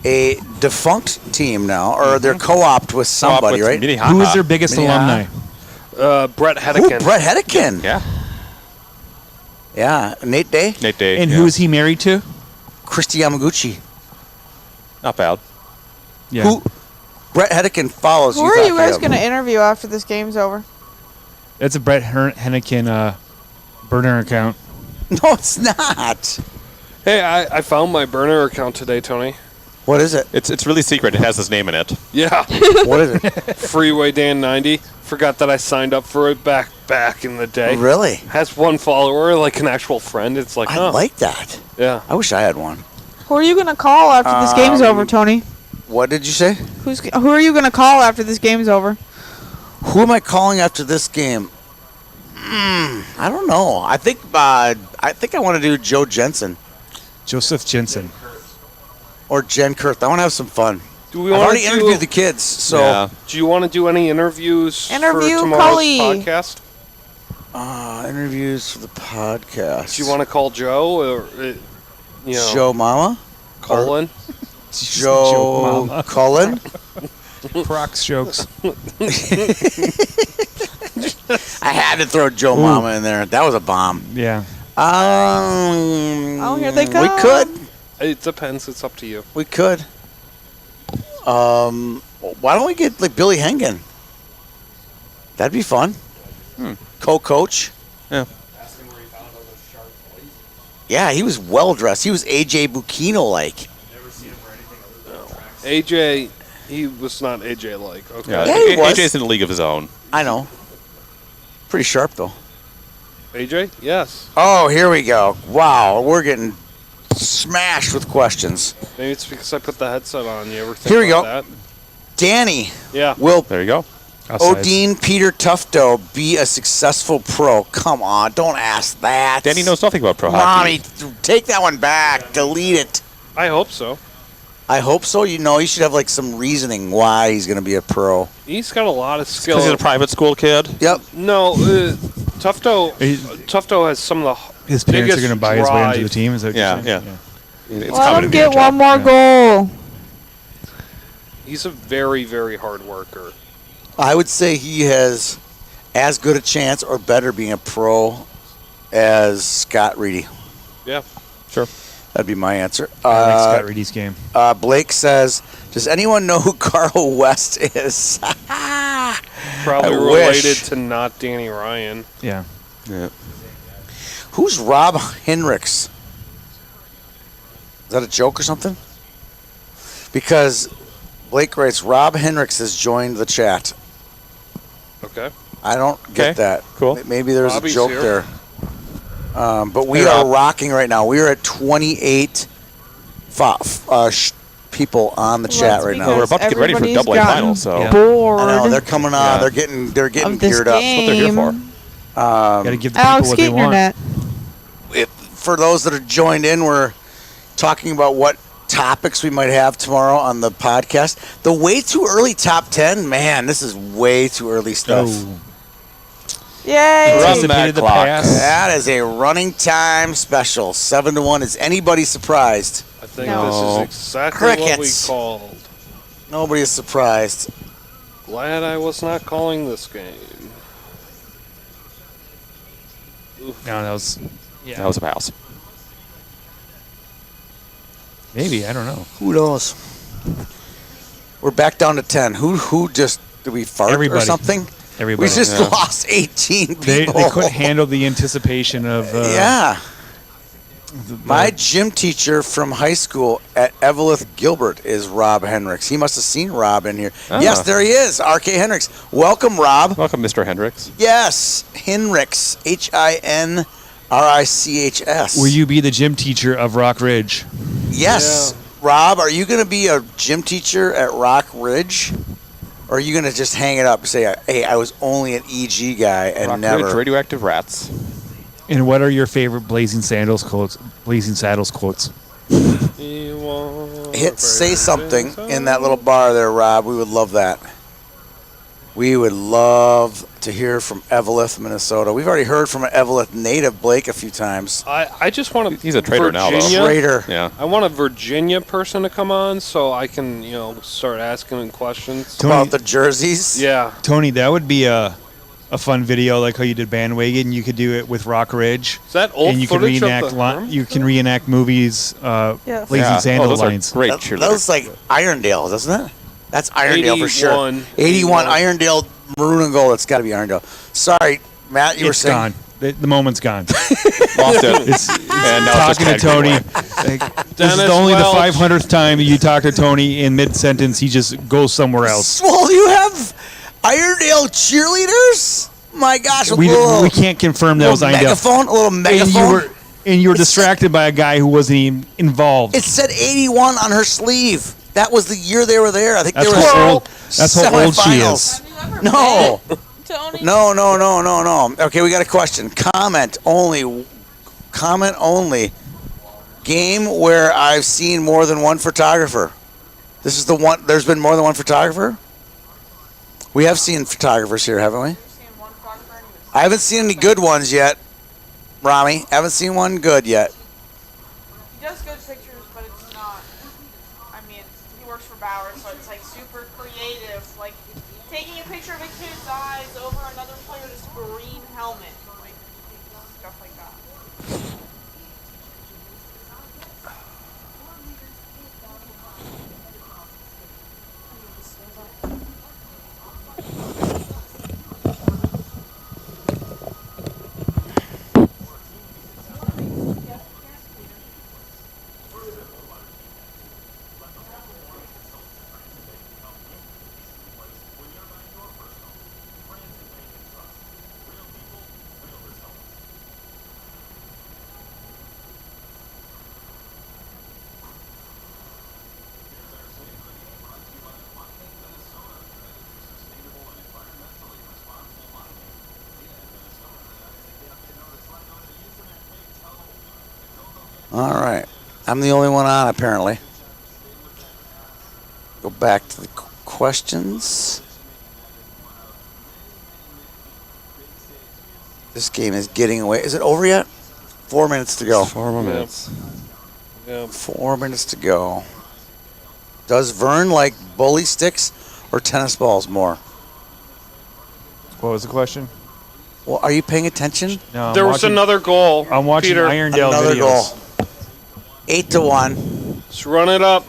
A defunct team now, or they're co-opted with somebody, right? Who is their biggest Yeah. alumni? Brett Ooh, Hedekin. Brett Hedekin. Yeah. Yeah, Nate Day, Nate Day. And yeah. who is he married to? Christy Yamaguchi. Not bad. Yeah. Who? Brett Hedekin follows. Who are you guys going going to interview after this game's over? That's a Brett Hennigan burner account. No, it's not. Hey, I found my burner account today, Tony. What is it? It's really secret. It has his name in it. Yeah. What is it? Freeway Dan 90. Forgot that I signed up for it back in the day. Really? Has one follower, like an actual friend. It's like, I huh. like that. Yeah. I wish I had one. Who are you going to call after this game's over, Tony? What did you say? Who are you going to call after this game's over? Who am I calling after this game? I don't know. I think I want to do Joe Jensen Joseph Jensen. or Jen Kurth. I want to have some fun. Do we I've want already to interviewed the kids, so Yeah. Do you want to do any interviews Interview for tomorrow's Cully. podcast? interviews for the podcast. Do you want to call Joe or Joe Mama? Colin? Joe Cullen? Crocs jokes. I had to throw Joe Mama in there. That was a bomb. Yeah. Oh, here they We come. could. It depends. It's up to you. We could. Why don't we get like Billy Hengen? That'd be fun. Co-coach. Yeah. Yeah, he was well dressed. He was AJ Buchino like. AJ, he was not AJ like. Okay. Yeah. Yeah, he was. AJ's in a league of his own. I know. Pretty sharp though. AJ? Yes. Oh, here we go. Wow, we're getting smashed with questions. Maybe it's because I put the headset on. You ever think Here we about go. that? Danny, Yeah. will There you go. Odine Peter Tufto be a successful pro? Come on, don't ask that. Danny knows nothing about pro Mommy, hockey. take that one back. Delete it. I hope so. I hope so. You know, you should have like some reasoning why he's going to be a pro. He's got a lot of skill. Because he's a private school kid. Yep. No, Tufto has some of the His parents are biggest going to buy his way into the drive. team. Is that what you're Yeah, saying? yeah. It's Let coming him to be a get job. one more goal. He's a very, very hard worker. I would say he has as good a chance or better being a pro as Scott Reedy. Yeah. Sure. That'd be my answer. I like Scott Reedy's game. Blake says, does anyone know who Carl West is? Probably I related wish. to not Danny Ryan. Yeah. Who's Rob Henricks? Is that a joke or something? Because Blake writes, Rob Henricks has joined the chat. Okay. I don't get that. Cool. Maybe there's Robbie's a joke here. there. But we Hey, are Rob. rocking right now. We are at 28 people on the chat right now. We're about to get ready for Everybody's double A gotten final, so Yeah. bored I know they're coming on. Yeah. They're getting of this geared up. game. what they're here for. Got to give the people Alex what they Gator want. Net. For those that are joined in, we're talking about what topics we might have tomorrow on the podcast. The way too early top 10, man, this is way too early stuff. Oh. Yay! Run Anticipated the that clock. pass. That is a running time special, 7-1. Is anybody surprised? I think No. this is exactly what we Crickets. called. Nobody is surprised. Glad I was not calling this game. No, that was. That was a mouse. Maybe, I don't know. Who knows? We're back down to 10. Who just did we fart or Everybody. something? Everybody. We just Yeah. lost 18 people. They couldn't handle the anticipation of. Yeah. the- My gym teacher from high school at Evelyn Gilbert is Rob Henricks. He must have seen Rob in here. Ah. Yes, there he is. RK Henricks. Welcome, Rob. Welcome, Mr. Hendricks. Yes, Henricks. Hinrichs. Will you be the gym teacher of Rock Ridge? Yes. Rob, are you going to be a gym teacher at Rock Ridge? Or are you going to just hang it up and say, hey, I was only an EG guy and Rock never. Ridge Radioactive Rats. And what are your favorite Blazing Saddles quotes? Blazing Saddles quotes. Say something in that little bar there, Rob. We would love that. We would love to hear from Evelyn, Minnesota. We've already heard from an Evelyn native, Blake, a few times. I just want to. He's a traitor now, though. Traitor. Yeah. I want a Virginia person to come on so I can, start asking him questions. Tony- About the jerseys. Yeah. Tony, that would be a fun video like how you did Bandwagon. You could do it with Rock Ridge. Is that old And you can footage reenact of the Herm? you can reenact movies, Yes. Blazing Sandal those lines. are great That cheerleaders. was like Irondale, doesn't it? That's Irondale for sure. 81. 81 Irondale, maroon and gold. It's got to be Irondale. Sorry, Matt, you were It's saying. gone. The moment's gone. Lost it. It's And now it's talking to just Tony. category Like, this is Dennis only Welch. the 500th time you talk to Tony in mid-sentence. He just goes somewhere else. Well, you have Irondale cheerleaders? My gosh, a little, We can't confirm that was little Irondale. megaphone, a little And megaphone. you were distracted by a guy who wasn't even involved. It said 81 on her sleeve. That was the year they were there. I think That's they were how old. That's how old she semifinals. is. No. Tony? No. Okay, we got a question. Comment only. Comment only. Game where I've seen more than one photographer. This is the one. There's been more than one photographer? We have seen photographers here, haven't we? I haven't seen any good ones yet. Rami, haven't seen one good yet. He does good pictures, but it's not. I mean, he works for Bauer, so it's like super creative. Like taking a picture of a kid's eyes over another player's green helmet. Like stuff like that. All right. I'm the only one on, apparently. Go back to the questions. This game is getting away. Is it over yet? 4 minutes to go. 4 more minutes. Yeah. 4 minutes to go. Does Vern like bully sticks or tennis balls more? What was the question? Well, are you paying attention? No, I'm There was watching- another goal. I'm watching Peter, Irondale Another videos. goal. 8-1. Let's run it up.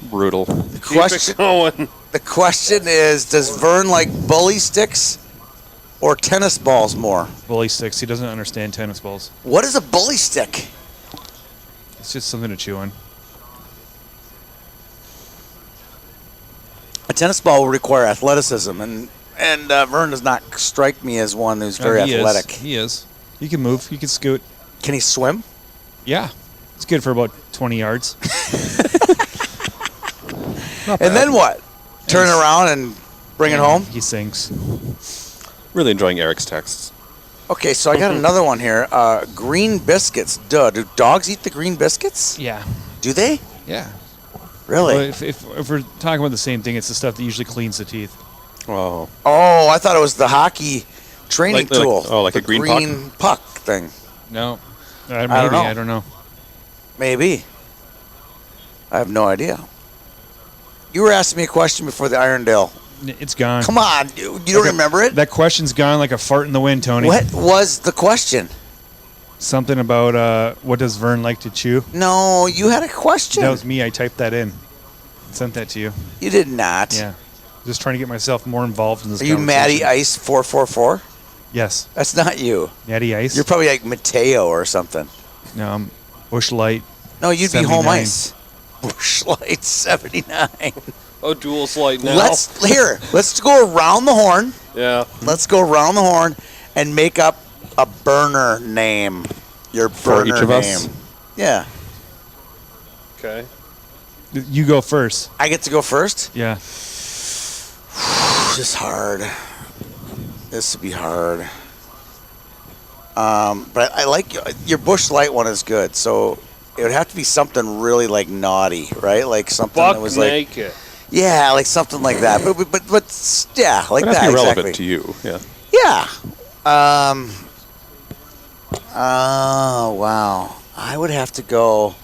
Brutal. The Keep it going. The question is, does Vern like bully sticks or tennis balls more? Bully sticks. He doesn't understand tennis balls. What is a bully stick? It's just something to chew on. A tennis ball will require athleticism, and Vern does not strike me as one who's very He athletic. He is. He can move. He can scoot. Can he swim? Yeah. It's good for about 20 yards. And then what? Turn around and bring it home? He sings. Really enjoying Eric's texts. Okay, so I got another one here. Green biscuits. Duh. Do dogs eat the green biscuits? Yeah. Do they? Yeah. Really? Well, if we're talking about the same thing, it's the stuff that usually cleans the teeth. Oh. Oh, I thought it was the hockey training Like- tool. like the a green puck thing. No. don't Maybe. know. I don't know. Maybe. I have no idea. You were asking me a question before the Irondale. It's gone. Come on, you don't remember it? That question's gone like a fart in the wind, Tony. What was the question? Something about what does Vern like to chew? No, you had a question. That was me. I typed that in. Sent that to you. You did not. Yeah. Just trying to get myself more involved in this Are you Matty conversation. Ice 444? Yes. That's not you. Natty Ice? You're probably like Mateo or something. No, I'm Bush Light. No, you'd be Home 79. Ice. Bush Light 79. Oh, duel's light now. Let's go around the horn. Yeah. Let's go around the horn and make up a burner name. Your For burner each of name. us? Yeah. Okay. You go first. I get to go first? Yeah. This is hard. This would be hard. But I like your Bush Light one is good. So it would have to be something really like naughty, right? Like something Buck that was like naked. yeah, like something like that. But yeah, like It has that to be relevant exactly. to you. Yeah. Yeah. Oh wow. I would have to go.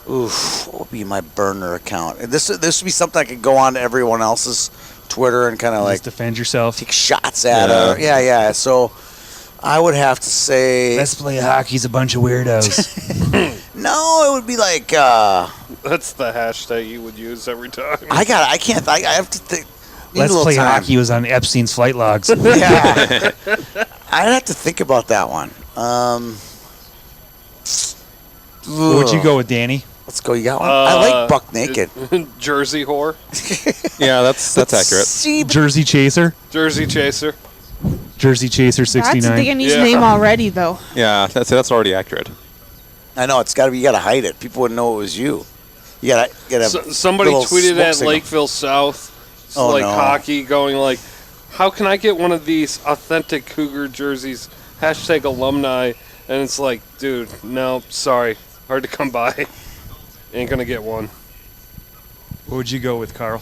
Oof. What would be my burner account? And this would be something I could go on to everyone else's Twitter and kind of like Just defend yourself. take shots at her. Yeah. So I would have to say Let's play hockey's a bunch of weirdos. no. It would be like That's the hashtag you would use every time. I have to think. Need a Let's little play time. hockey was on Epstein's flight logs. Yeah. I'd have to think about that one. What would you go with, Danny? Let's go. You got one? I like Buck Naked. Jersey whore. Yeah, that's accurate. See, Jersey Chaser. Jersey chaser. Jersey Chaser That's a 69. Danny's Yeah. name already, though. Yeah, that's already accurate. I know it's got to be. You got to hide it. People wouldn't know it was you. You got to. Somebody little tweeted smoke at signal. Lakeville South, Oh, like no. hockey, going like, "How can I get one of these authentic Cougar jerseys?" Hashtag alumni, and it's like, dude, no, sorry, hard to come by. Ain't gonna get one. What would you go with, Carl,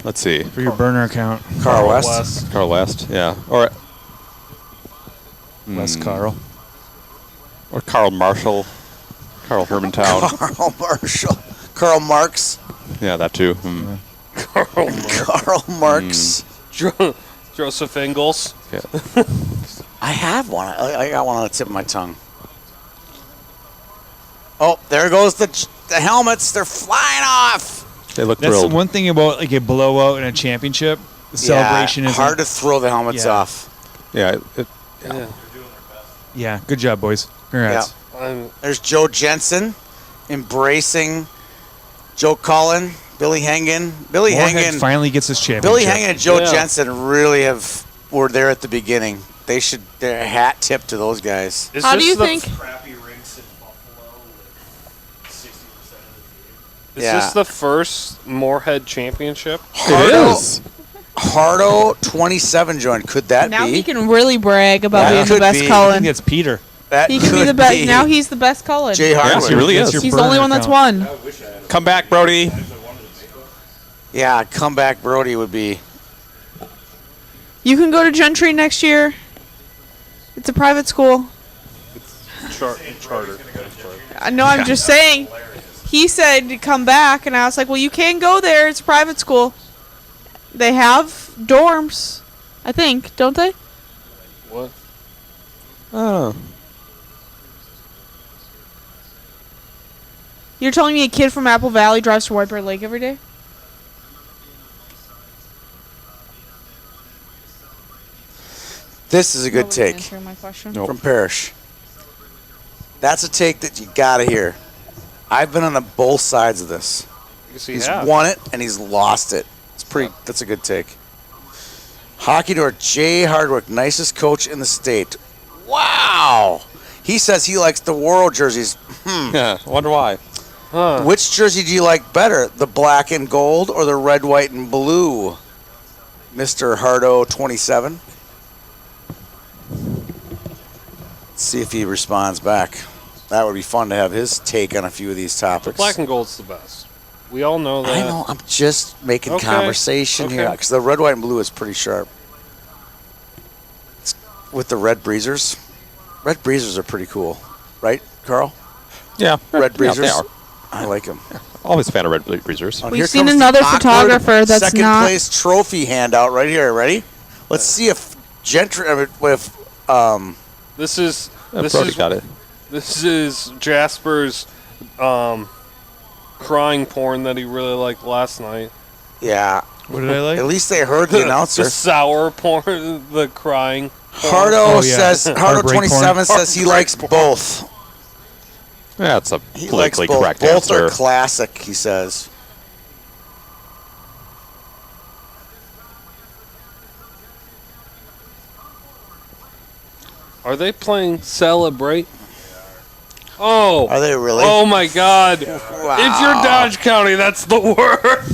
Let's see. for your burner account? Carl West. Carl West. Yeah. Or West Carl. or Carl Marshall. Carl Hermantown. Carl Marshall. Carl Marx. Yeah, that too. Carl Marx. Joseph Ingalls. Yeah. I have one. I got one on the tip of my tongue. Oh, there goes the helmets. They're flying off. They look That's the thrilled. one thing about like a blowout in a championship. The celebration yeah, is hard to throw the helmets Yeah. off. Yeah. Yeah. Yeah, good job, boys. Congrats. There's Joe Jensen embracing Joe Cullen, Billy Hengen. Billy Moorhead Hengen. finally gets his championship. Billy Hengen and Joe Yeah. Jensen really were there at the beginning. They should their hat tip to those guys. Is How do this you the think? Crappy rinks in Buffalo with 60% of the field. Is Yeah. this the first Moorhead championship? It is. Hardo 27 joined. Could that Now be? he can really brag about That being the could best be. I Cullen. think that's Peter. That He can be could the best. Now he's the best Cullen. Jay Yes, Hardwick. he really That's is. your He's the only burner one that's account. won. Come back, Brody. Yeah, comeback Brody would be. You can go to Gentry next year. It's a private school. Charter. I know. I'm just saying. He said to come back, and I was like, "Well, you can go there. It's a private school. They have dorms. I think, don't they? What? Oh. You're telling me a kid from Apple Valley drives to White Bear Lake every day? This is a good Nobody's take answering my question. from Parrish. That's a take that you gotta hear. I've been on both sides of this. Yes, he He's has. won it and he's lost it. It's pretty. That's a good take. Hockey door Jay Hardwick, nicest coach in the state. Wow. He says he likes the World jerseys. Yeah, I wonder why. Huh. Which jersey do you like better, the black and gold or the red, white, and blue? Mr. Hardo 27. Let's see if he responds back. That would be fun to have his take on a few of these topics. Black and gold's the best. We all know that. I know. I'm just making Okay. conversation here Okay. because the red, white, and blue is pretty sharp. It's with the red breezers. Red breezers are pretty cool, right, Carl? Yeah. Red Yeah, breezers. they are. I like them. Always a fan of red breezers. Oh, We've here seen comes the another awkward photographer that's second not- place trophy handout right here. Ready? Let's see if Gentry if This is Brody got it. This is Jasper's crying porn that he really liked last night. yeah. What did I like? At least they heard the announcer. The sour porn, the crying. porn. Hardo Oh, yeah. says Hardo Heartbreak 27 porn. says he likes both. Yeah, it's a He likes politically both. correct Both are answer. classic, he says. Are they playing Celebrate? Oh. Are they really? Oh my God! If Wow. you're Dodge County, that's the worst.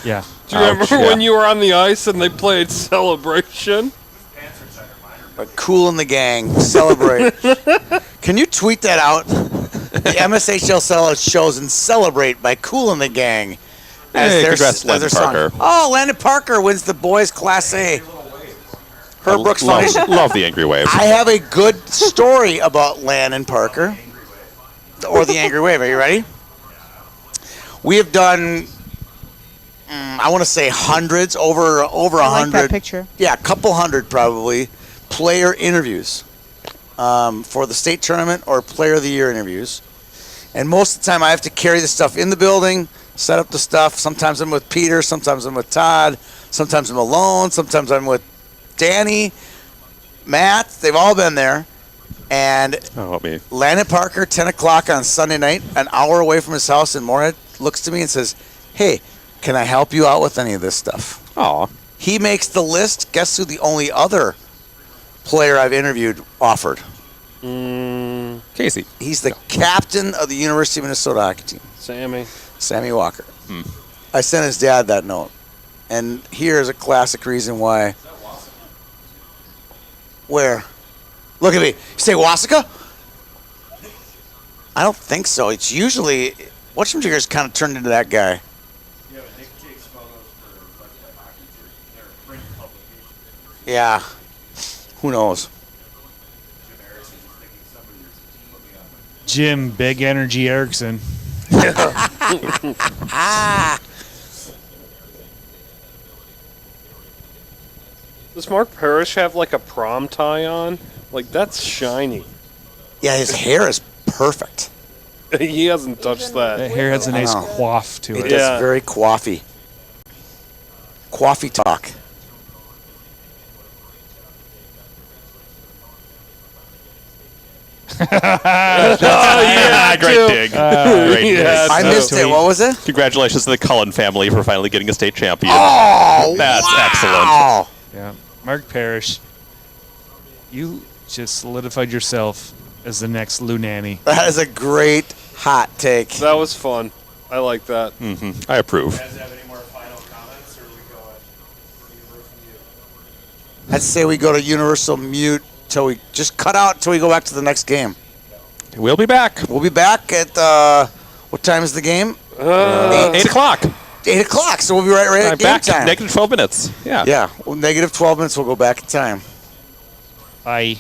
Yeah. Do you remember Ouch, yeah. when you were on the ice and they played Celebration? Cool in the gang. Celebrate. Can you tweet that out? The MSHL shows and celebrate by Cool in the Gang. Hey, their- congrats, Landon their song. Parker. Oh, Landon Parker wins the boys Class A. Herb Brooks Foundation. Love the Angry Wave. I have a good story about Landon Parker. Or the Angry Wave. Are you ready? We have done, I want to say hundreds, over I like that 100. picture. Yeah, a couple hundred probably, player interviews for the state tournament or player of the year interviews. And most of the time I have to carry the stuff in the building, set up the stuff. Sometimes I'm with Peter, sometimes I'm with Todd, sometimes I'm alone, sometimes I'm with Danny, Matt. They've all been there. And Oh, me. Landon Parker, 10 o'clock on Sunday night, an hour away from his house in Moorhead, looks to me and says, hey, can I help you out with any of this stuff? Aw. He makes the list. Guess who the only other player I've interviewed offered? Casey. He's the captain of the University of Minnesota hockey team, Sammy. Sammy Walker. I sent his dad that note. And here's a classic reason why. Where? Look at me. You say Wasika? I don't think so. It's usually, whatchamajigger's kind of turned into that guy. Yeah, but Nick takes photos for Let's Play Hockey too. They're a print publication. Yeah. Who knows? Jim Harrison is thinking somebody's looking up. Jim Big Energy Erickson. Does Mark Parrish have like a prom tie on? Like that's shiny. Yeah, his hair is perfect. He hasn't touched That that. hair has a I nice know. quaff to It it. does Yeah. very coiffy. Coiffy talk. yeah, Great dig. Great Yeah, dig. I missed it. sweet. What was it? Congratulations to the Cullen family for finally getting a state champion. Oh, That's wow. Yeah. Mark Parrish, you just solidified yourself as the next Lou Nanny. That is a great hot take. That was fun. I like that. I approve. You guys have any more final comments, or we go Universal Mute? I'd say we go to universal mute till we just cut out till we go back to the next game. We'll be back. We'll be back at what time is the game? 8 o'clock. 8 o'clock. So we'll be right at game Back. time. Negative 12 minutes. Yeah. Yeah, well, negative 12 minutes. We'll go back in time. Bye.